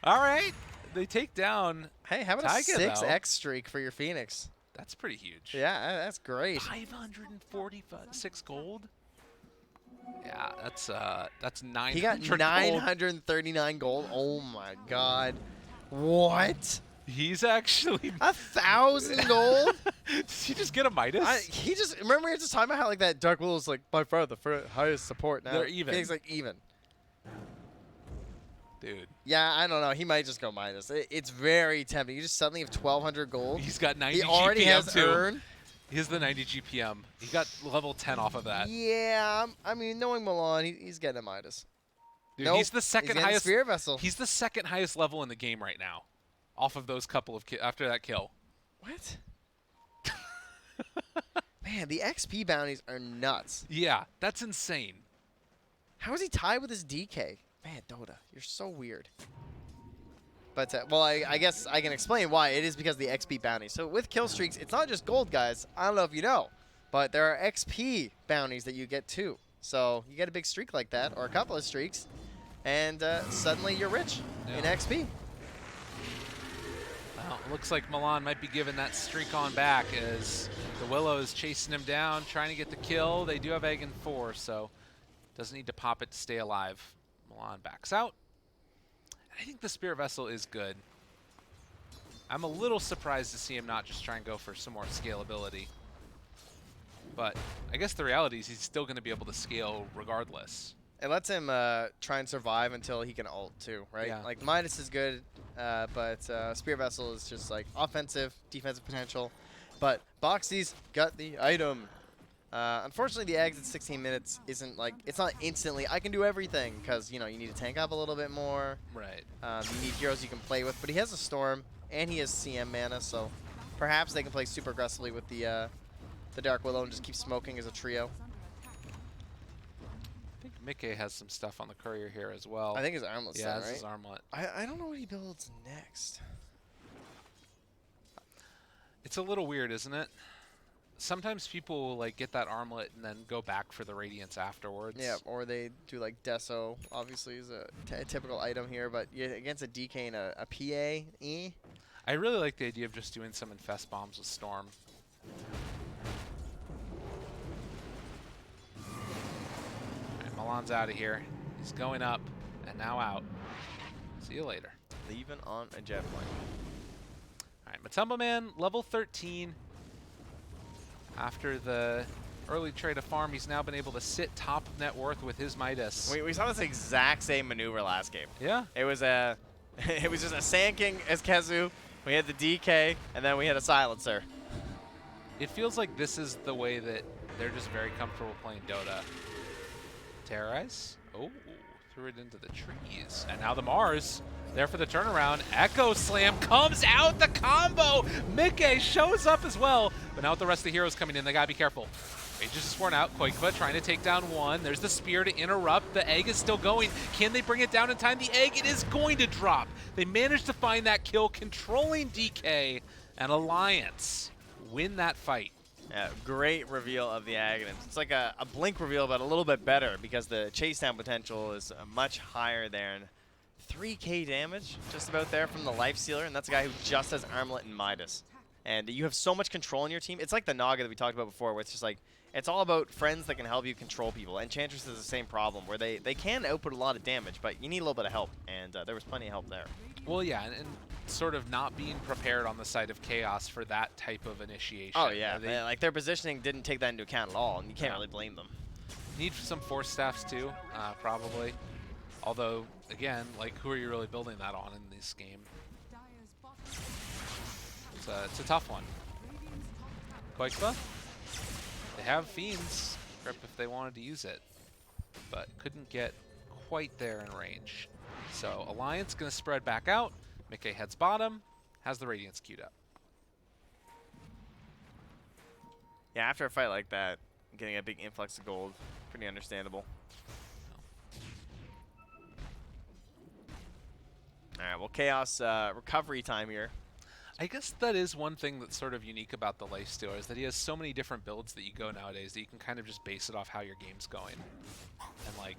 All right. They take down Hey, how about Taiga, a 6x though. streak for your Phoenix? That's pretty huge. Yeah, that's great. 546 gold? Yeah, that's 900 He got gold. 939 gold. Oh my god. What? He's actually 1,000 gold? Did he just get a Midas? He just remember we were just talking about how like that Dark Willow is like by far the highest support now. They're even. He's like even. Dude. Yeah, I don't know. He might just go minus. It's very tempting. You just suddenly have 1,200 gold. He's got 90 He already GPM has too. earn. He has the 90 GPM. He got level 10 off of that. Yeah, I mean, knowing Milan, he's getting a Midas. Dude, Nope, he's the second getting highest. Spirit Vessel. He's the second highest level in the game right now, off of those couple of after that kill. What? Man, the XP bounties are nuts. Yeah, that's insane. How is he tied with his DK? Man, Dota, you're so weird. But, well, I guess I can explain why. It is because of the XP bounties. So with kill streaks, it's not just gold, guys. I don't know if you know, but there are XP bounties that you get too. So you get a big streak like that, or a couple of streaks, and suddenly you're rich in Yeah. XP. Well, it looks like Milan might be giving that streak on back as the Willow is chasing him down, trying to get the kill. They do have Egg in 4, so doesn't need to pop it to stay alive. Milan backs out. I think the Spirit Vessel is good. I'm a little surprised to see him not just try and go for some more scalability. But I guess the reality is he's still going to be able to scale regardless. It lets him try and survive until he can ult too, right? Yeah. Like Midas is good, but Spirit Vessel is just like offensive, defensive potential. But Boxy's got the item. Unfortunately, the eggs at 16 minutes isn't like, it's not instantly, I can do everything, because, you know, you need to tank up a little bit more. Right. You need heroes you can play with, but he has a Storm, and he has CM mana, so perhaps they can play super aggressively with the Dark Willow and just keep smoking as a trio. I think Mickey has some stuff on the courier here as well. I think his armlet's yeah, done, this right? is armlet. I don't know what he builds next. It's a little weird, isn't it? Sometimes people will like get that armlet and then go back for the Radiance afterwards. Yeah, or they do like Deso, obviously is a typical item here, but yeah, against a DK and a PA, I really like the idea of just doing some Infest Bombs with Storm. Alright, Milan's out of here. He's going up and now out. See you later. leaving on a jet plane. Alright, Matumba Man, level 13. After the early trade of farm, he's now been able to sit top of net worth with his Midas. We saw this exact same maneuver last game. Yeah. It was a, it was just a Sand King as Kezu. We had the DK, and then we had a Silencer. It feels like this is the way that they're just very comfortable playing Dota. Terrorize. Oh, threw it into the trees. And now the Mars, there for the turnaround. Echo Slam comes out, the combo! Mickey shows up as well. But now with the rest of the heroes coming in, they gotta be careful. Aegis is worn out. Koikva trying to take down one. There's the spear to interrupt. The egg is still going. Can they bring it down in time? The egg, it is going to drop. They managed to find that kill, controlling DK, and Alliance win that fight. Yeah, great reveal of the Aghanim. It's like a Blink reveal, but a little bit better because the chase down potential is much higher there. And 3k damage just about there from the Life Stealer, and that's a guy who just has Armlet and Midas. And you have so much control in your team. It's like the Naga that we talked about before, where it's just like, it's all about friends that can help you control people. Enchantress is the same problem, where they can output a lot of damage, but you need a little bit of help, and there was plenty of help there. Well, yeah, and sort of not being prepared on the side of Chaos for that type of initiation. Oh, yeah. They Like, their positioning didn't take that into account at all, and you can't Yeah. really blame them. need some Force Staffs too, probably. Although, again, like, who are you really building that on in this game? Dire's bottom It's a tough one. Radiant's top tower Koikba? They have Fiend's grip if they wanted to use it, but couldn't get quite there in range. So Alliance gonna spread back out. Mickey heads bottom, has the Radiance queued up. Yeah, after a fight like that, getting a big influx of gold, pretty understandable. Alright, well, Chaos recovery time here. I guess that is one thing that's sort of unique about the Lifestealer, is that he has so many different builds that you go nowadays that you can kind of just base it off how your game's going. And like,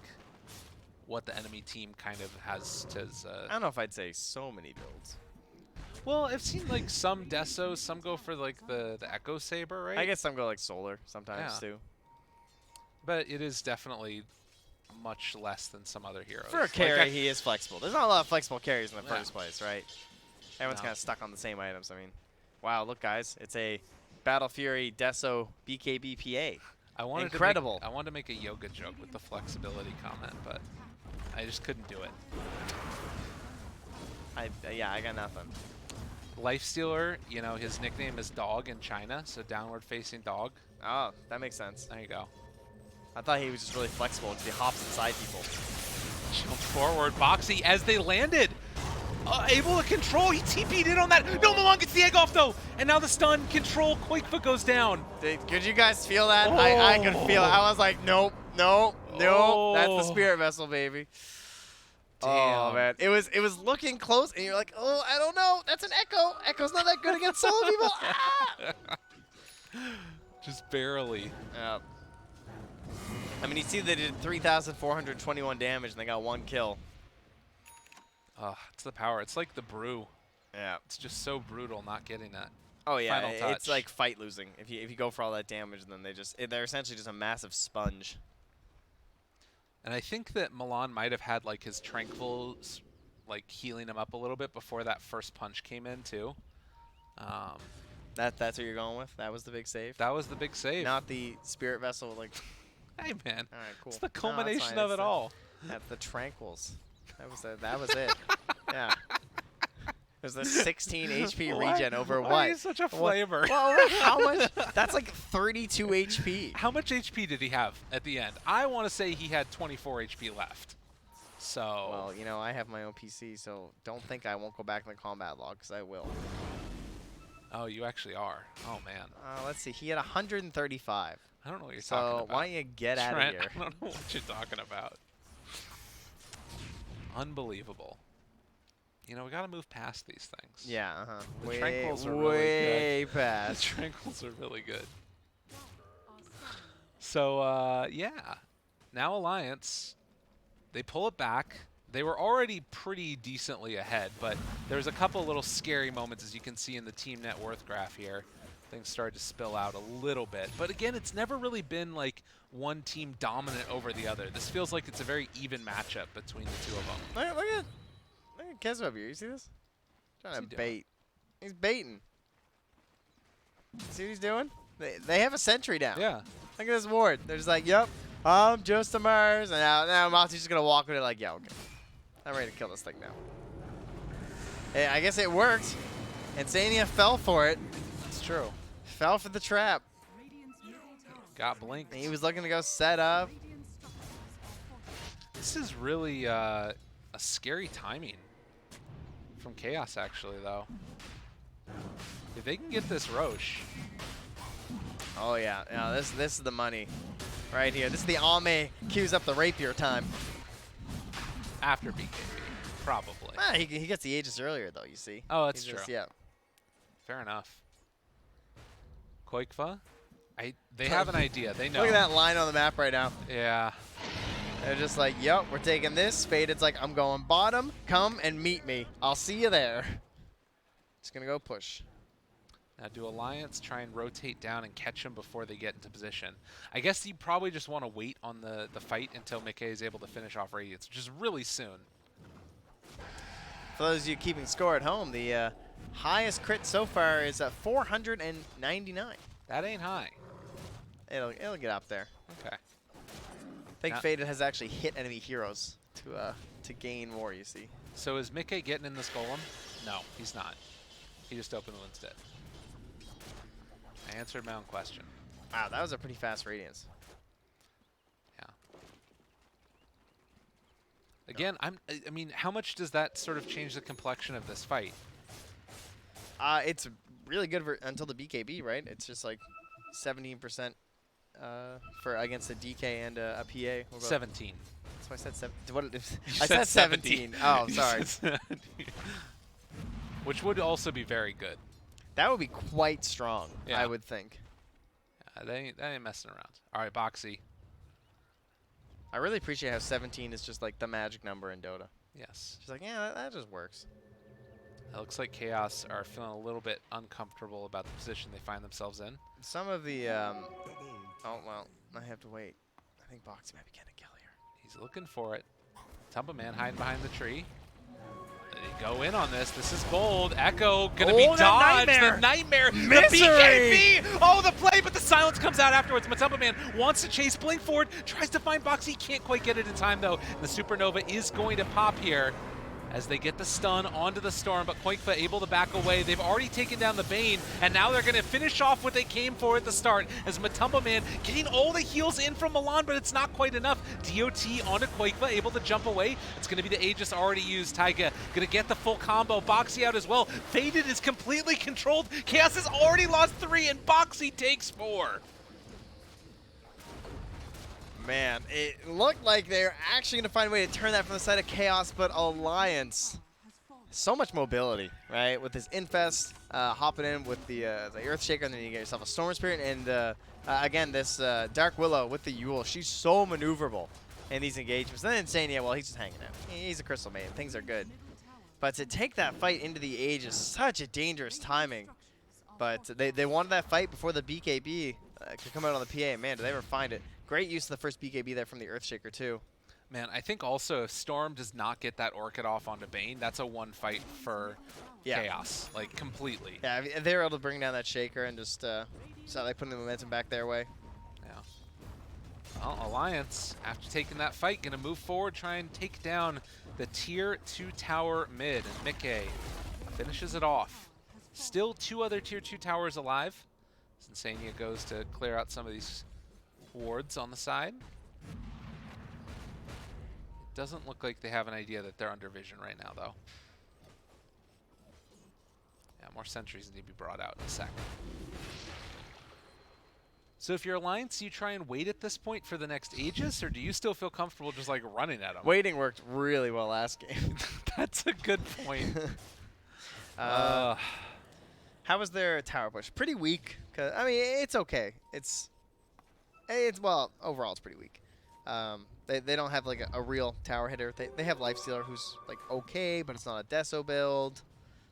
what the enemy team kind of has to... I don't know if I'd say so many builds. well, I've seen like some Desos, some go for like the Echo Saber, right? I guess some go like Solar sometimes Yeah. too. But it is definitely much less than some other heroes. For a Like, carry, he is flexible. There's not a lot of flexible carries in the Yeah. first place, right? Everyone's No. kind of stuck on the same items. I mean, wow, look, guys. It's a Battle Fury Deso BKBPA. I wanted Incredible. I wanted to make a yoga joke with the flexibility comment, but I just couldn't do it. Yeah, I got nothing. Lifestealer, you know, his nickname is Dog in China, so downward facing dog. Oh, that makes sense. There you go. I thought he was just really flexible because he hops inside people. Jump forward, Boxy as they landed. Able to control, he TP'd in on that. No, Milan gets the egg off though, and now the stun control. Quakefoot goes down. Could you guys feel that? I could feel it. I was like, nope, nope, nope. That's the Oh. Spirit Vessel, baby. Oh Damn. man, it was looking close, and you're like, oh, I don't know. That's an Echo. Echo's not that good against solo people. Ah! Just barely. Yeah. I mean, you see they did 3,421 damage, and they got 1 kill. It's the power. It's like the brew. Yeah. It's just so brutal not getting that. Oh yeah, Final it's touch. like fight losing. If you go for all that damage, then they're essentially just a massive sponge. And I think that Milan might have had like his tranquils like healing him up a little bit before that first punch came in too. That's what you're going with. That was the big save. That was the big save. Not the Spirit Vessel. Like, Hey man, all right, cool. it's the No, that's culmination fine. of It's it all. That's the tranquils. That was it. Yeah. There's a 16 HP regen over Why what? are you such a flavor? Well, how much? That's like 32 HP. How much HP did he have at the end? I want to say he had 24 HP left. So Well, you know, I have my own PC, so don't think I won't go back in the combat log, because I will. oh, you actually are. Oh man, Let's see. He had 135. I don't know what you're talking So about. why don't you get out of Trent, here? I don't know what you're talking about. Unbelievable. You know, we got to move past these things. Yeah, The way, tranquils are really way The past. tranquils are really good. are summoned. So, yeah. Now Alliance, they pull it back. They were already pretty decently ahead, but there's a couple little scary moments, as you can see in the team net worth graph here. Things started to spill out a little bit. But again, it's never really been like one team dominant over the other. This feels like it's a very even matchup between the two of them. Look at Kez up here. You see this? Trying What's to he doing? bait. He's baiting. See what he's doing? They have a sentry down. Yeah. Look at this ward. They're just like, yep, I'm just a Mars. And now Malty's just going to walk with it like, yeah, okay. I'm ready to kill this thing now. Hey, I guess it worked. Insania fell for it. It's true. Fell for the trap. Radiant's middle tower. Got blinked. He was looking to go set up. Radiant structures are fortified. This is really a scary timing from Chaos, actually, though. If they can get this Roche, Oh, yeah. Yeah, this is the money right here. This is the Ame queues up the rapier time. after BKB, probably. Ah, he gets the Aegis earlier, though, you see. Oh, that's He's just- true. yeah. Fair enough. Koikfa? They have an idea. They know. Look at that line on the map right now. Yeah. They're just like, yep, we're taking this. Faded's like, I'm going bottom. Come and meet me. I'll see you there. Just going to go push. Now do Alliance try and rotate down and catch them before they get into position? I guess you probably just want to wait on the fight until Mickey is able to finish off Radiance, which is really soon. For those of you keeping score at home, the highest crit so far is 499. That ain't high. It'll get up there. Okay. I think Now- Faded has actually hit enemy heroes to gain more, you see. So is Mickey getting in this golem? No, he's not. He just opened the instead. I answered my own question. Wow, that was a pretty fast Radiance. Yeah. Again, I mean, how much does that sort of change the complexion of this fight? It's really good until the BKB, right? It's just like 17% for against a DK and a PA. What about- 17. So I said 7. What? You I said 17. 17. Oh, You sorry. said 17. Which would also be very good. That would be quite strong, Yeah. I would think. They ain't messing around. All right, Boxy. I really appreciate how 17 is just like the magic number in Dota. Yes. She's like, yeah, that just works. It looks like Chaos are feeling a little bit uncomfortable about the position they find themselves in. Some of the, oh, well, I have to wait. I think Boxy might be getting a kill here. He's looking for it. Tumba Man hiding behind the tree. They go in on this. This is bold. Echo gonna be Oh, dodged. that The nightmare. Misery. The BKB. Oh, the play, but the silence comes out afterwards. Matumba Man wants to chase Blink forward. Tries to find Boxy. Can't quite get it in time, though. And the Supernova is going to pop here as they get the stun onto the Storm, but Koikfa able to back away. They've already taken down the Bane, and now they're going to finish off what they came for at the start, as Matumba Man getting all the heals in from Milan, but it's not quite enough. DOT onto Koikfa, able to jump away. It's going to be the Aegis already used. Taiga going to get the full combo. Boxy out as well. Faded is completely controlled. Chaos has already lost 3, and Boxy takes 4. Man, it looked like they're actually going to find a way to turn that from the side of Chaos, but Alliance, so much mobility, right? With this Infest, hopping in with the Earthshaker, and then you get yourself a Storm Spirit, and again, this Dark Willow with the Yule, she's so maneuverable in these engagements. And then Insania, well, he's just hanging out. He's a Crystal Maiden. Things are good. But to take that fight into the Age is such a dangerous timing. But they wanted that fight before the BKB could come out on the PA. Man, did they ever find it. Great use of the first BKB there from the Earthshaker, too. Man, I think also if Storm does not get that Orchid off onto Bane, that's a one fight for Chaos, like completely. Yeah, if they were able to bring down that Shaker and just so they put the momentum back their way. Yeah. Well, Alliance, after taking that fight, going to move forward, try and take down the Tier 2 tower mid. And Mickey finishes it off. Still 2 other Tier 2 towers alive. Insania goes to clear out some of these wards on the side. It doesn't look like they have an idea that they're under vision right now, though. Yeah, more sentries need to be brought out in a sec. So if you're Alliance, you try and wait at this point for the next Aegis, or do you still feel comfortable just like running at them? Waiting worked really well last game. That's a good point. How was their tower push? Pretty weak. 'Cause, I mean, it's okay. It's well, overall it's pretty weak. They don't have like a real tower hitter. They have Lifestealer who's like okay, but it's not a Deso build.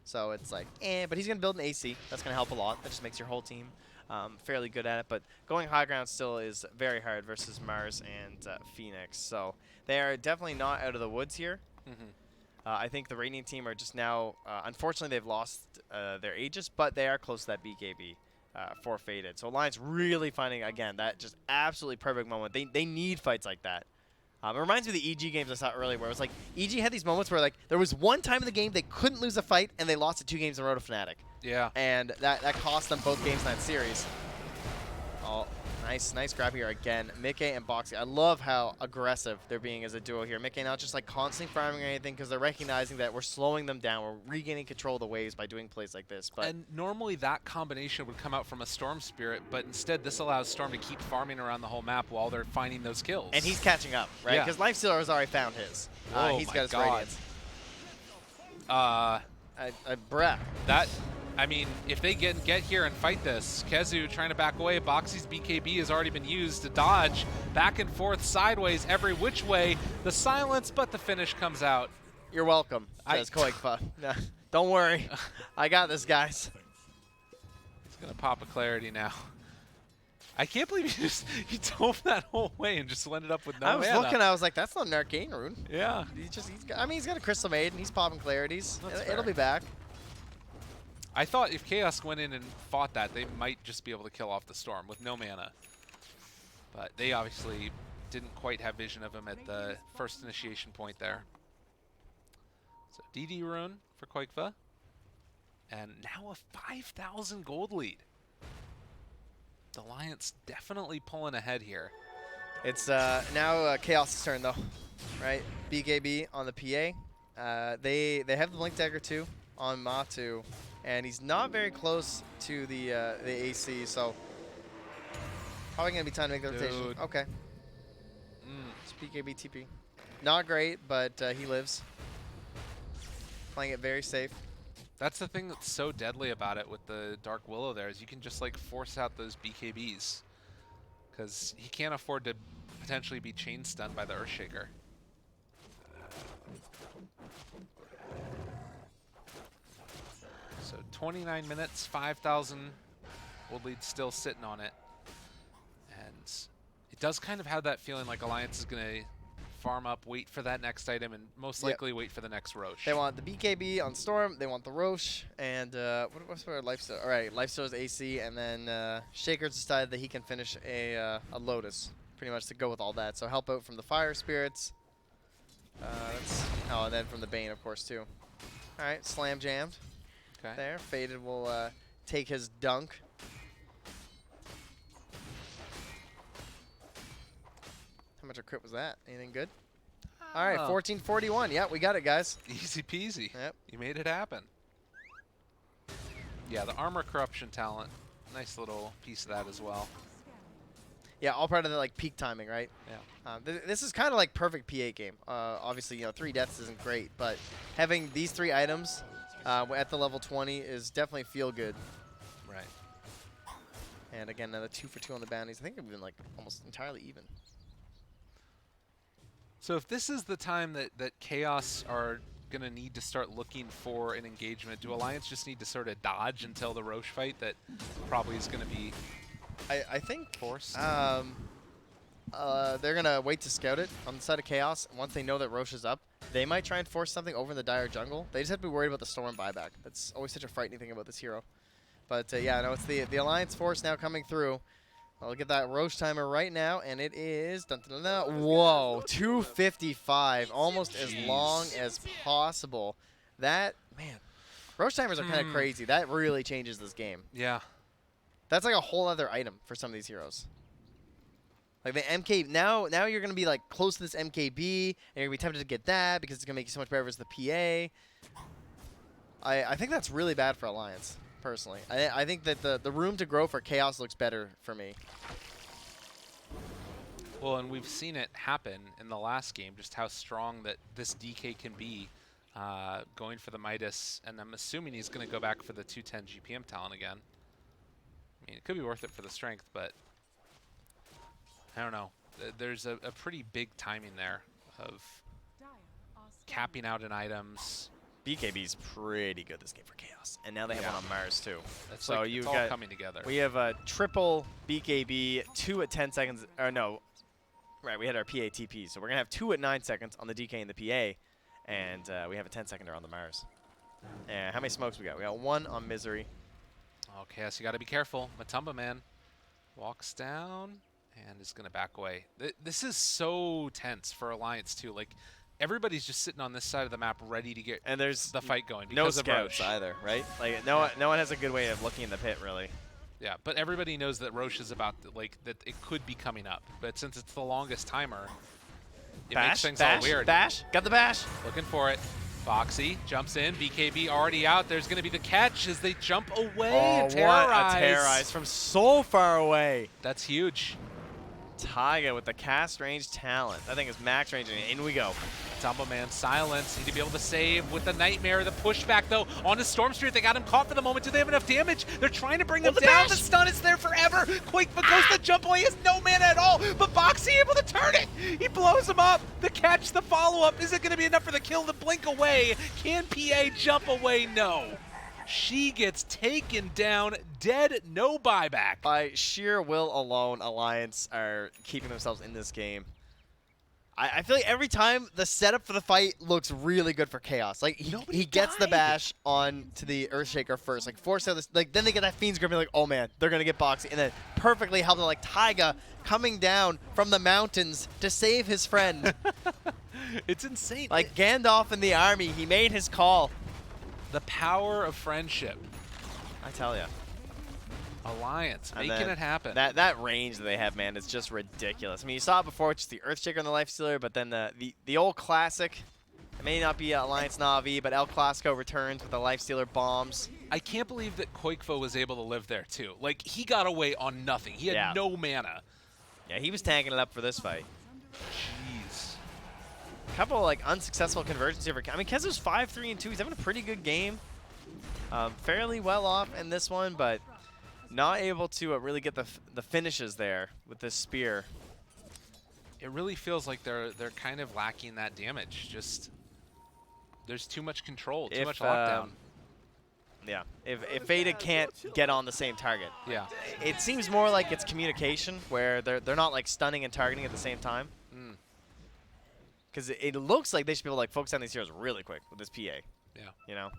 So it's like, but he's going to build an AC. That's going to help a lot. That just makes your whole team fairly good at it. But going high ground still is very hard versus Mars and Phoenix. So they are definitely not out of the woods here. I think the Radiant team are just now, unfortunately, they've lost their Aegis, but they are close to that BKB for Faded. So Alliance really finding, again, that just absolutely perfect moment. They need fights like that. It reminds me of the EG games I saw earlier, where it was like, EG had these moments where like there was one time in the game they couldn't lose a fight, and they lost it 2 games in a row to Fnatic. Yeah. And that cost them both games in that series. Oh, nice grab here again. Mickey and Boxy. I love how aggressive they're being as a duo here. Mickey not just like constantly farming or anything, because they're recognizing that we're slowing them down. We're regaining control of the waves by doing plays like this. But And normally that combination would come out from a Storm Spirit, but instead this allows Storm to keep farming around the whole map while they're finding those kills. and he's catching up, right? Yeah. Because Lifestealer has already found his. Oh He's my got his God. Radiance. Bruh. That, I mean, if they get here and fight this, Kezu trying to back away, Boxy's BKB has already been used to dodge back and forth, sideways, every which way. The silence, but the finish comes out. You're welcome, says Koikfa. Nah, don't worry. I got this, guys. gonna pop a clarity now. I can't believe he dove that whole way and just ended up with no I was mana. looking, I was like, that's not an arcane rune. Yeah. He's got a Crystal Maiden. He's popping clarities. That's It'll fair. be back. I thought if Chaos went in and fought that, they might just be able to kill off the Storm with no mana. But they obviously didn't quite have vision of him at the first initiation point there. So DD rune for Koikva. And now a 5,000 gold lead. The Alliance definitely pulling ahead here. It's now Chaos' turn though, right? BKB on the PA. They have the Blink Dagger too on Matu, and he's not very close to the AC, so probably gonna be time to make the rotation. Dude. Okay, Mm. it's BKB TP. Not great, but he lives. Playing it very safe. That's the thing that's so deadly about it with the Dark Willow there is you can just like force out those BKBs. Because he can't afford to potentially be chain stunned by the Earthshaker. So 29 minutes, 5,000 gold lead still sitting on it. And it does kind of have that feeling like Alliance is going to farm up, wait for that next item, and most Yep. likely wait for the next Roche. They want the BKB on Storm, they want the Roche, and what's our Lifesteal? All right, Lifesteal's AC, and then Shaker's decided that he can finish a Lotus, pretty much to go with all that. So help out from the Fire Spirits. And then from the Bane, of course, too. All right, Slam Jammed Okay. there. Faded will take his dunk. How much a crit was that? Anything good? All right, Oh, 1441. Yeah, we got it, guys. easy peasy. Yep. You made it happen. Yeah, the armor corruption talent. Nice little piece of that as well. Yeah, all part of the like peak timing, right? Yeah. This is kind of like perfect PA game. Obviously, 3 deaths isn't great, but having these 3 items at the level 20 is definitely feel good. Right. And again, another 2 for 2 on the bounties. I think we've been like almost entirely even. So if this is the time that Chaos are going to need to start looking for an engagement, do Alliance just need to sort of dodge until the Roche fight that probably is going to be I think forced? they're gonna wait to scout it on the side of Chaos. Once they know that Roche is up, they might try and force something over in the Dire jungle. They just have to be worried about the Storm buyback. That's always such a frightening thing about this hero. But yeah, no, it's the Alliance force now coming through. I'll get that Roche timer right now, and it is dun, dun, dun, dun. Whoa, 255, almost as long as possible. That man, Roche timers are kind of crazy. That really changes this game. Yeah. That's like a whole other item for some of these heroes. Like the MK, now you're going to be like close to this MKB, and you're going to be tempted to get that because it's going to make you so much better versus the PA. I think that's really bad for Alliance, personally. I think that the room to grow for Chaos looks better for me. Well, and we've seen it happen in the last game, just how strong that this DK can be going for the Midas, and I'm assuming he's going to go back for the 210 GPM talent again. I mean, it could be worth it for the strength, but I don't know. There's a pretty big timing there of Dire are capping out in items. BKB's pretty good this game for Chaos, and now they have Yeah. one on Mars too. It's So like you it's all got- coming together. We have a triple BKB, 2 at 10 seconds. Or no, right? We had our PATP, so we're gonna have 2 at 9 seconds on the DK and the PA, and we have a 10-seconder on the Mars. And how many smokes we got? We got 1 on Misery. Okay, so you got to be careful. Matumba Man walks down and is going to back away. This is so tense for Alliance too. Like everybody's just sitting on this side of the map ready to get And there's the fight going no because of scouts Roche. either, right? Like no one has a good way of looking in the pit, really. Yeah, but everybody knows that Roche is about to, that it could be coming up. But since it's the longest timer, it makes things all weird. Bash, got the bash. Looking for it. Foxy jumps in. BKB already out. There's going to be the catch as they jump away and what terrorize. a terrorize from so far away. That's huge. Taiga with the cast range talent. That thing is max range, and in we go. Tumble Man silence. Need to be able to save with the Nightmare. The pushback, though, on his Storm Spirit. They got him caught for the moment. Do they have enough damage? They're trying to bring him the down. bash! The stun is there forever. Quakefa goes to jump away. He has no mana at all. But Boxy able to turn it. He blows him up. The catch, the follow-up. Is it going to be enough for the kill to blink away? Can PA jump away? No. She gets taken down, dead, no buyback. By sheer will alone, Alliance are keeping themselves in this game. I feel like every time the setup for the fight looks really good for Chaos. Like he gets the died. bash on to the Earthshaker first, like force out this, like then they get that Fiend's Grip and like, oh man, they're gonna get Boxy, and then perfectly held like Taiga coming down from the mountains to save his friend. It's insane. Like Gandalf in the army, he made his call. The power of friendship. I tell ya. Alliance, And making then it happen. That range that they have, man, is just ridiculous. I mean, you saw it before, just the Earthshaker and the Lifestealer, but then the old classic. It may not be Alliance Na'Vi, but El Clasico returns with the Lifestealer bombs. I can't believe that Koikvo was able to live there too. Like, he got away on nothing. He had Yeah. no mana. Yeah, he was tanking it up for this fight. Jeez. A couple like unsuccessful conversions here. I mean, Kezu's 5-3-2. He's having a pretty good game. Fairly well off in this one, but not able to really get the finishes there with this spear. It really feels like they're kind of lacking that damage. Just there's too much control, too much lockdown. Yeah, if Veda can't get on the same target. Yeah. It seems more like it's communication where they're not like stunning and targeting at the same time. Mm. Because it looks like they should be able to like focus on these heroes really quick with this PA. Yeah. You know?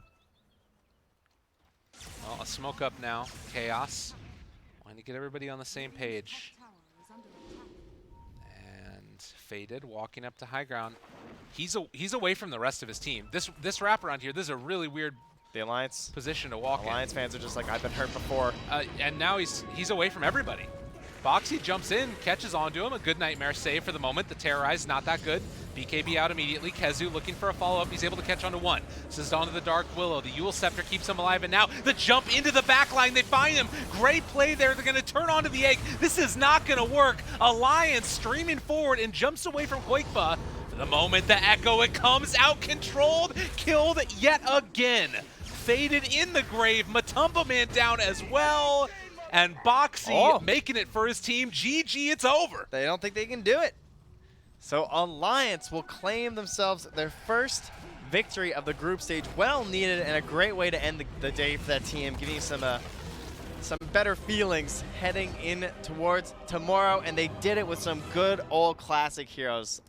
Well, a smoke up now. Chaos. Wanting to get everybody on the same page. Tower is under attack. And Faded walking up to high ground. He's away from the rest of his team. This wraparound here, this is a really weird The Alliance position to walk Alliance fans are just like, I've been hurt before. in. And now he's away from everybody. Boxy jumps in, catches onto him. A good Nightmare save for the moment. The Terrorize not that good. BKB out immediately. Kezu looking for a follow-up. He's able to catch onto one. This is onto the Dark Willow. The Yule Scepter keeps him alive, and now the jump into the back line. They find him. Great play there. They're going to turn onto the egg. This is not going to work. Alliance streaming forward and jumps away from Quakeba. For the moment, the Echo, it comes out controlled. Killed yet again. Faded in the grave. Matumba Man down as well. And Boxy making it for his team. GG, it's over. They don't think they can do it. So Alliance will claim themselves their first victory of the group stage. Well needed and a great way to end the day for that team, giving you some better feelings heading in towards tomorrow. And they did it with some good old classic heroes.